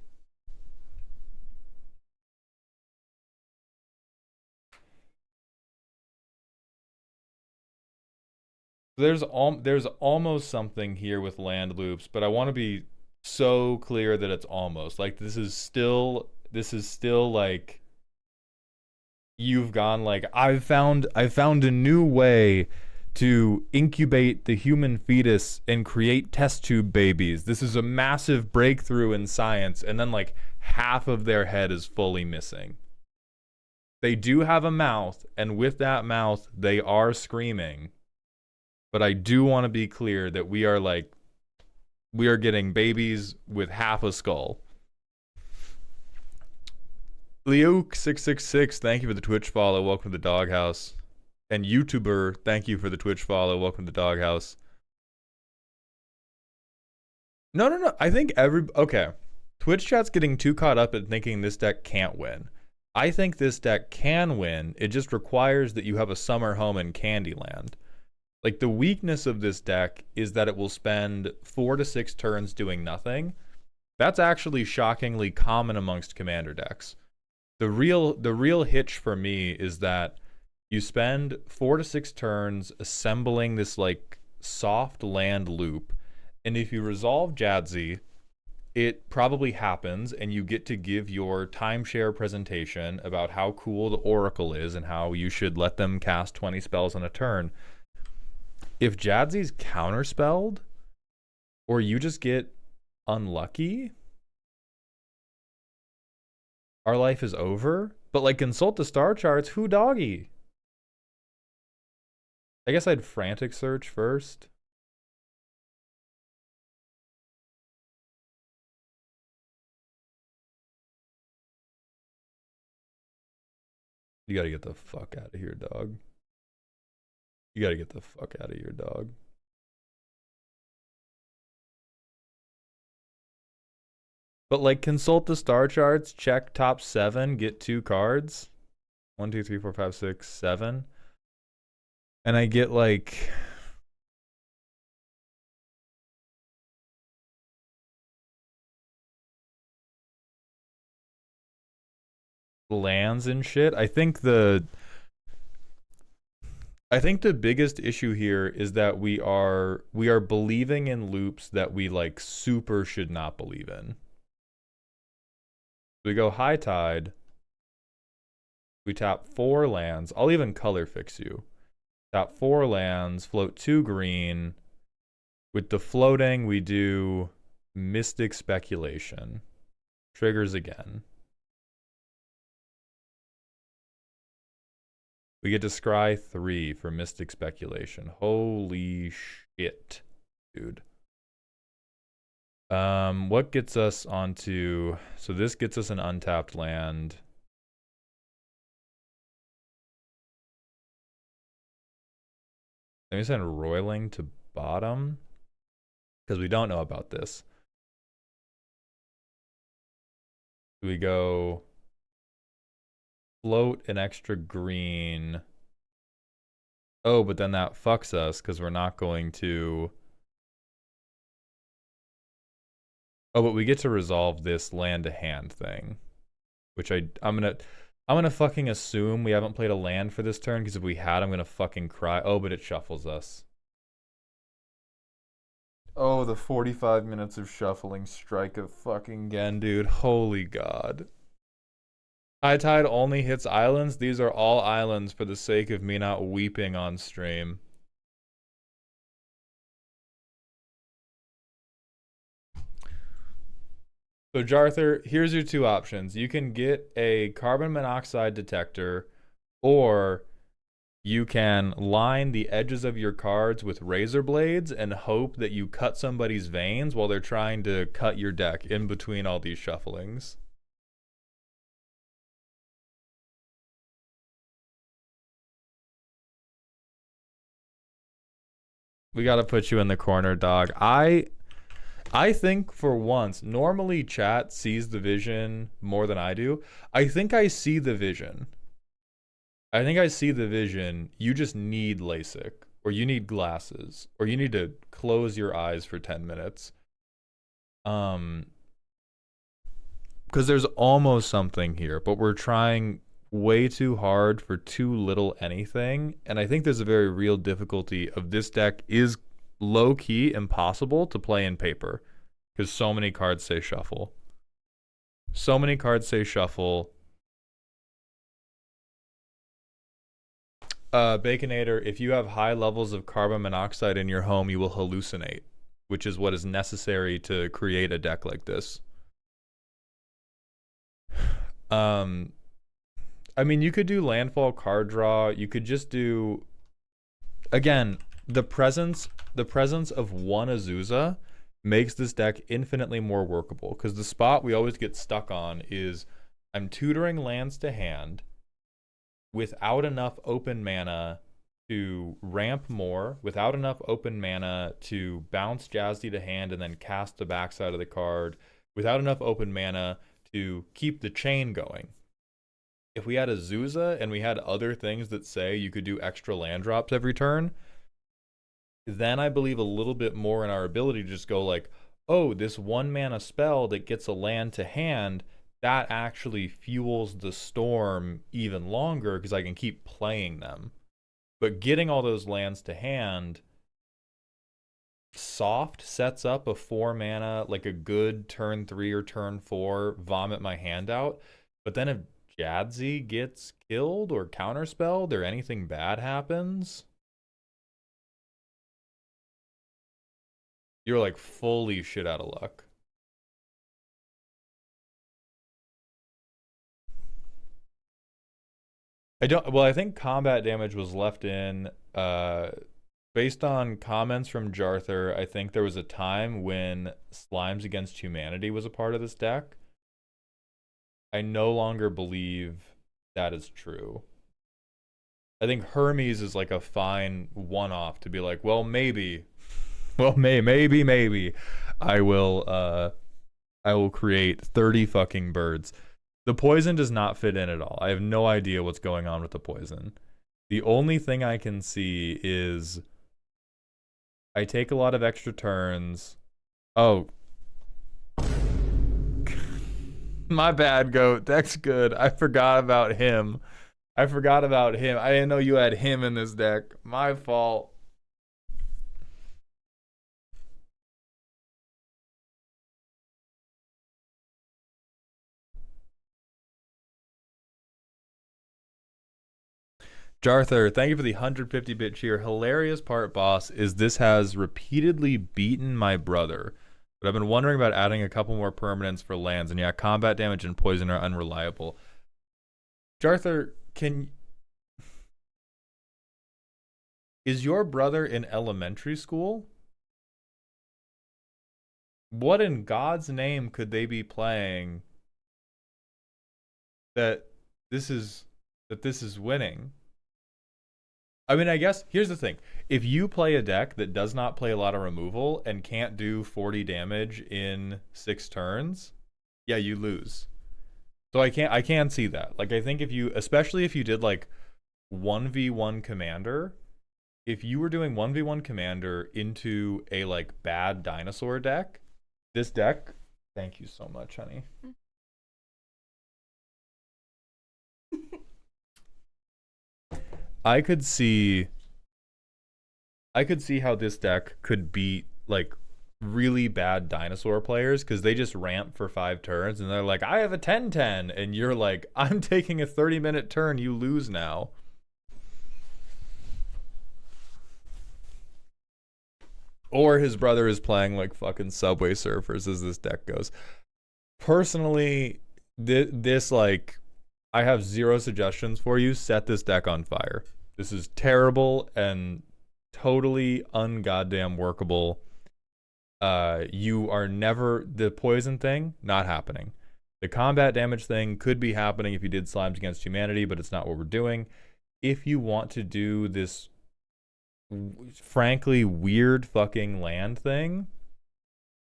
There's almost something here with land loops, but I want to be so clear that it's almost like this is still like you've gone like I found a new way to incubate the human fetus and create test tube babies. This is a massive breakthrough in science, and then like half of their head is fully missing. They do have a mouth, and with that mouth they are screaming. But I do want to be clear that we are getting babies with half a skull. Leoke666, thank you for the Twitch follow. Welcome to the Doghouse. And YouTuber, thank you for the Twitch follow. Welcome to the Doghouse. No. I think okay. Twitch chat's getting too caught up in thinking this deck can't win. I think this deck can win. It just requires that you have a summer home in Candyland. Like, the weakness of this deck is that it will spend 4 to 6 turns doing nothing. That's actually shockingly common amongst commander decks. The real hitch for me is that you spend 4 to 6 turns assembling this like soft land loop, and if you resolve Jadzi, it probably happens, and you get to give your timeshare presentation about how cool the Oracle is and how you should let them cast 20 spells on a turn. If Jadzie's counterspelled, or you just get unlucky, our life is over. But like, consult the star charts, who doggy? I guess I'd frantic search first. You gotta get the fuck out of here, dog. You gotta get the fuck out of here, dog. But like, consult the star charts, check top 7, get 2 cards. 1, 2, 3, 4, 5, 6, 7. And I get like lands and shit. I think the biggest issue here is that we are believing in loops that we like super should not believe in. We go High Tide. We tap 4 lands. I'll even color fix you. Tap 4 lands, float 2 green. With the floating, we do Mystic Speculation. Triggers again. We get to scry 3 for Mystic Speculation. Holy shit, dude. What gets us onto... So this gets us an untapped land. Let me send Roiling to bottom, because we don't know about this. We go float an extra green. Oh, but then that fucks us because we're not going to... Oh, but we get to resolve this land to hand thing, which I'm gonna fucking assume we haven't played a land for this turn, because if we had, I'm gonna fucking cry. Oh, but it shuffles us. Oh, the 45 minutes of shuffling strike of fucking again, dude. Holy God. High Tide only hits islands. These are all islands for the sake of me not weeping on stream. So Jarthur, here's your 2 options. You can get a carbon monoxide detector, or you can line the edges of your cards with razor blades and hope that you cut somebody's veins while they're trying to cut your deck in between all these shufflings. We gotta put you in the corner, dog. I think for once, normally chat sees the vision more than I do. I think I see the vision. I think I see the vision. You just need LASIK, or you need glasses, or you need to close your eyes for 10 minutes. Because there's almost something here, but we're trying way too hard for too little anything. And I think there's a very real difficulty of this deck is low-key impossible to play in paper, because so many cards say shuffle. So many cards say shuffle. Baconator, if you have high levels of carbon monoxide in your home, you will hallucinate, which is what is necessary to create a deck like this. I mean, you could do landfall card draw. You could just do, again, the presence of one Azusa makes this deck infinitely more workable, because the spot we always get stuck on is I'm tutoring lands to hand without enough open mana to ramp more, without enough open mana to bounce Jazzy to hand and then cast the backside of the card, without enough open mana to keep the chain going. If we had a Zuza and we had other things that say you could do extra land drops every turn, then I believe a little bit more in our ability to just go like, oh, this 1 mana spell that gets a land to hand, that actually fuels the storm even longer because I can keep playing them. But getting all those lands to hand, soft sets up a 4 mana, like a good turn 3 or turn 4, vomit my hand out. But then if Jadzi gets killed or counterspelled or anything bad happens, you're like fully shit out of luck. I think combat damage was left in, based on comments from Jarthur. I think there was a time when Slimes Against Humanity was a part of this deck. I no longer believe that is true. I think Hermes is like a fine one-off to be like, well, maybe, maybe I will create 30 fucking birds. The poison does not fit in at all. I have no idea what's going on with the poison. The only thing I can see is I take a lot of extra turns. Oh. My bad, Goat. Deck's good. I forgot about him. I didn't know you had him in this deck. My fault. Jarthur, thank you for the 150-bit cheer. Hilarious part, boss, is this has repeatedly beaten my brother. But I've been wondering about adding a couple more permanents for lands. And yeah, combat damage and poison are unreliable. Jarthur, is your brother in elementary school? What in God's name could they be playing that this is winning? I mean, I guess here's the thing. If you play a deck that does not play a lot of removal and can't do 40 damage in 6 turns, yeah, you lose. So I can see that. Like, I think especially if you did like 1v1 commander, if you were doing 1v1 commander into a like bad dinosaur deck, this deck, thank you so much, honey. I could see how this deck could beat like really bad dinosaur players because they just ramp for 5 turns and they're like, I have a 10-10, and you're like, I'm taking a 30-minute turn, you lose now. Or his brother is playing like fucking Subway Surfers as this deck goes. Personally, this like, I have 0 suggestions for you. Set this deck on fire. This is terrible and totally ungoddamn workable. You are never... The poison thing, not happening. The combat damage thing could be happening if you did Slimes Against Humanity, but it's not what we're doing. If you want to do this frankly weird fucking land thing,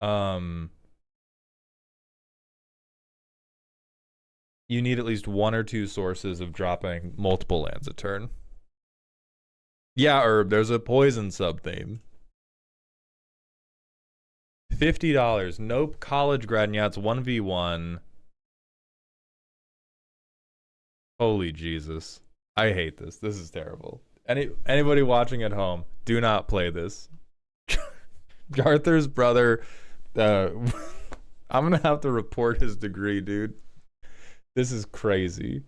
you need at least 1 or 2 sources of dropping multiple lands a turn. Yeah, Herb, there's a poison sub-theme. $50. Nope, college grad, yeah, it's 1v1. Holy Jesus. I hate this. This is terrible. Anybody watching at home, do not play this. Jarthur's brother, I'm gonna have to report his degree, dude. This is crazy.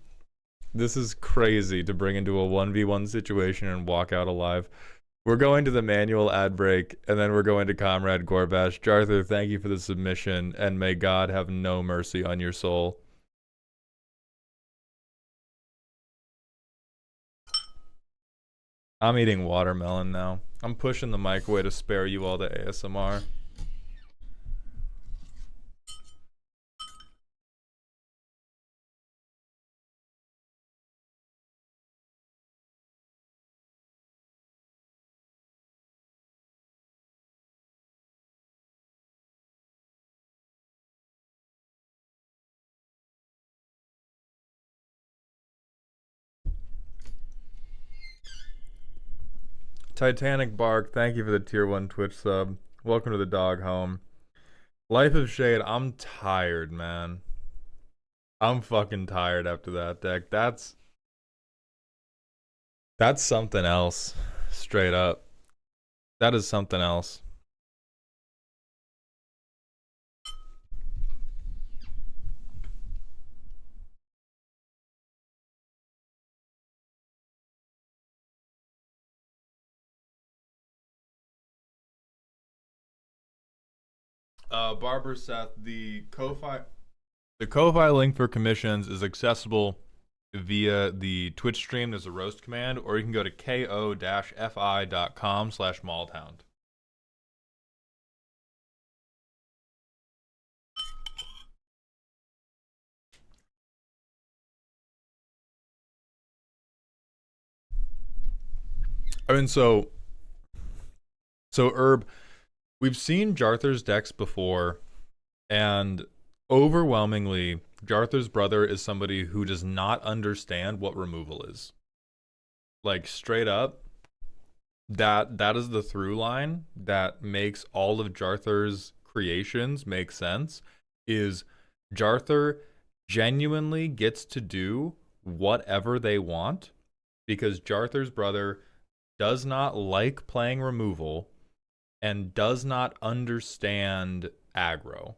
This is crazy to bring into a 1v1 situation and walk out alive. We're going to the manual ad break, and then we're going to Comrade Gorbash. Jarthur, thank you for the submission, and may God have no mercy on your soul. I'm eating watermelon now. I'm pushing the mic away to spare you all the ASMR. Titanic Bark, thank you for the tier 1 Twitch sub. Welcome to the dog home. Life of Shade, I'm tired, man. I'm fucking tired after that deck. That's something else. Straight up. That is something else. Barber Seth, the Ko-Fi link for commissions is accessible via the Twitch stream. There's a roast command, or you can go to ko-fi.com/maldhound. I mean, so Herb, we've seen Jarthur's decks before, and overwhelmingly, Jarthur's brother is somebody who does not understand what removal is. Like, straight up, that is the through line that makes all of Jarthur's creations make sense, is Jarthur genuinely gets to do whatever they want because Jarthur's brother does not like playing removal and does not understand aggro.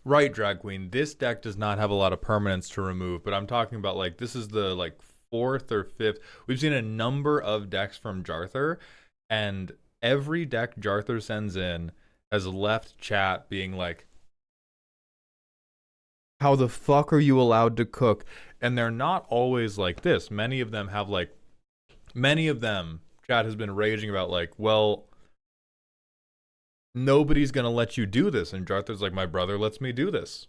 Right, Drag Queen. This deck does not have a lot of permanents to remove, but I'm talking about, like, this is the, like, 4th or 5th. We've seen a number of decks from Jarthur, and every deck Jarthur sends in has left chat being like, how the fuck are you allowed to cook? And they're not always like this. Many of them, chat has been raging about, like, well, nobody's gonna let you do this. And Jarthur's like, my brother lets me do this.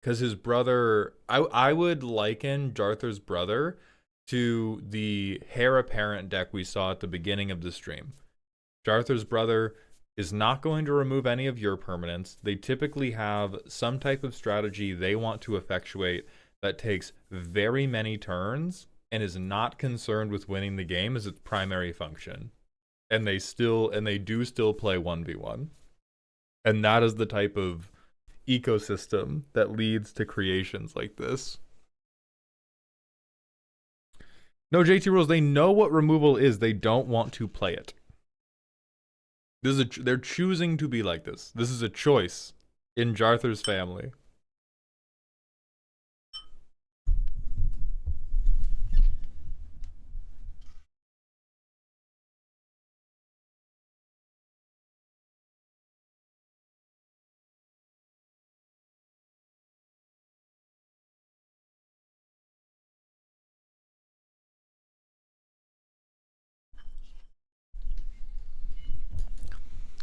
Because his brother, I would liken Jarthur's brother to the heir apparent deck we saw at the beginning of the stream. Jarthur's brother is not going to remove any of your permanents. They typically have some type of strategy they want to effectuate that takes very many turns and is not concerned with winning the game as its primary function. And they do still play 1v1. And that is the type of ecosystem that leads to creations like this. No, JT Rules, they know what removal is. They don't want to play it. They're choosing to be like this. This is a choice in Jarthur's family.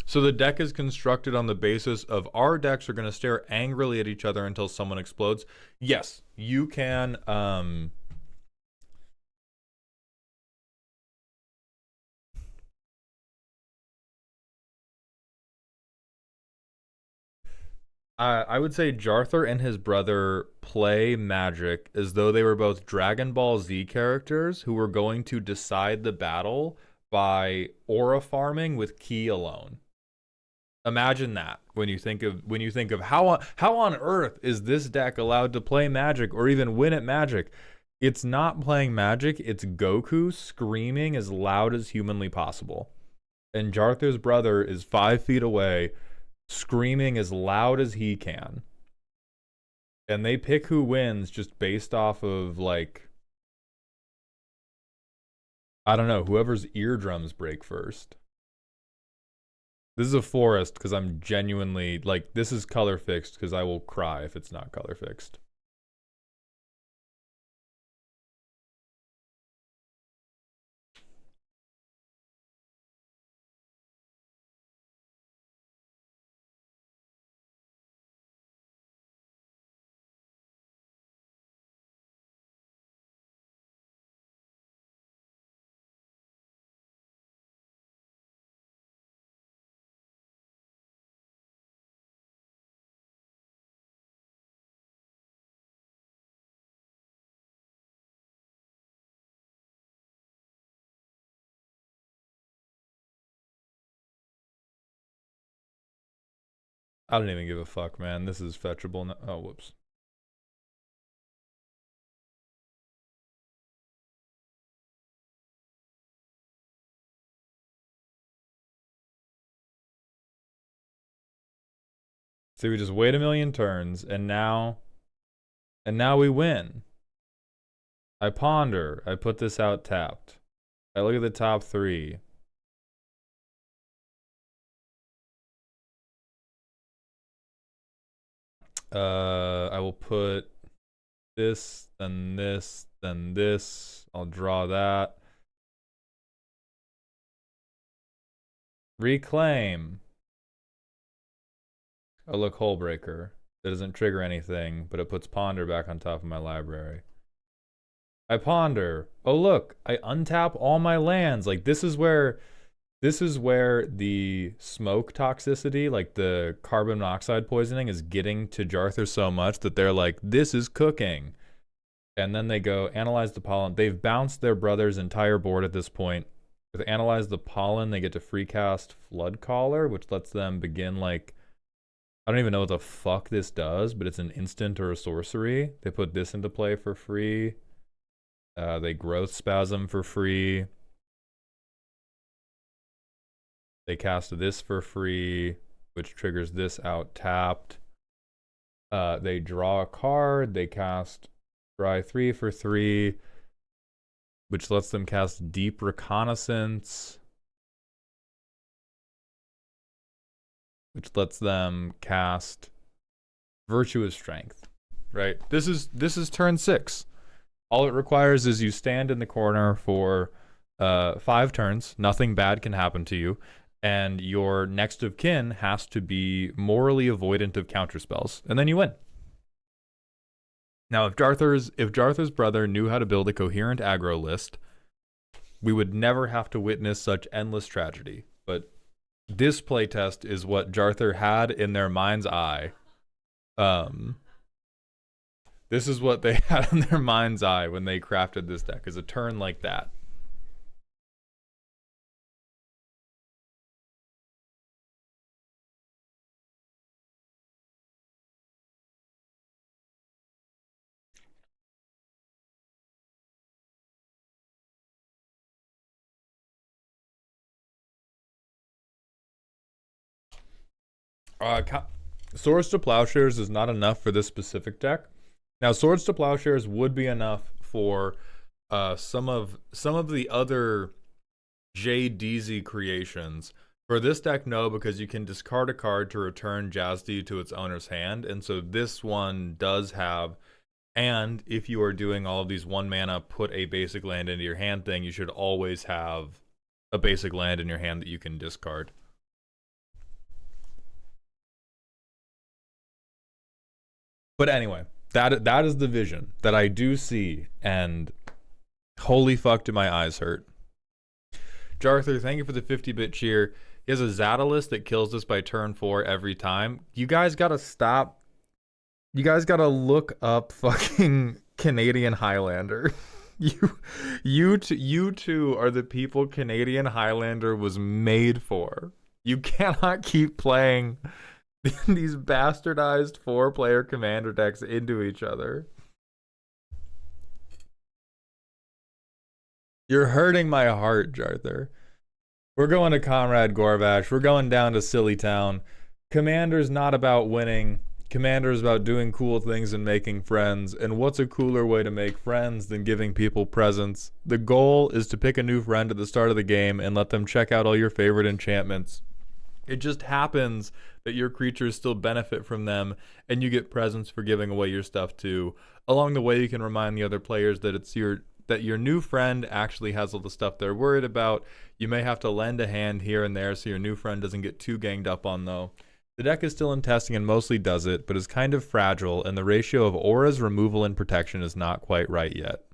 So the deck is constructed on the basis of our decks are going to stare angrily at each other until someone explodes. Yes, you can. I would say Jarthur and his brother play Magic as though they were both Dragon Ball Z characters who were going to decide the battle by aura farming with ki alone. Imagine that when you think of how on earth is this deck allowed to play Magic or even win at Magic? It's not playing Magic, it's Goku screaming as loud as humanly possible. And Jarthur's brother is 5 feet away, screaming as loud as he can. And they pick who wins just based off of, like, I don't know, whoever's eardrums break first. This is a forest because I'm genuinely, like, this is color fixed because I will cry if it's not color fixed. I don't even give a fuck, man. This is fetchable now. Oh, whoops. So we just wait a million turns, and now we win. I ponder. I put this out tapped. I look at the top three. I will put this, then this, then this. I'll draw that. Reclaim. Oh, look, Hullbreaker. That doesn't trigger anything, but it puts Ponder back on top of my library. I ponder. Oh, look, I untap all my lands. Like, this is where the smoke toxicity, like the carbon monoxide poisoning, is getting to Jarthur so much that they're like, this is cooking. And then they go analyze the pollen. They've bounced their brother's entire board at this point. If they analyze the pollen, they get to free cast Flood Caller, which lets them begin, like, I don't even know what the fuck this does, but it's an instant or a sorcery. They put this into play for free. They growth spasm for free. They cast this for free, which triggers this out tapped. They draw a card. They cast Dry 3 for 3, which lets them cast Deep Reconnaissance, which lets them cast Virtuous Strength. Right? This is turn 6. All it requires is you stand in the corner for 5 turns. Nothing bad can happen to you. And your next of kin has to be morally avoidant of counterspells. And then you win. Now, if Jarthur's brother knew how to build a coherent aggro list, we would never have to witness such endless tragedy. But this playtest is what Jarthur had in their mind's eye. This is what they had in their mind's eye when they crafted this deck, is a turn like that. Swords to Plowshares is not enough for this specific deck. Now, Swords to Plowshares would be enough for some of the other JDZ creations. For this deck, no, because you can discard a card to return Jazdi to its owner's hand, and so this one does have. And if you are doing all of these 1 mana, put a basic land into your hand thing, you should always have a basic land in your hand that you can discard. But anyway, that is the vision that I do see, and holy fuck do my eyes hurt. Jarthur, thank you for the 50-bit cheer. He has a Zadalist that kills us by turn 4 every time. You guys gotta stop. You guys gotta look up fucking Canadian Highlander. You two are the people Canadian Highlander was made for. You cannot keep playing these bastardized 4-player commander decks into each other. You're hurting my heart, Jarthur. We're going to Comrade Gorbash. We're going down to Silly Town. Commander's not about winning. Commander's about doing cool things and making friends. And what's a cooler way to make friends than giving people presents? The goal is to pick a new friend at the start of the game and let them check out all your favorite enchantments. It just happens that your creatures still benefit from them, and you get presents for giving away your stuff too. Along the way, you can remind the other players that your new friend actually has all the stuff they're worried about. You may have to lend a hand here and there so your new friend doesn't get too ganged up on, though. The deck is still in testing and mostly does it, but is kind of fragile, and the ratio of auras, removal, and protection is not quite right yet.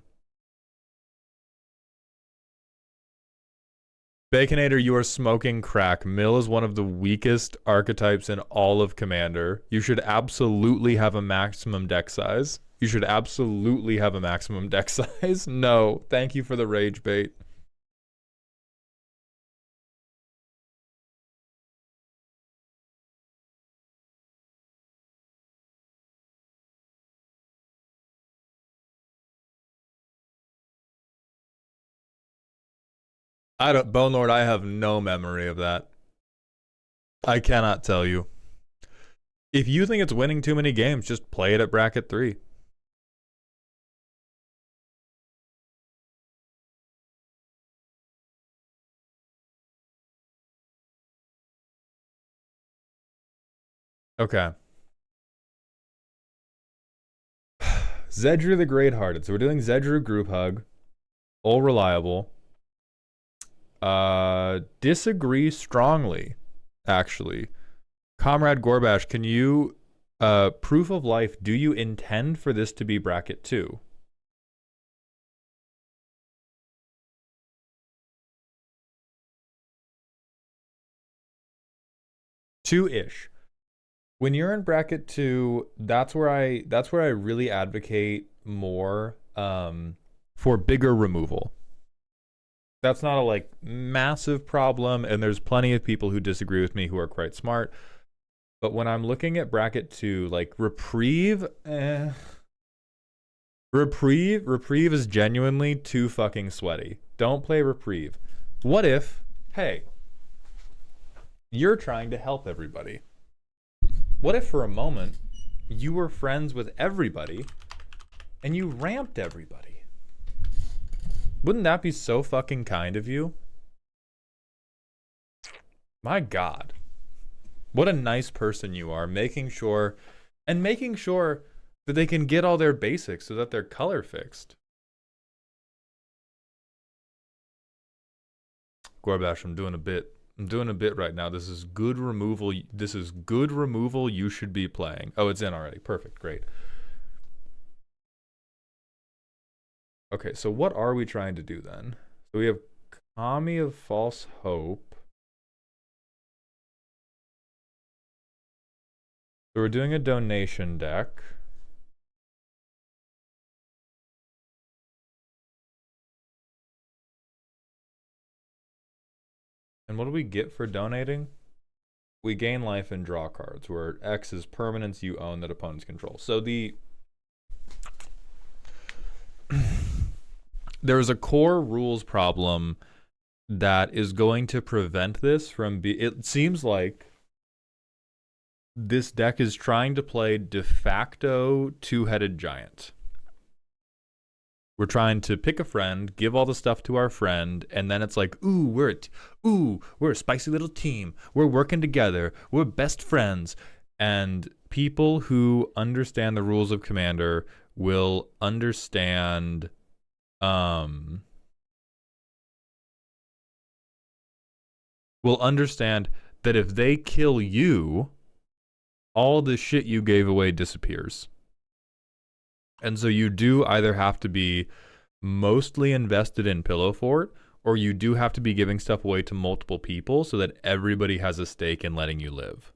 Baconator, you are smoking crack. Mill is one of the weakest archetypes in all of Commander. You should absolutely have a maximum deck size. You should absolutely have a maximum deck size. No, thank you for the rage bait. I don't, Bone Lord, I have no memory of that. I cannot tell you. If you think it's winning too many games, just play it at bracket 3. Okay. Zedru the Great-Hearted. So we're doing Zedru Group Hug. All reliable. Disagree strongly, actually. Comrade Gorbash, can you proof of life, do you intend for this to be bracket 2? Two-ish. When you're in bracket 2, that's where I really advocate more for bigger removal. That's not a like massive problem, and there's plenty of people who disagree with me who are quite smart. But when I'm looking at bracket 2, like reprieve, reprieve is genuinely too fucking sweaty. Don't play reprieve. What if, hey, you're trying to help everybody? What if for a moment you were friends with everybody and you ramped everybody? Wouldn't that be so fucking kind of you? My God. What a nice person you are, making sure that they can get all their basics so that they're color fixed. Gorbash, I'm doing a bit right now. This is good removal. This is good removal you should be playing. Oh, it's in already. Perfect. Great. Okay, so what are we trying to do then? So we have Kami of False Hope. So we're doing a donation deck. And what do we get for donating? We gain life and draw cards, where X is permanents you own that opponents control. So there's a core rules problem that is going to prevent this from it seems like this deck is trying to play de facto two-headed giant. We're trying to pick a friend, give all the stuff to our friend, and then it's like, we're a spicy little team. We're working together. We're best friends. And people who understand the rules of Commander will understand that if they kill you, all the shit you gave away disappears. And so you do either have to be mostly invested in Pillow Fort, or you do have to be giving stuff away to multiple people so that everybody has a stake in letting you live.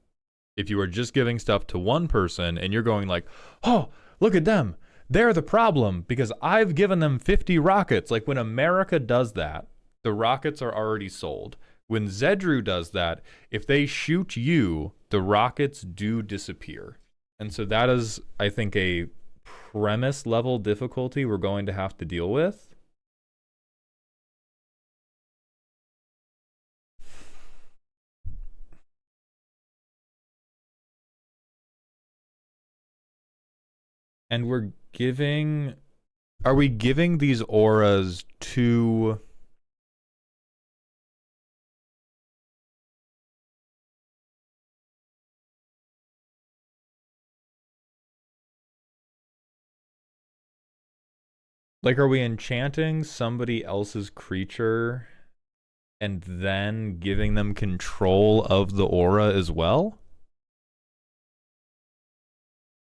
If you are just giving stuff to one person and you're going like, oh, look at them, they're the problem because I've given them 50 rockets. Like when America does that, the rockets are already sold. When Zedru does that, if they shoot you, the rockets do disappear. And so that is, I think, a premise level difficulty we're going to have to deal with. And are we giving these auras to like, are we enchanting somebody else's creature and then giving them control of the aura as well?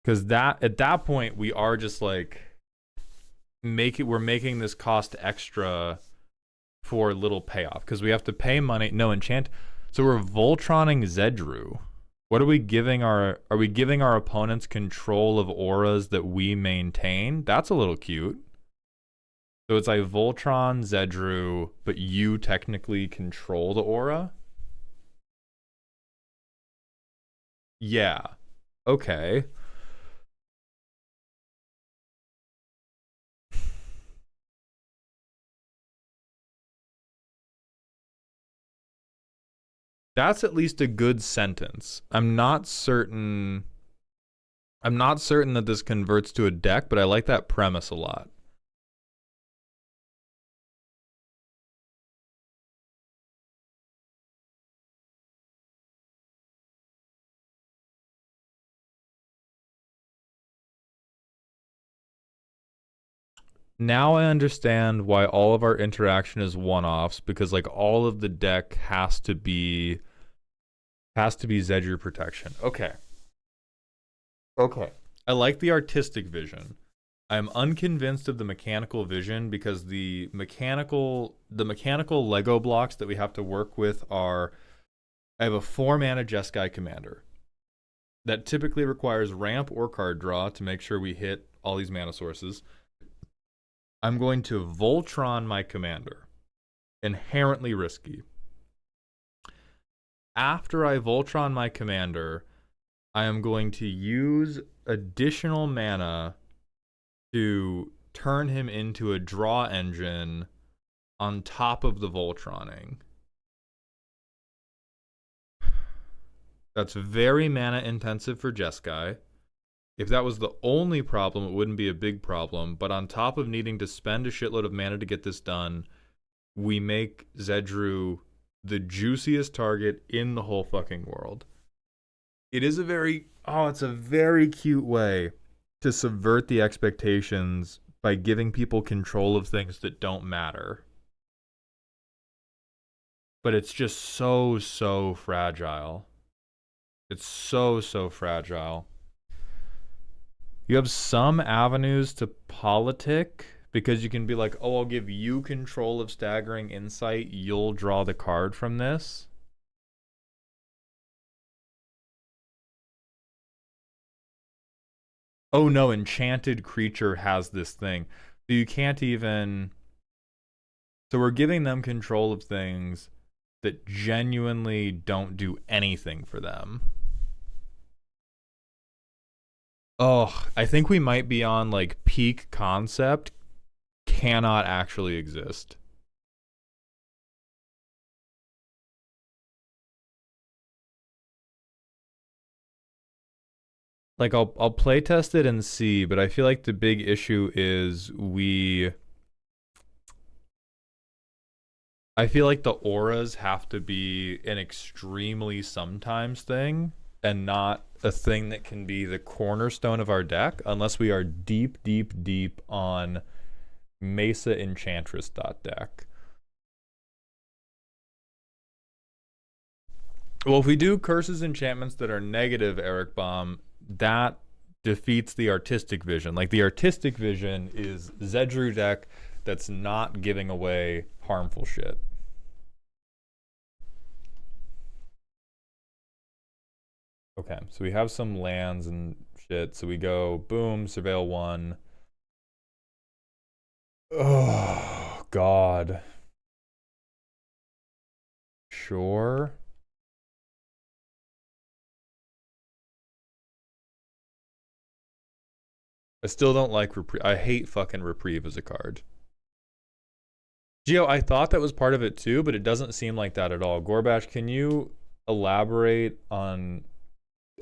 Because that at that point we are just like we're making this cost extra for little payoff because we have to pay money. No enchant. So we're Voltroning Zedru. What are we giving are we giving our opponents control of auras that we maintain? That's a little cute. So it's like Voltron, Zedru, but you technically control the aura? Yeah. Okay. That's at least a good sentence. I'm not certain that this converts to a deck, but I like that premise a lot. Now I understand why all of our interaction is one-offs, because like all of the deck has to be Zedru protection. Okay. I like the artistic vision. I'm unconvinced of the mechanical vision because the mechanical Lego blocks that we have to work with are, I have a 4-mana Jeskai commander that typically requires ramp or card draw to make sure we hit all these mana sources. I'm going to Voltron my commander. Inherently risky. After I Voltron my commander, I am going to use additional mana to turn him into a draw engine on top of the Voltroning. That's very mana intensive for Jeskai. If that was the only problem, it wouldn't be a big problem. But on top of needing to spend a shitload of mana to get this done, we make Zedru the juiciest target in the whole fucking world. It is it's a very cute way to subvert the expectations by giving people control of things that don't matter. But it's just so fragile. It's so fragile. You have some avenues to politic, because you can be like, oh, I'll give you control of Staggering Insight. You'll draw the card from this. Oh no, Enchanted Creature has this thing. So you can't even... So we're giving them control of things that genuinely don't do anything for them. Oh, I think we might be on like peak concept. Cannot actually exist. Like I'll play test it and see, but I feel like the big issue is I feel like the auras have to be an extremely sometimes thing and not a thing that can be the cornerstone of our deck unless we are deep on Mesa Enchantress deck. Well, if we do curses enchantments that are negative, Eric Baum, that defeats the artistic vision. Like the artistic vision is Zedru deck that's not giving away harmful shit. Okay, so we have some lands and shit. So we go boom, surveil 1. Oh God. Sure. I still don't like Reprieve. I hate fucking Reprieve as a card. Gio, I thought that was part of it too, but it doesn't seem like that at all. Gorbash, can you elaborate on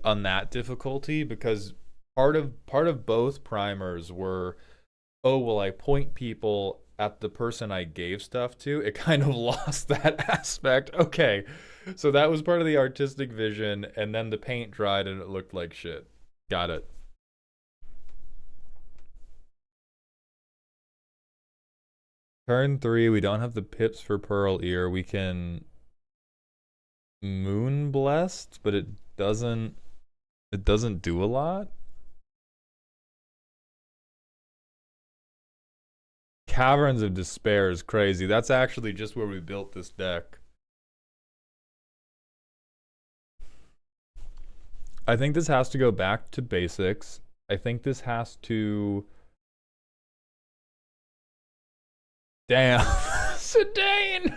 that difficulty? Because part of both primers were, oh, well, I point people at the person I gave stuff to. It kind of lost that aspect. Okay, so that was part of the artistic vision, and then the paint dried and it looked like shit. Got it. Turn 3, we don't have the pips for Pearl Ear. We can Moon Blessed, but it doesn't do a lot. Caverns of Despair is crazy. That's actually just where we built this deck. I think this has to go back to basics. I think this has to... Damn. Sedain!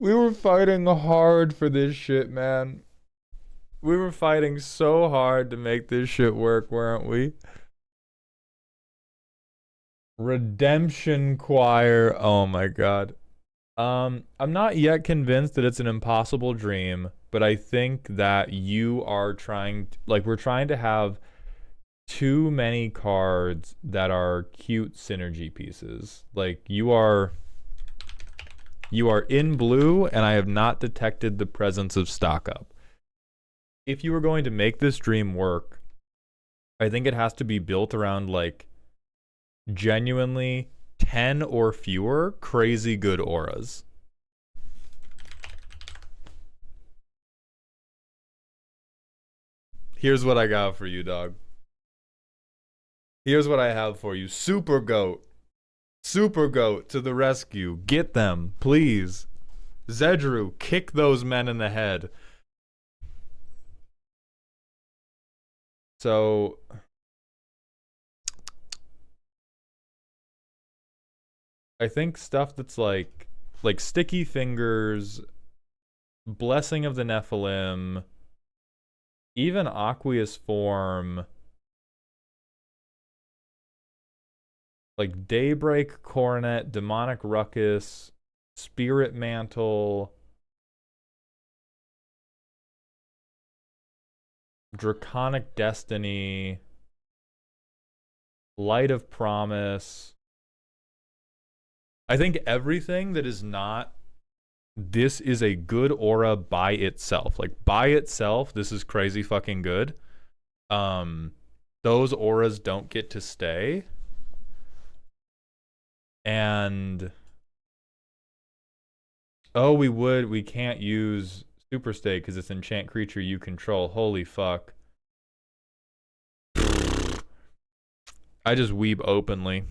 We were fighting hard for this shit, man. We were fighting so hard to make this shit work, weren't we? Redemption Choir. Oh my God. I'm not yet convinced that it's an impossible dream, but I think that you are trying, like, we're trying to have too many cards that are cute synergy pieces. Like, you are in blue, and I have not detected the presence of stock up. If you were going to make this dream work, I think it has to be built around, like, genuinely 10 or fewer crazy good auras. Here's what I got for you, dog. Here's what I have for you. Super Goat. Super Goat to the rescue. Get them, please. Zedru, kick those men in the head. So I think stuff that's like Sticky Fingers, Blessing of the Nephilim, even Aqueous Form, like Daybreak Coronet, Demonic Ruckus, Spirit Mantle, Draconic Destiny, Light of Promise. I think everything that is not, this is a good aura by itself. Like, by itself, this is crazy fucking good. Those auras don't get to stay. And oh, we can't use Super Stay because it's enchant creature you control. Holy fuck. I just weep openly.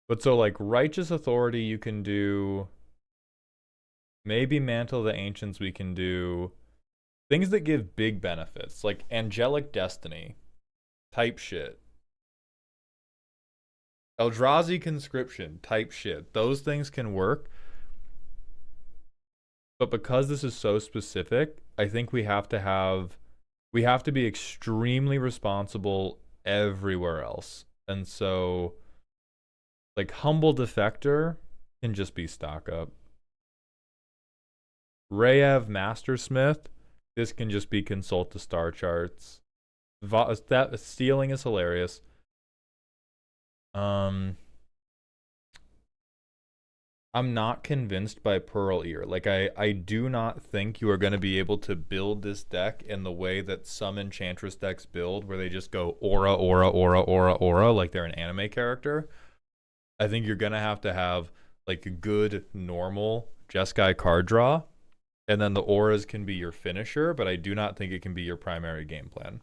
But so, like, Righteous Authority you can do. Maybe Mantle of the Ancients we can do. Things that give big benefits, like Angelic Destiny type shit. Eldrazi Conscription type shit. Those things can work. But because this is so specific, I think we have to be extremely responsible everywhere else. And so, like, Humble Defector can just be stock up. Rayev Mastersmith, this can just be consult the star charts. That stealing is hilarious. I'm not convinced by Pearl Ear. Like, I do not think you are going to be able to build this deck in the way that some Enchantress decks build, where they just go aura, aura, aura, aura, aura, like they're an anime character. I think you're going to have, like, a good, normal Jeskai card draw, and then the auras can be your finisher, but I do not think it can be your primary game plan.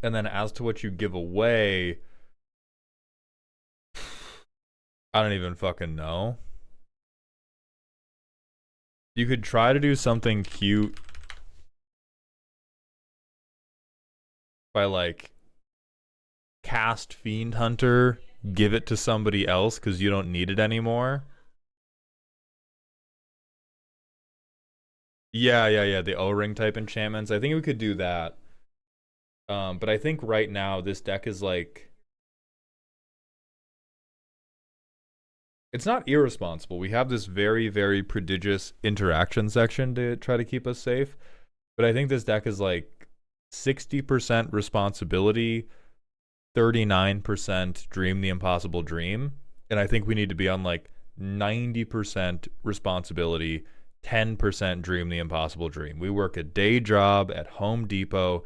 And then as to what you give away, I don't even fucking know. You could try to do something cute by, like, cast Fiend Hunter, give it to somebody else because you don't need it anymore. Yeah, the O-ring type enchantments. I think we could do that. But I think right now this deck is, like, it's not irresponsible. We have this very, very prodigious interaction section to try to keep us safe. But I think this deck is, like, 60% responsibility, 39% dream the impossible dream. And I think we need to be on, like, 90% responsibility, 10% dream the impossible dream. We work a day job at Home Depot.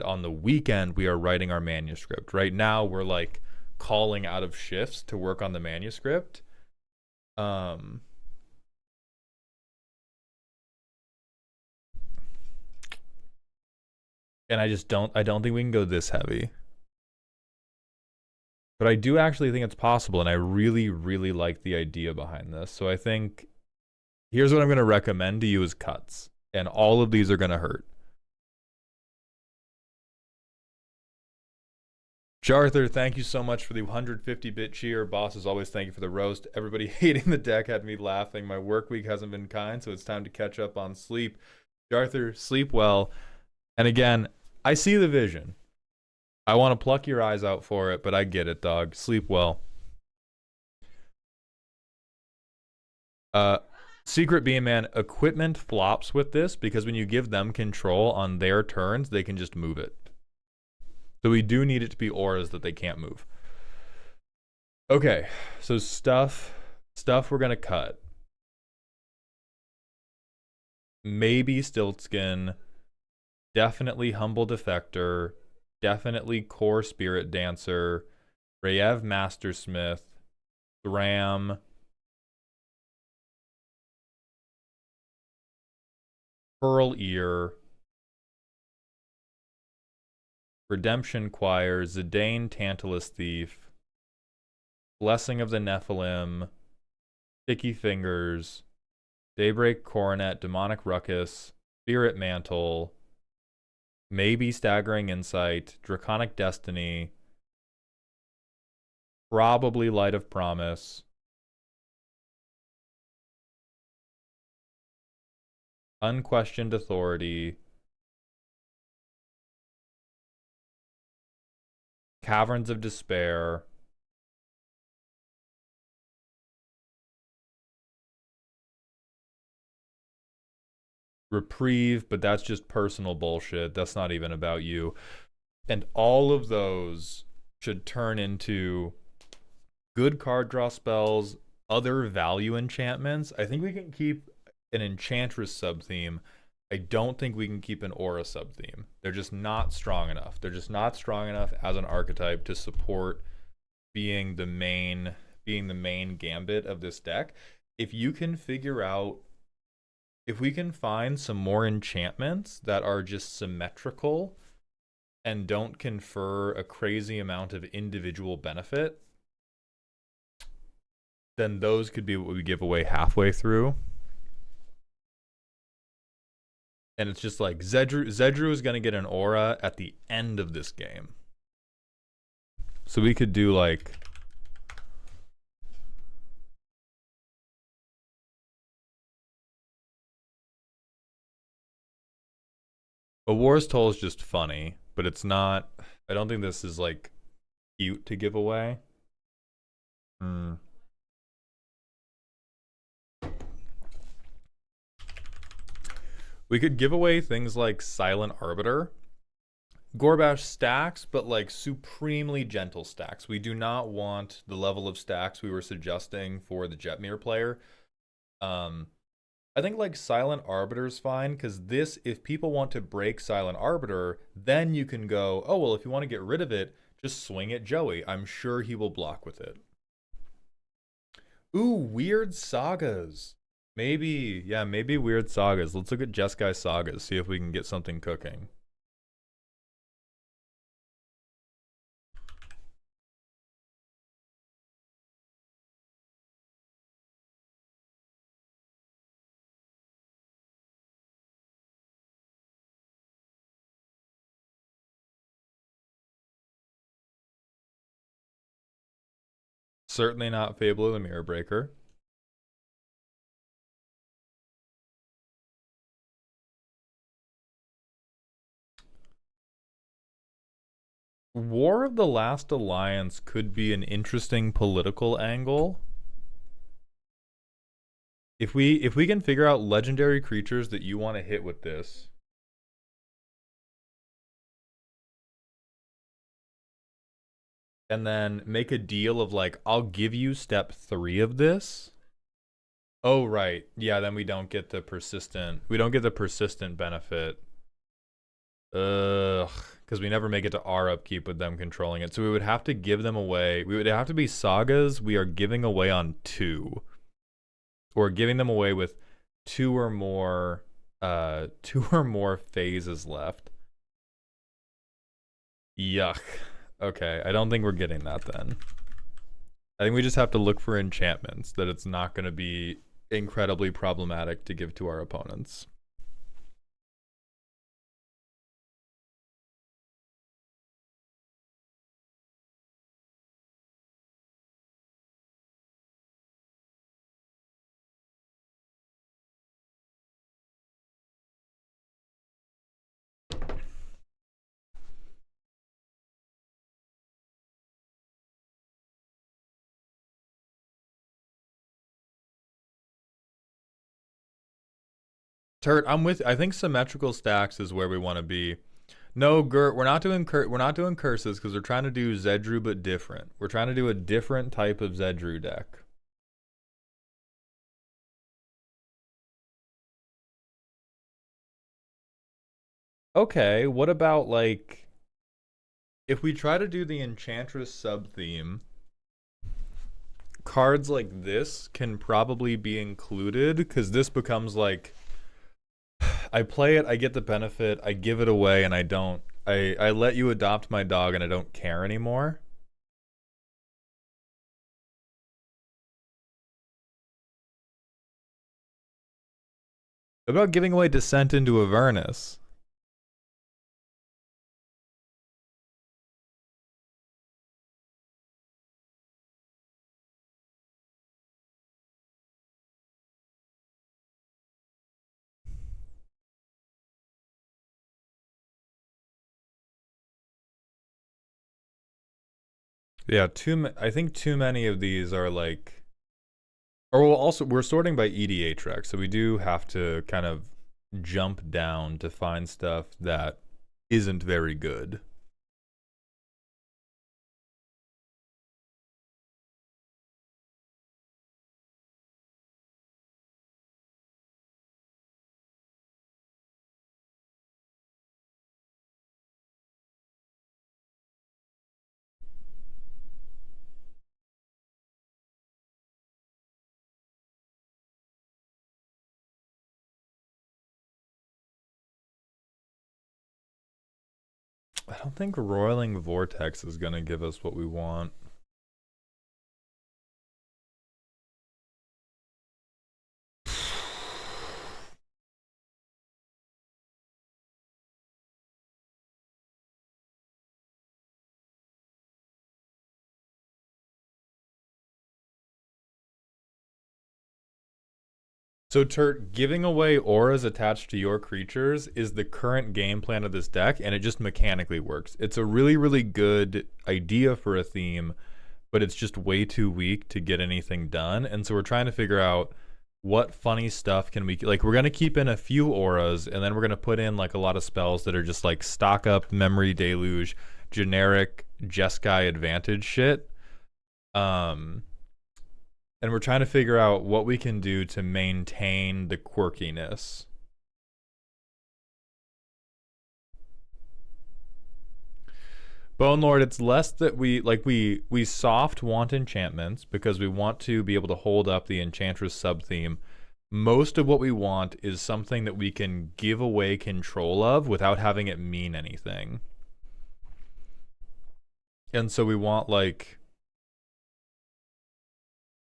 On the weekend, we are writing our manuscript. Right now, we're, like, calling out of shifts to work on the manuscript. And I don't think we can go this heavy. But I do actually think it's possible, and I really, really like the idea behind this. So I think here's what I'm going to recommend to you as cuts. And all of these are going to hurt. Jarthur, thank you so much for the 150-bit cheer. Boss, as always, thank you for the roast. Everybody hating the deck had me laughing. My work week hasn't been kind, so it's time to catch up on sleep. Jarthur, sleep well. And again, I see the vision. I want to pluck your eyes out for it, but I get it, dog. Sleep well. Secret Beam Man, equipment flops with this because when you give them control on their turns, they can just move it. So we do need it to be auras that they can't move. Okay, so stuff we're gonna cut. Maybe Stiltskin, definitely Humble Defector, definitely Core Spirit Dancer, Rayev Mastersmith, Thram, Pearl Ear, Redemption Choir, Zidane Tantalus Thief, Blessing of the Nephilim, Sticky Fingers, Daybreak Coronet, Demonic Ruckus, Spirit Mantle, maybe Staggering Insight, Draconic Destiny, probably Light of Promise, Unquestioned Authority, Caverns of Despair, Reprieve, but that's just personal bullshit. That's not even about you. And all of those should turn into good card draw spells, other value enchantments. I think we can keep an Enchantress sub-theme. I don't think we can keep an Aura sub-theme. They're just not strong enough. They're just not strong enough as an archetype to support being the main gambit of this deck. If you can figure out, if we can find some more enchantments that are just symmetrical and don't confer a crazy amount of individual benefit, then those could be what we give away halfway through. And it's just like Zedru is going to get an aura at the end of this game. So we could do like a War's Toll is just funny, but it's not. I don't think this is like cute to give away. We could give away things like Silent Arbiter. Gorbash stacks, but like supremely gentle stacks. We do not want the level of stacks we were suggesting for the Jetmir player. I think like Silent Arbiter is fine, because this, if people want to break Silent Arbiter, then you can go, oh, well, if you want to get rid of it, just swing at Joey. I'm sure he will block with it. Ooh, Weird Sagas. Maybe, yeah, maybe Weird Sagas. Let's look at Jeskai Sagas, see if we can get something cooking. Certainly not Fable of the Mirror Breaker. War of the Last Alliance could be an interesting political angle. If we can figure out legendary creatures that you want to hit with this. And then make a deal of like, I'll give you step 3 of this. Oh, right. Yeah, then we don't get the persistent benefit. Ugh, because we never make it to our upkeep with them controlling it. So we would have to give them away. We would have to be sagas we are giving away on 2. Or giving them away with 2 or more phases left. Yuck. Okay, I don't think we're getting that then. I think we just have to look for enchantments that it's not going to be incredibly problematic to give to our opponents. Turt, I'm with. I think symmetrical stacks is where we want to be. No, Gert, we're not doing curses because we're trying to do Zedru but different. We're trying to do a different type of Zedru deck. Okay, what about like if we try to do the Enchantress sub-theme, cards like this can probably be included because this becomes like I play it, I get the benefit, I give it away, and I don't. I let you adopt my dog and I don't care anymore. What about giving away Descent into Avernus? Yeah, I think too many of these are like, or we'll also we're sorting by EDHREC, so we do have to kind of jump down to find stuff that isn't very good. I don't think Roiling Vortex is gonna give us what we want. So Turt, giving away auras attached to your creatures is the current game plan of this deck, and it just mechanically works. It's a really, really good idea for a theme, but it's just way too weak to get anything done. And so we're trying to figure out what funny stuff can we, like, we're going to keep in a few auras, and then we're going to put in like a lot of spells that are just like stock up, memory deluge, generic Jeskai advantage shit. And we're trying to figure out what we can do to maintain the quirkiness. Bone Lord, it's less that we soft want enchantments because we want to be able to hold up the Enchantress sub-theme. Most of what we want is something that we can give away control of without having it mean anything. And so we want like,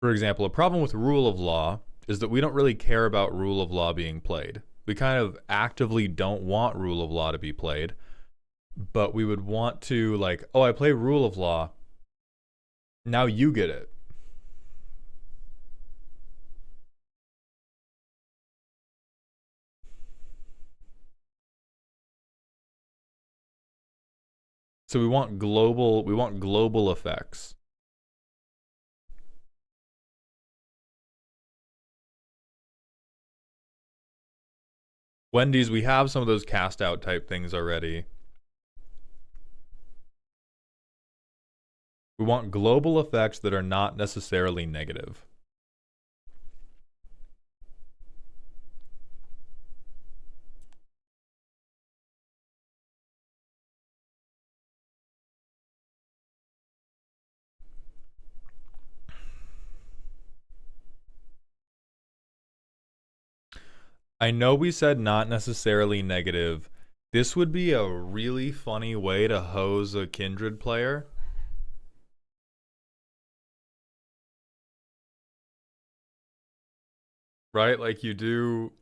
for example, a problem with rule of law is that we don't really care about rule of law being played. We kind of actively don't want rule of law to be played, but we would want to like, oh, I play rule of law. Now you get it. So we want global effects. Wendy's, we have some of those cast out type things already. We want global effects that are not necessarily negative. I know we said not necessarily negative. This would be a really funny way to hose a Kindred player. Right? Like you do,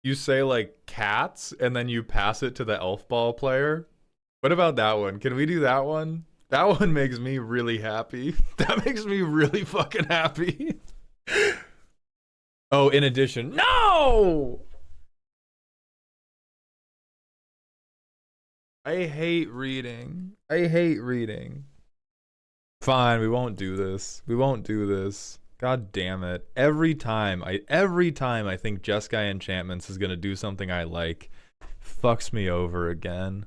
you say like cats and then you pass it to the elf ball player. What about that one? Can we do that one? That one makes me really happy. That makes me really fucking happy. Oh, in addition, no! I hate reading. I hate reading. Fine, we won't do this. We won't do this. God damn it. Every time I think Jeskai Enchantments is gonna do something I like, fucks me over again.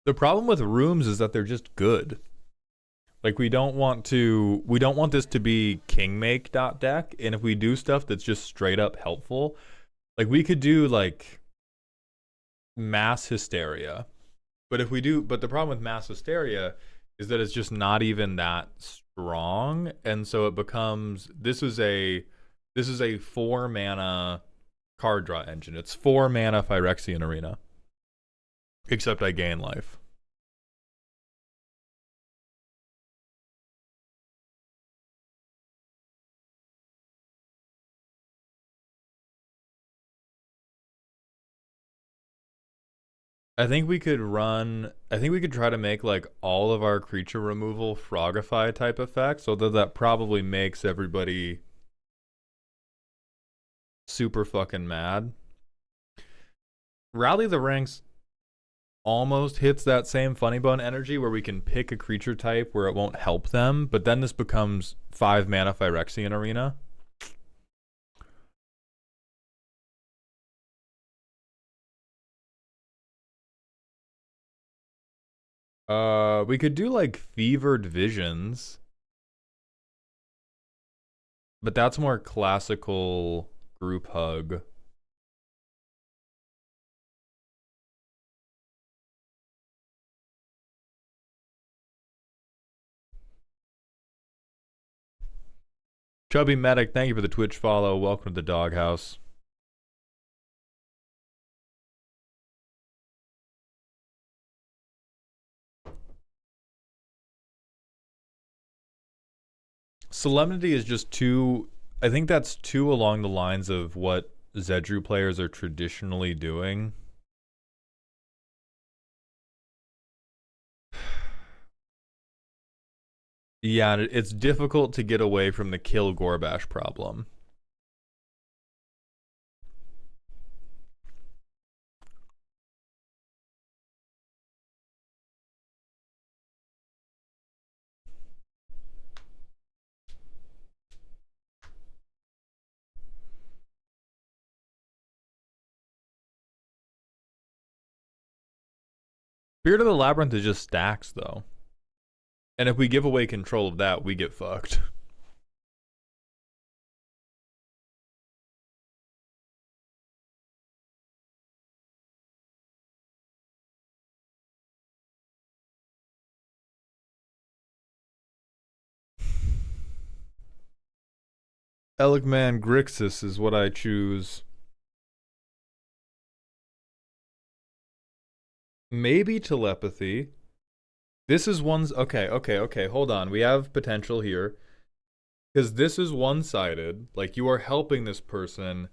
The problem with rooms is that they're just good. Like we don't want this to be kingmake.deck, and if we do stuff that's just straight up helpful, like we could do like mass hysteria. But the problem with mass hysteria is that it's just not even that strong, and so it becomes this is a 4-mana card draw engine. It's 4-mana Phyrexian Arena. Except I gain life. I think we could try to make like all of our creature removal Frogify type effects, although that probably makes everybody super fucking mad. Rally the Ranks almost hits that same funny bone energy where we can pick a creature type where it won't help them, but then this becomes 5-mana Phyrexian Arena. We could do like Fevered Visions, but that's more classical group hug. Chubby Medic, thank you for the Twitch follow. Welcome to the doghouse. Solemnity is just too... I think that's too along the lines of what Zedru players are traditionally doing. Yeah, it's difficult to get away from the kill Gorbash problem. Spirit of the Labyrinth is just stacks, though. And if we give away control of that, we get fucked. Eligman Grixis is what I choose. Maybe Telepathy. This is one's... Okay, hold on. We have potential here. Because this is one-sided. Like, you are helping this person.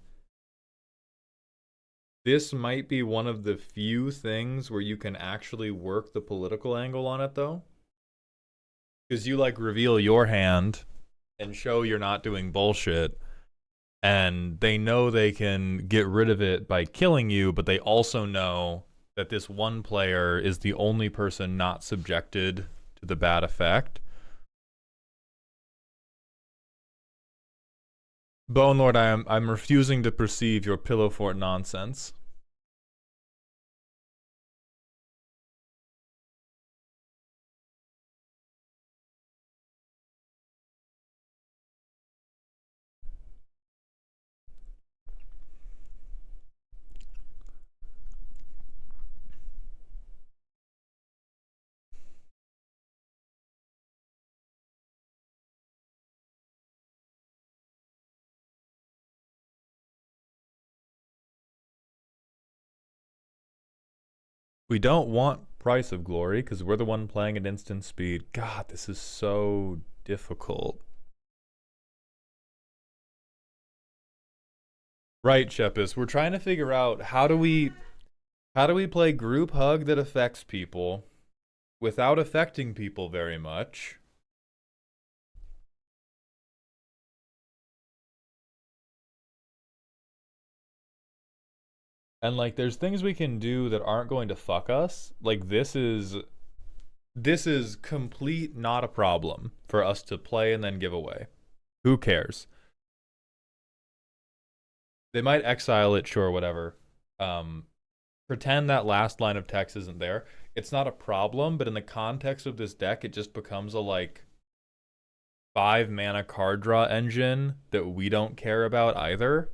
This might be one of the few things where you can actually work the political angle on it, though. Because you, like, reveal your hand and show you're not doing bullshit. And they know they can get rid of it by killing you, but they also know that this one player is the only person not subjected to the bad effect. Bone Lord, I'm refusing to perceive your pillow fort nonsense. We don't want Price of Glory because we're the one playing at instant speed. God, this is so difficult. Right, Shepis. We're trying to figure out how do we play group hug that affects people without affecting people very much. And like there's things we can do that aren't going to fuck us. Like this is complete not a problem for us to play and then give away. Who cares? They might exile it, sure, whatever. Pretend that last line of text isn't there. It's not a problem, but in the context of this deck, it just becomes a like 5 mana card draw engine that we don't care about either.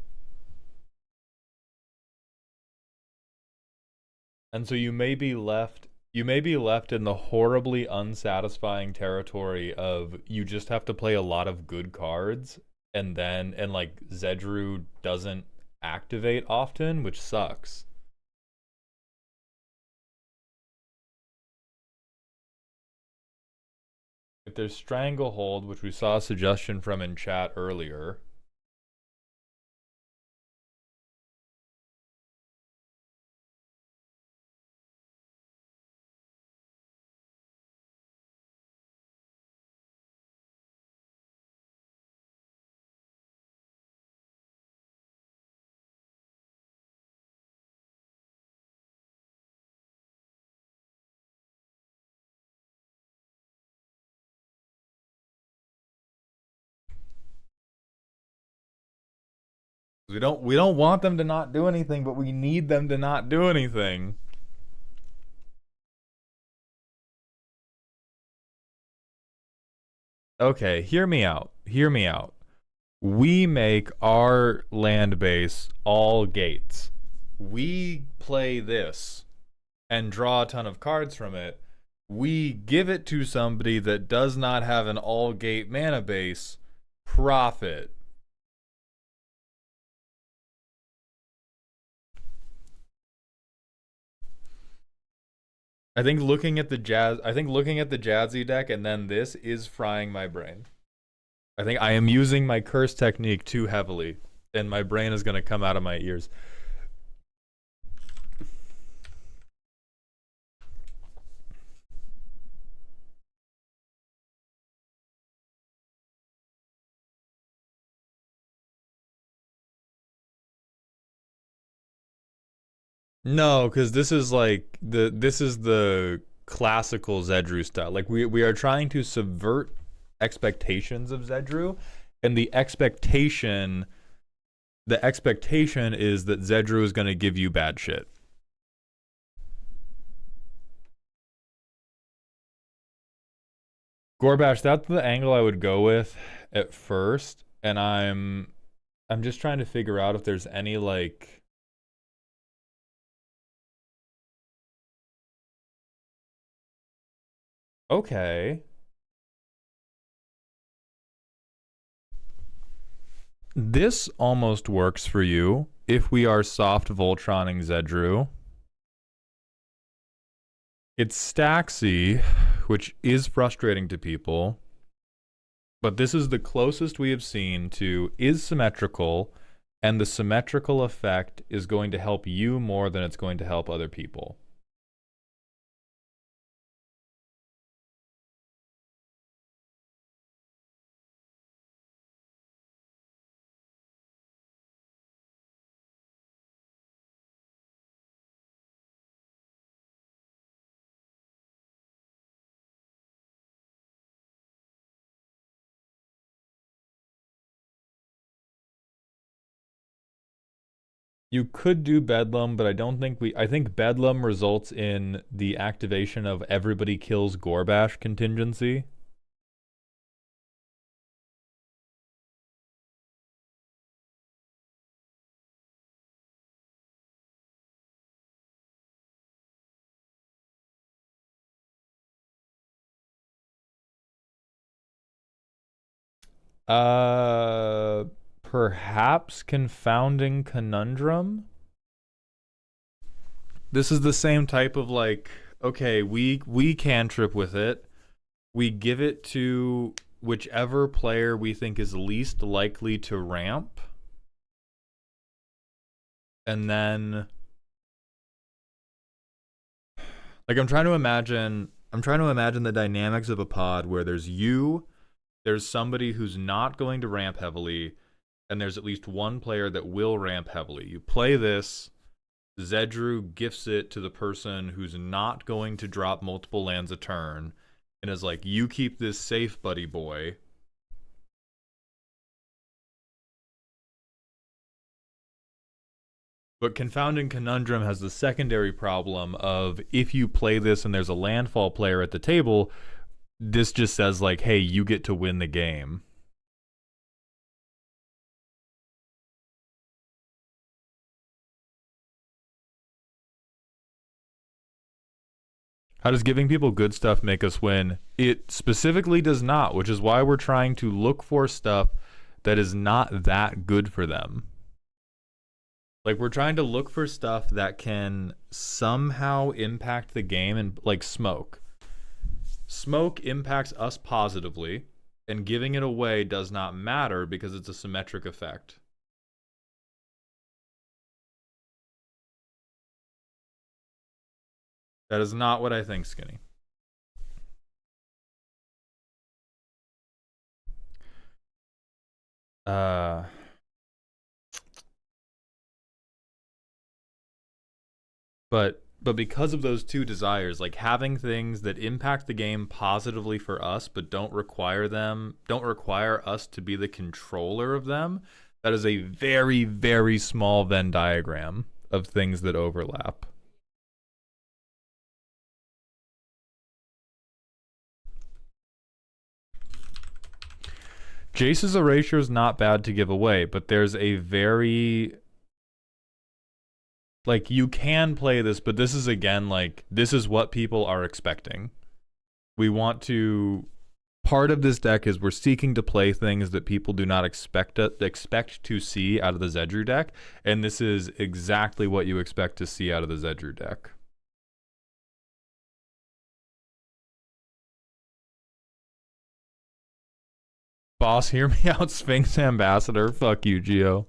And so you may be left in the horribly unsatisfying territory of you just have to play a lot of good cards and like Zedru doesn't activate often, which sucks. If there's Stranglehold, which we saw a suggestion from in chat earlier, we don't want them to not do anything, but we need them to not do anything. Okay, hear me out. Hear me out. We make our land base all gates. We play this and draw a ton of cards from it. We give it to somebody that does not have an all gate mana base. Profit. I think looking at the Jazzy deck and then this is frying my brain. I think I am using my curse technique too heavily, and my brain is going to come out of my ears. No, because this is the classical Zedru style. Like we are trying to subvert expectations of Zedru, and the expectation is that Zedru is going to give you bad shit. Gorbash, that's the angle I would go with at first, and I'm just trying to figure out if there's any like okay. This almost works for you if we are soft Voltroning Zedru. It's Staxy, which is frustrating to people, but this is the closest we have seen to is symmetrical, and the symmetrical effect is going to help you more than it's going to help other people. You could do Bedlam, but I think Bedlam results in the activation of everybody kills Gorbash contingency. Perhaps Confounding Conundrum. This is the same type of like, okay, we cantrip with it. We give it to whichever player we think is least likely to ramp. And then like I'm trying to imagine I'm trying to imagine the dynamics of a pod where there's you, there's somebody who's not going to ramp heavily, and there's at least one player that will ramp heavily. You play this, Zedru gifts it to the person who's not going to drop multiple lands a turn, and is like, you keep this safe, buddy boy. But Confounding Conundrum has the secondary problem of, if you play this and there's a landfall player at the table, this just says like, hey, you get to win the game. How does giving people good stuff make us win? It specifically does not, which is why we're trying to look for stuff that is not that good for them. Like, we're trying to look for stuff that can somehow impact the game, and like smoke. Smoke impacts us positively, and giving it away does not matter because it's a symmetric effect. That is not what I think, Skinny. But because of those two desires, like having things that impact the game positively for us but don't require us to be the controller of them, that is a very, very small Venn diagram of things that overlap. Jace's erasure is not bad to give away, but there's a very... Like, you can play this, but this is, again, like, this is what people are expecting. We want to... Part of this deck is we're seeking to play things that people do not expect to see out of the Zedru deck, and this is exactly what you expect to see out of the Zedru deck. Boss, hear me out, Sphinx Ambassador. Fuck you, Geo.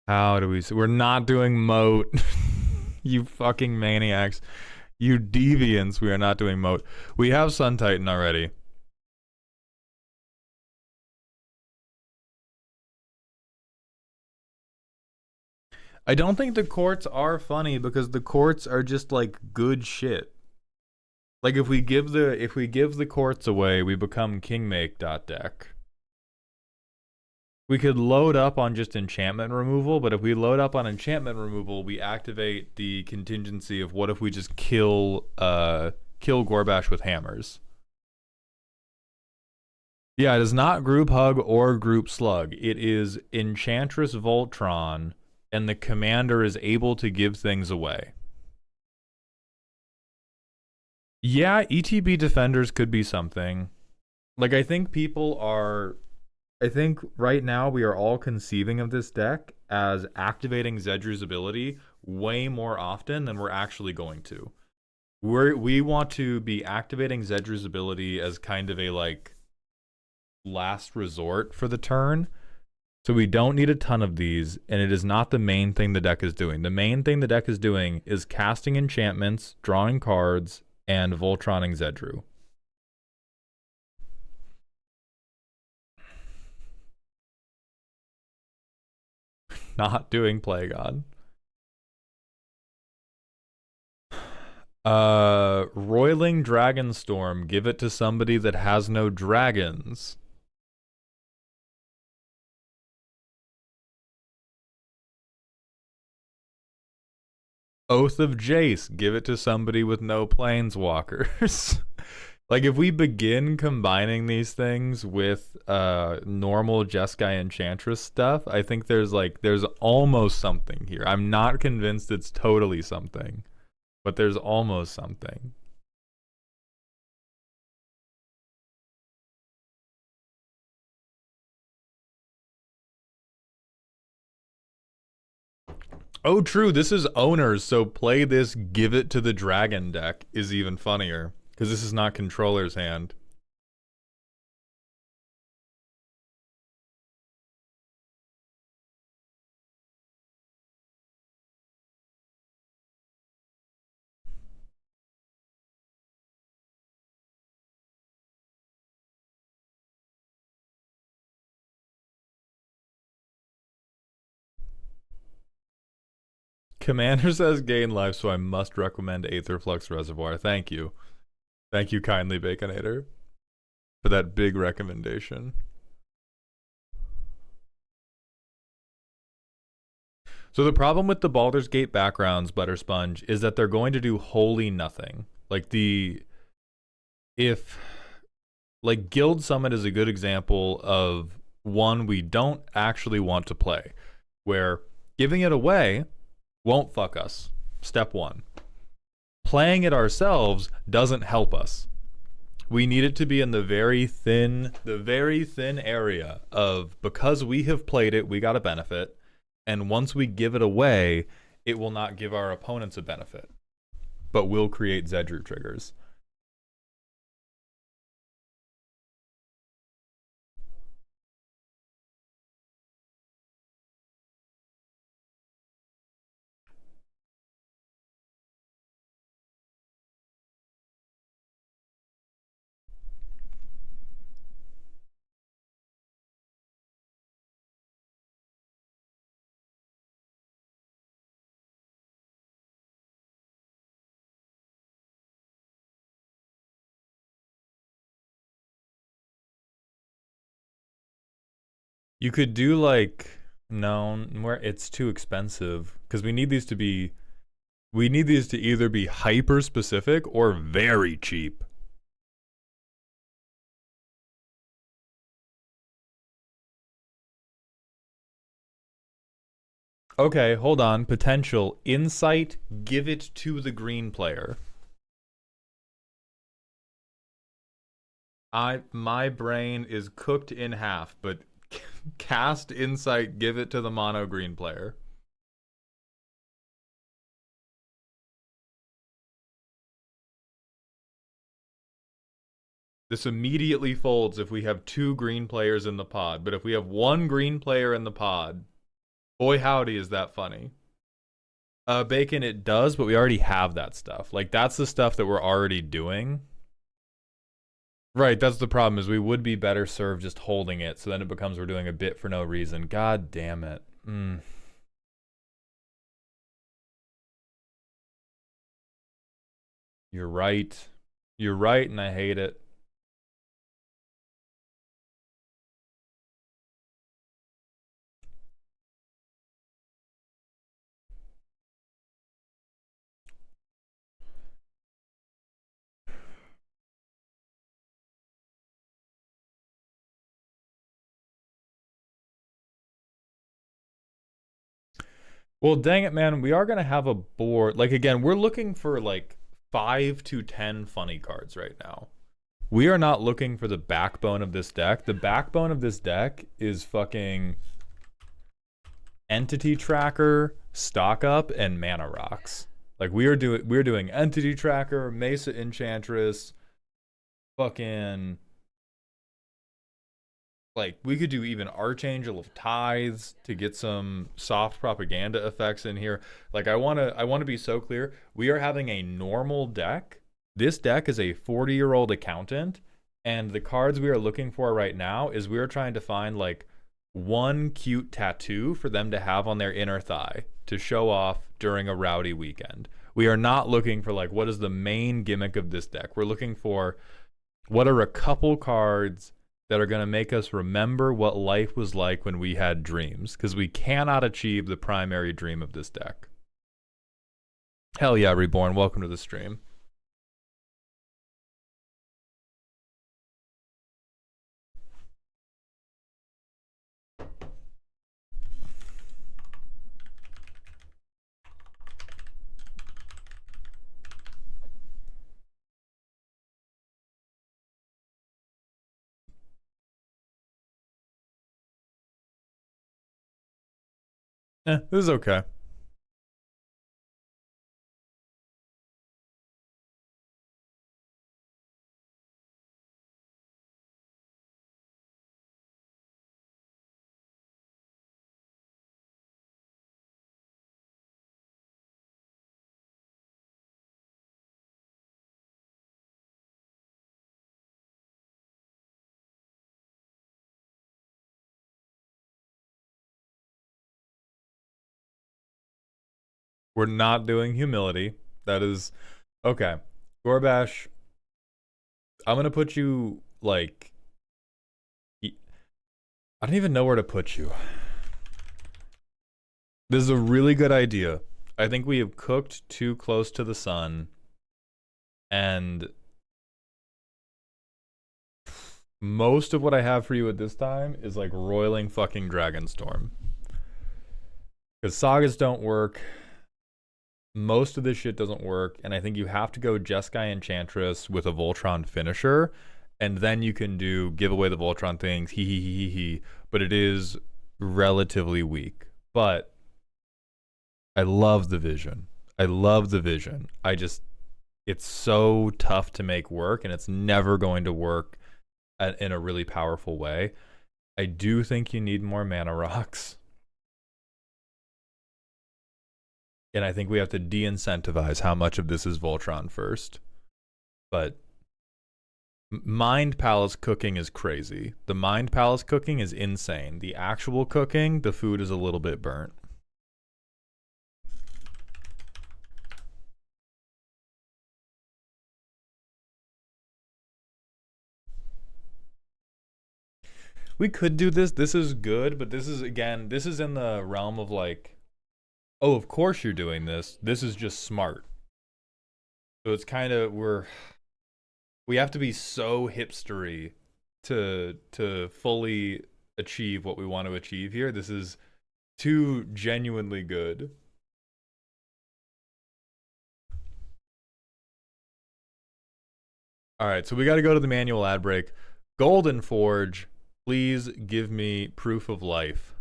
How do we... We're not doing moat. You fucking maniacs. You deviants. We are not doing moat. We have Sun Titan already. I don't think the courts are funny because the courts are just like good shit. Like, if we give the courts away, we become kingmake.deck. We could load up on just enchantment removal, but if we load up on enchantment removal, we activate the contingency of what if we just kill Gorbash with hammers. Yeah, it is not group hug or group slug. It is Enchantress Voltron, and the commander is able to give things away. Yeah, ETB defenders could be something. Like, I think right now we are all conceiving of this deck as activating Zedru's ability way more often than we're actually going to. We want to be activating Zedru's ability as kind of a, like, last resort for the turn. So we don't need a ton of these, and it is not the main thing the deck is doing. The main thing the deck is doing is casting enchantments, drawing cards, and Voltroning Zedru. Not doing Plague-On. Roiling Dragonstorm. Give it to somebody that has no dragons. Oath of Jace. Give it to somebody with no planeswalkers. Like if we begin combining these things with normal Jeskai Enchantress stuff, I think there's almost something here. I'm not convinced it's totally something, but there's almost something. Oh, true. This is owners, so play this give it to the dragon deck is even funnier because this is not controller's hand. Commander says gain life, so I must recommend Aetherflux Reservoir. Thank you. Thank you kindly, Baconator, for that big recommendation. So the problem with the Baldur's Gate backgrounds, Buttersponge, is that they're going to do wholly nothing. Like like Guild Summit is a good example of one we don't actually want to play, where giving it away won't fuck us. Step one. Playing it ourselves doesn't help us. We need it to be in the very thin area of because we have played it, we got a benefit. And once we give it away, it will not give our opponents a benefit, but will create Zedru triggers. You could do like no, where it's too expensive because we need these to either be hyper specific or very cheap. Okay, hold on. Potential insight, give it to the green player. My brain is cooked in half, but cast insight, give it to the mono green player. This immediately folds if we have 2 green players in the pod, but if we have 1 green player in the pod, boy howdy is that funny. Bacon, it does, but we already have that stuff. Like, that's the stuff that we're already doing. Right, that's the problem, is we would be better served just holding it, so then it becomes we're doing a bit for no reason. God damn it. You're right. You're right, and I hate it. Well, dang it, man. We are going to have a board. Like, again, we're looking for, like, 5 to 10 funny cards right now. We are not looking for the backbone of this deck. The backbone of this deck is fucking Entity Tracker, Stock Up, and Mana Rocks. Like, we're doing Entity Tracker, Mesa Enchantress, fucking... Like, we could do even Archangel of Tithes to get some soft propaganda effects in here. Like, I want to be so clear. We are having a normal deck. This deck is a 40-year-old accountant, and the cards we are looking for right now is we are trying to find, like, one cute tattoo for them to have on their inner thigh to show off during a rowdy weekend. We are not looking for, like, what is the main gimmick of this deck. We're looking for what are a couple cards that are going to make us remember what life was like when we had dreams, because we cannot achieve the primary dream of this deck. Hell yeah, Reborn, welcome to the stream. This is okay. We're not doing humility. That is okay. Gorbash, I'm gonna put you like I don't even know where to put you. This is a really good idea. I think we have cooked too close to the sun, and most of what I have for you at this time is like roiling fucking Dragonstorm. Because sagas don't work. Most of this shit doesn't work, and I think you have to go Jeskai Enchantress with a Voltron finisher, and then you can do give away the Voltron things, he. But it is relatively weak. But I love the vision. I love the vision. It's so tough to make work, and it's never going to work in a really powerful way. I do think you need more mana rocks. And I think we have to de-incentivize how much of this is Voltron first. But Mind Palace cooking is crazy. The Mind Palace cooking is insane. The actual cooking, the food is a little bit burnt. We could do this. This is good, but this is, again, this is in the realm of like, oh, of course you're doing this. This is just smart. So it's kind of, we have to be so hipstery to fully achieve what we want to achieve here. This is too genuinely good. All right, so we got to go to the manual ad break. Golden Forge, please give me proof of life.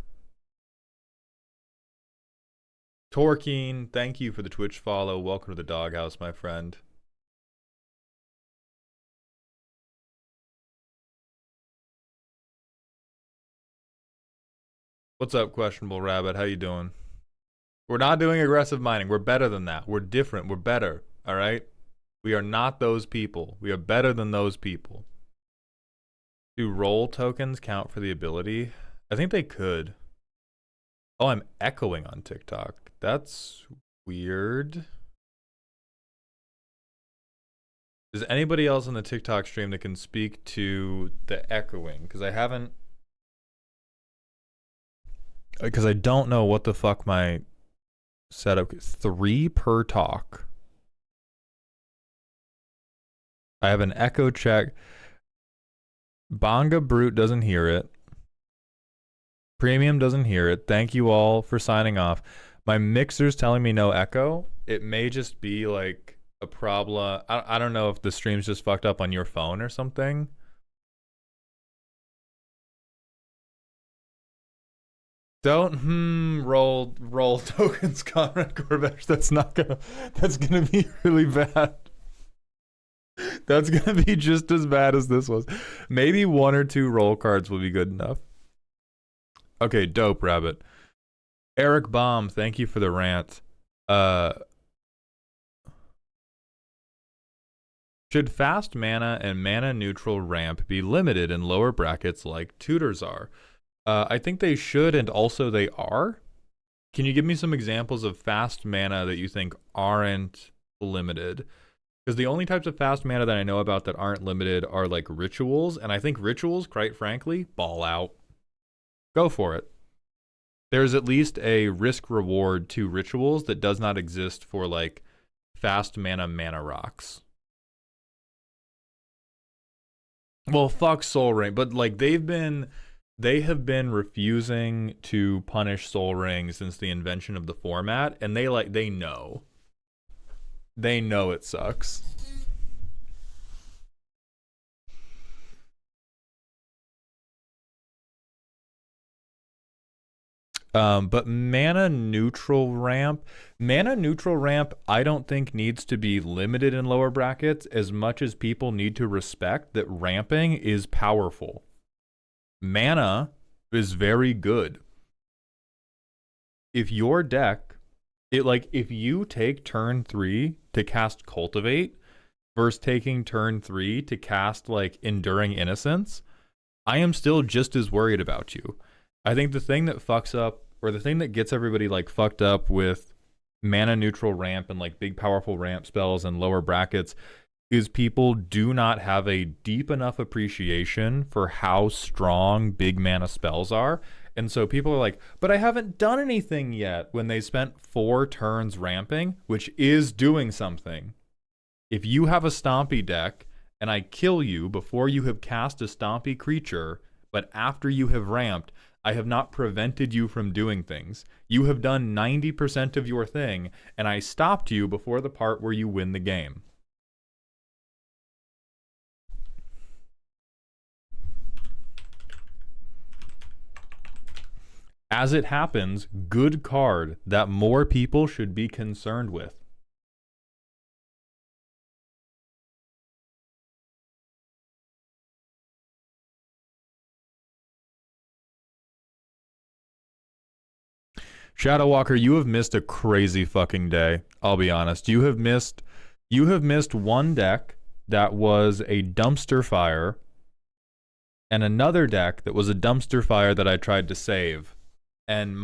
Torkeen, thank you for the Twitch follow. Welcome to the doghouse, my friend. What's up, Questionable Rabbit? How you doing? We're not doing aggressive mining. We're better than that. We're different. We're better, all right? We are not those people. We are better than those people. Do roll tokens count for the ability? I think they could. Oh, I'm echoing on TikTok. That's weird. Is anybody else on the TikTok stream that can speak to the echoing? Because I haven't... Because I don't know what the fuck my setup is. 3 per talk. I have an echo check. Bonga Brute doesn't hear it. Premium doesn't hear it. Thank you all for signing off. My mixer's telling me no echo. It may just be like a problem. I don't know if the stream's just fucked up on your phone or something. Don't roll tokens, Conrad Gorbash. That's gonna be really bad. That's gonna be just as bad as this was. Maybe 1 or 2 roll cards will be good enough. Okay, dope, Rabbit. Eric Baum, thank you for the rant. Should fast mana and mana neutral ramp be limited in lower brackets like tutors are? I think they should, and also they are. Can you give me some examples of fast mana that you think aren't limited? Because the only types of fast mana that I know about that aren't limited are like rituals, and I think rituals, quite frankly, ball out. Go for it. There's at least a risk reward to rituals that does not exist for like fast mana rocks. Well, fuck Soul Ring, but like they have been refusing to punish Soul Ring since the invention of the format, and they know it sucks. But mana neutral ramp, I don't think needs to be limited in lower brackets as much as people need to respect that ramping is powerful. Mana is very good. If your deck, if you take turn 3 to cast Cultivate versus taking turn 3 to cast like Enduring Innocence, I am still just as worried about you. I think the thing that fucks up, or the thing that gets everybody like fucked up with mana neutral ramp and like big powerful ramp spells and lower brackets, is people do not have a deep enough appreciation for how strong big mana spells are. And so people are like, but I haven't done anything yet, when they spent 4 turns ramping, which is doing something. If you have a Stompy deck and I kill you before you have cast a Stompy creature, but after you have ramped, I have not prevented you from doing things. You have done 90% of your thing, and I stopped you before the part where you win the game. As it happens, good card that more people should be concerned with. Shadow Walker, you have missed a crazy fucking day. I'll be honest. You have missed one deck that was a dumpster fire, and another deck that was a dumpster fire that I tried to save. And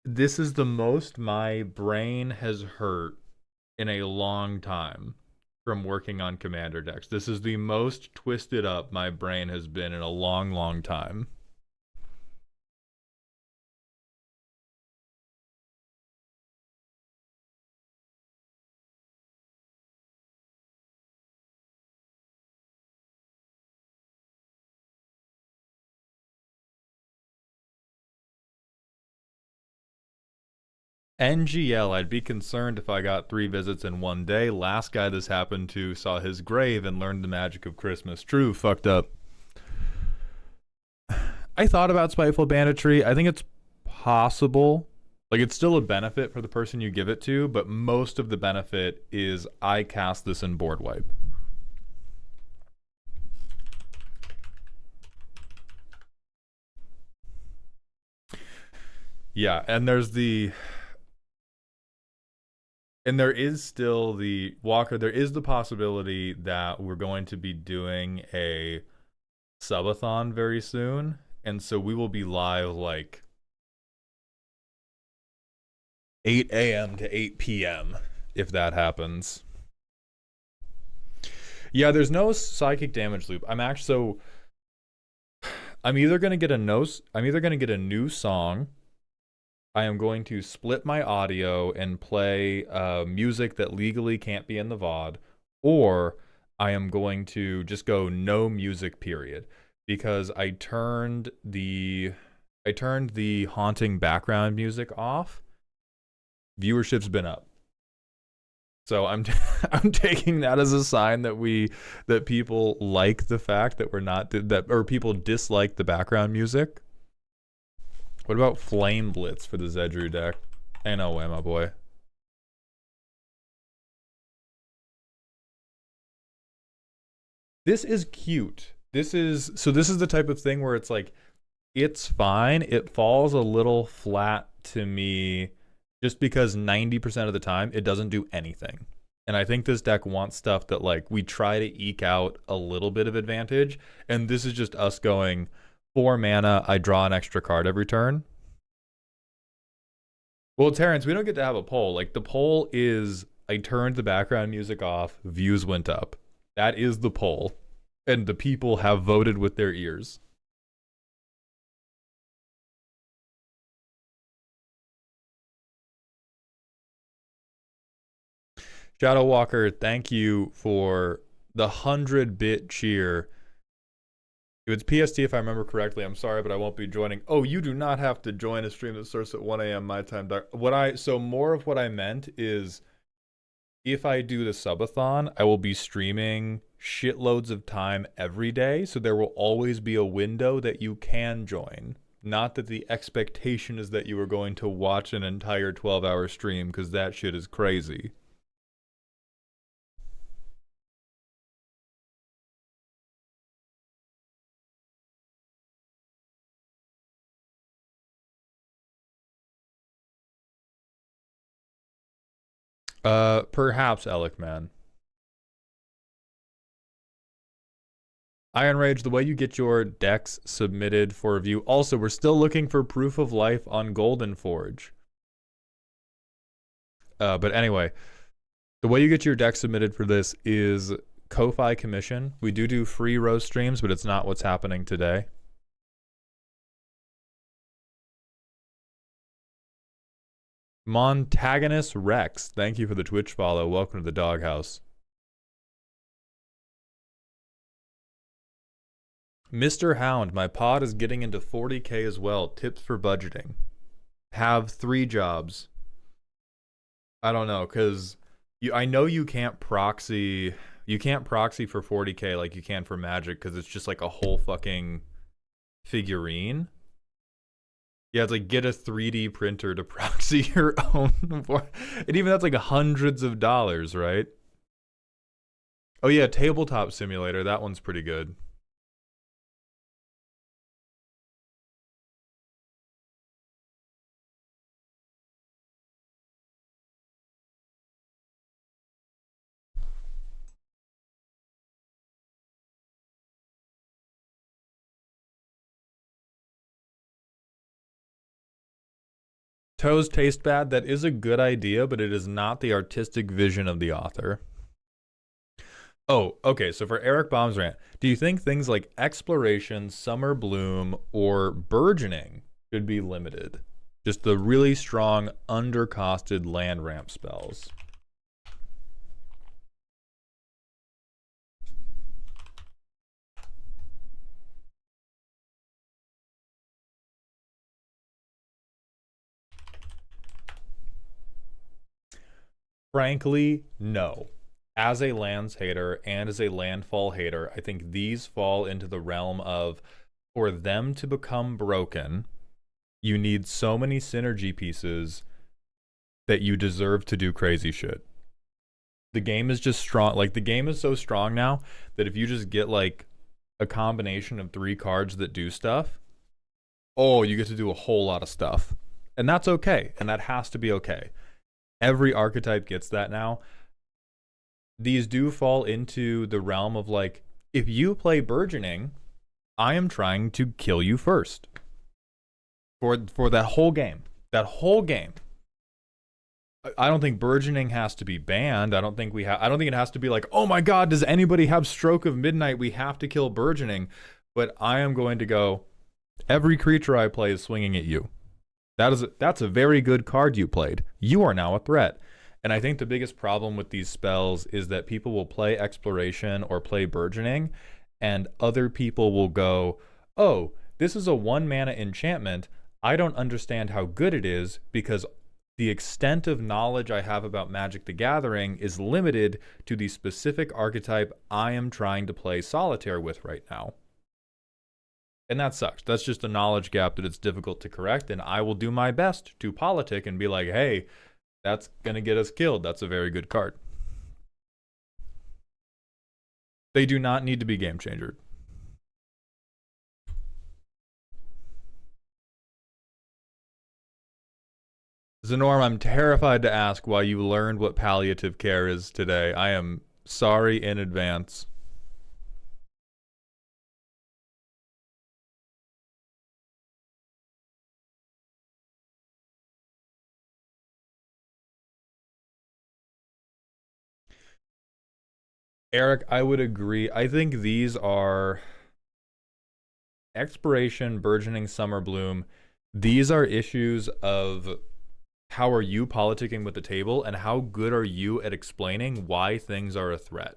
this is the most my brain has hurt in a long time from working on commander decks. This is the most twisted up my brain has been in a long, long time. NGL, I'd be concerned if I got 3 visits in one day. Last guy this happened to saw his grave and learned the magic of Christmas. True, fucked up. I thought about Spiteful Banditry. I think it's possible. Like, it's still a benefit for the person you give it to, but most of the benefit is I cast this in board wipe. Yeah, and there is still the Walker, there is the possibility that we're going to be doing a subathon very soon, and so we will be live like 8 a.m. to 8 p.m. if that happens. Yeah, there's no psychic damage loop. I'm either gonna get a new song. I am going to split my audio and play music that legally can't be in the VOD, or I am going to just go no music, period, because I turned the haunting background music off. Viewership's been up, so I'm taking that as a sign that people like the fact that we're not or people dislike the background music. What about Flame Blitz for the Zedru deck? Ain't no way, my boy. This is cute. This is the type of thing where it's like, it's fine. It falls a little flat to me just because 90% of the time it doesn't do anything. And I think this deck wants stuff that like we try to eke out a little bit of advantage. And this is just us going, 4 mana, I draw an extra card every turn. Well, Terrence, we don't get to have a poll. Like, the poll is, I turned the background music off, views went up. That is the poll. And the people have voted with their ears. Shadow Walker, thank you for the 100-bit cheer. It's PST if I remember correctly. I'm sorry, but I won't be joining. Oh, you do not have to join a stream that starts at 1 a.m. my time. So more of what I meant is, if I do the subathon, I will be streaming shitloads of time every day, so there will always be a window that you can join. Not that the expectation is that you are going to watch an entire 12-hour stream, because that shit is crazy. Perhaps, Alec, man. Iron Rage, the way you get your decks submitted for review. Also, we're still looking for proof of life on Golden Forge. But anyway, the way you get your deck submitted for this is Ko-Fi commission. We do free roast streams, but it's not what's happening today. Montagonist Rex, thank you for the Twitch follow. Welcome to the doghouse. Mr. Hound, my pod is getting into 40K as well. Tips for budgeting. Have 3 jobs. I don't know, because I know you can't proxy for 40K like you can for Magic, because it's just like a whole fucking figurine. Yeah, it's like get a 3D printer to proxy your own. And even that's like hundreds of dollars, right? Oh yeah, Tabletop Simulator. That one's pretty good. Toes taste bad. That is a good idea, but it is not the artistic vision of the author. Oh, okay. So for Eric Baum's rant, do you think things like exploration, summer bloom, or burgeoning should be limited? Just the really strong, undercosted land ramp spells. Frankly, no. As a lands hater and as a landfall hater, I think these fall into the realm of, for them to become broken, you need so many synergy pieces that you deserve to do crazy shit. The game is just strong. Like, the game is so strong now that if you just get like a combination of 3 cards that do stuff, oh, you get to do a whole lot of stuff. And that's okay. And that has to be okay. Every archetype gets that now. These do fall into the realm of like, if you play burgeoning, I am trying to kill you first. For that whole game. That whole game. I don't think burgeoning has to be banned. I don't think it has to be like, oh my god, does anybody have Stroke of Midnight? We have to kill burgeoning. But I am going to go, every creature I play is swinging at you. That's a very good card you played. You are now a threat. And I think the biggest problem with these spells is that people will play exploration or play burgeoning, and other people will go, oh, this is a 1-mana enchantment. I don't understand how good it is because the extent of knowledge I have about Magic the Gathering is limited to the specific archetype I am trying to play Solitaire with right now. And that sucks. That's just a knowledge gap that it's difficult to correct, and I will do my best to politic and be like, hey, that's going to get us killed. That's a very good card. They do not need to be game changer. Zenorm, I'm terrified to ask why you learned what palliative care is today. I am sorry in advance. Eric, I would agree. I think these are Expiration, Burgeoning, Summer Bloom. These are issues of how are you politicking with the table and how good are you at explaining why things are a threat.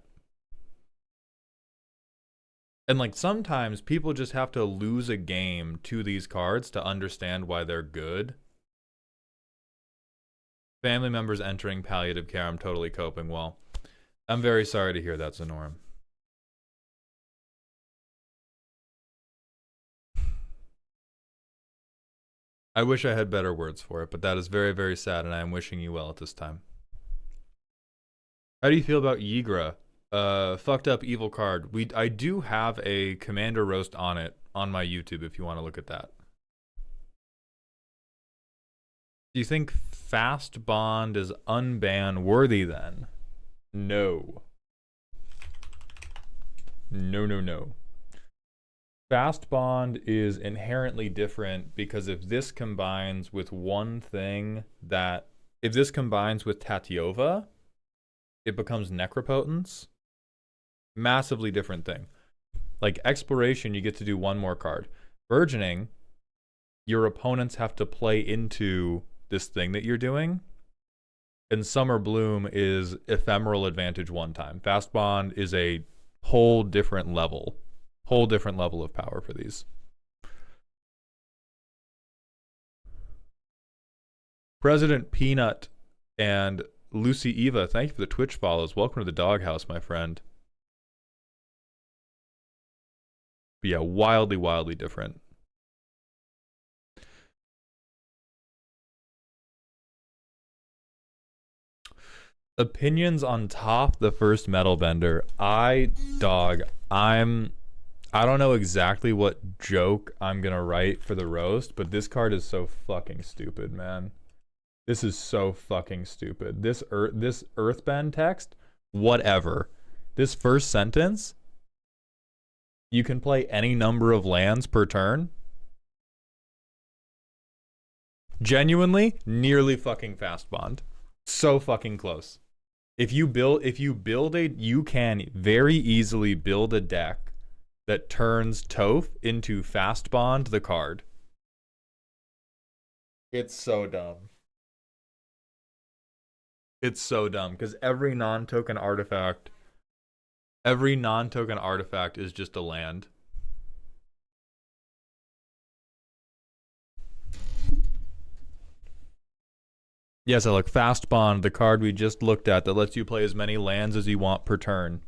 And like sometimes people just have to lose a game to these cards to understand why they're good. Family members entering palliative care. I'm totally coping well. I'm very sorry to hear that, Zenorum. I wish I had better words for it, but that is very, very sad, and I am wishing you well at this time. How do you feel about YEAHHHHHHH? Fucked up evil card. I do have a Commander roast on it on my YouTube if you want to look at that. Do you think Fast Bond is unban worthy then? No. No, no, no. Fast Bond is inherently different because if this combines with one thing that... If this combines with Tatyova, it becomes Necropotence. Massively different thing. Like Exploration, you get to do one more card. Burgeoning, your opponents have to play into this thing that you're doing. And Summer Bloom is ephemeral advantage one time. Fast Bond is a whole different level of power for these. President Peanut and Lucy Eva, thank you for the Twitch follows. Welcome to the doghouse, my friend. But yeah, wildly, wildly different. Opinions on Toph, the first metal bender. I don't know exactly what joke I'm gonna write for the roast, but this card is so fucking stupid, man. This is so fucking stupid. This Earthbend text, whatever. This first sentence, you can play any number of lands per turn. Genuinely, nearly fucking Fast Bond. So fucking close. If you can very easily build a deck that turns Toph into Fast Bond the card. It's so dumb. It's so dumb because every non-token artifact is just a land. Yes, I look. Fast Bond, the card we just looked at that lets you play as many lands as you want per turn.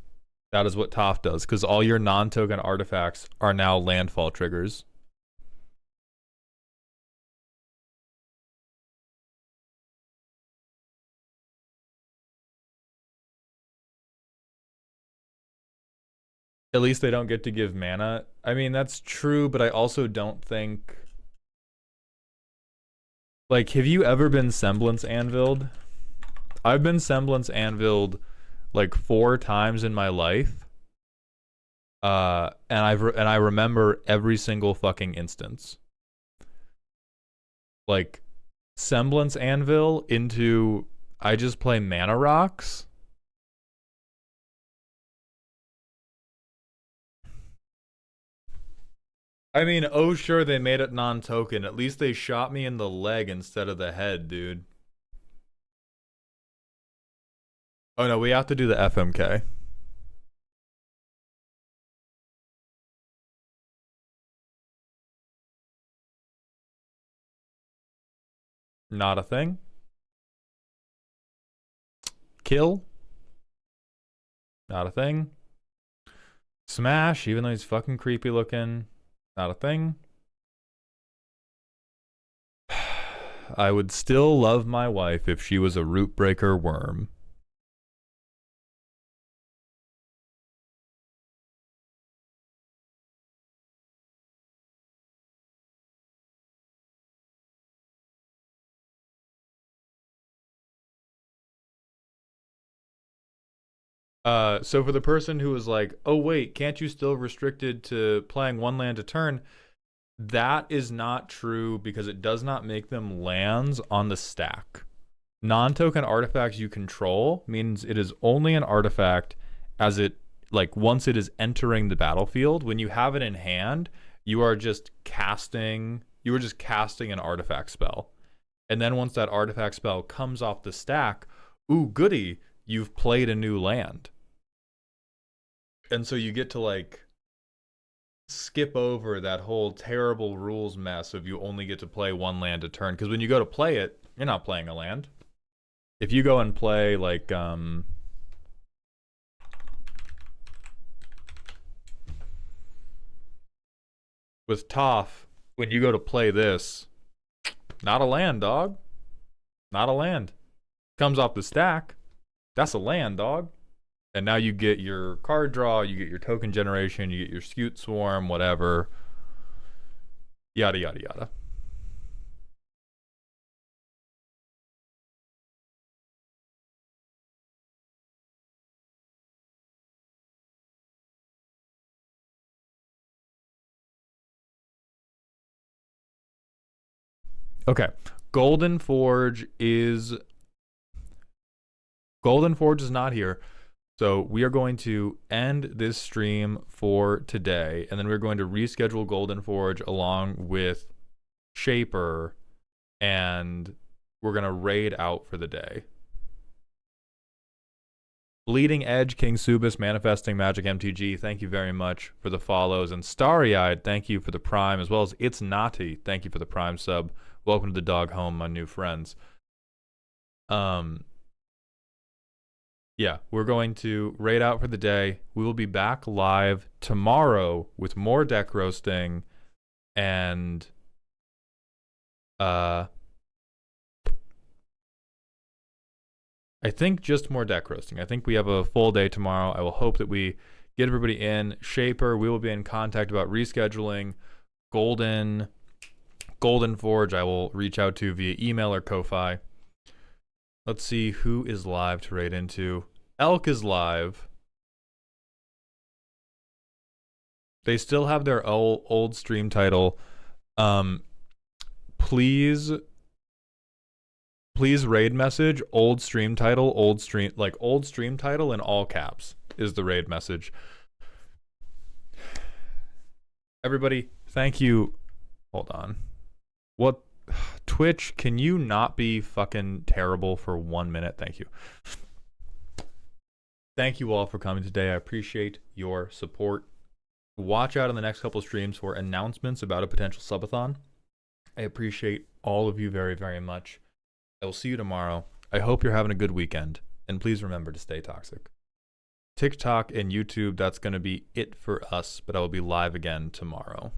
That is what Toph does, because all your non-token artifacts are now landfall triggers. At least they don't get to give mana. I mean, that's true, but I also don't think... Like, have you ever been Semblance Anviled? I've been Semblance Anviled like 4 times in my life. And I remember every single fucking instance. Like, Semblance Anvil into I just play mana rocks. I mean, oh sure, they made it non-token. At least they shot me in the leg instead of the head, dude. Oh no, we have to do the FMK. Not a thing. Kill. Not a thing. Smash, even though he's fucking creepy looking. Not a thing. I would still love my wife if she was a root breaker worm. So for the person who was like, oh wait, can't you still restricted to playing 1 land a turn? That is not true because it does not make them lands on the stack. Non-token artifacts you control means it is only an artifact as it, like, once it is entering the battlefield. When you have it in hand, you are just casting an artifact spell. And then once that artifact spell comes off the stack, ooh, goody, you've played a new land. And so you get to, like, skip over that whole terrible rules mess of you only get to play 1 land a turn. Because when you go to play it, you're not playing a land. If you go and play, like, with Toph, when you go to play this, Not a land, dog. Not a land. Comes off the stack. That's a land, dog. And now you get your card draw, you get your token generation, you get your Scute Swarm, whatever. Yada, yada, yada. Okay. Golden Forge is not here. So we are going to end this stream for today, and then we're going to reschedule Golden Forge along with Shaper, and we're going to raid out for the day. Bleeding Edge, King Subis, Manifesting Magic MTG, thank you very much for the follows. And Starry Eyed, thank you for the Prime, as well as It's Naughty, thank you for the Prime sub. Welcome to the dog home, my new friends. Yeah, we're going to raid out for the day. We will be back live tomorrow with more deck roasting and I think just more deck roasting. I think we have a full day tomorrow. I will hope that we get everybody in. Shaper, we will be in contact about rescheduling. Golden Forge, I will reach out to via email or Ko-Fi. Let's see who is live to raid into. Elk is live. They still have their old stream title. Please raid message old stream title, old stream title in all caps is the raid message. Everybody, thank you. Hold on. What? Twitch, can you not be fucking terrible for 1 minute? Thank you. Thank you all for coming today. I appreciate your support. Watch out on the next couple streams for announcements about a potential subathon. I appreciate all of you very, very much. I will see you tomorrow. I hope you're having a good weekend. And please remember to stay toxic. TikTok and YouTube, that's going to be it for us, but I will be live again tomorrow.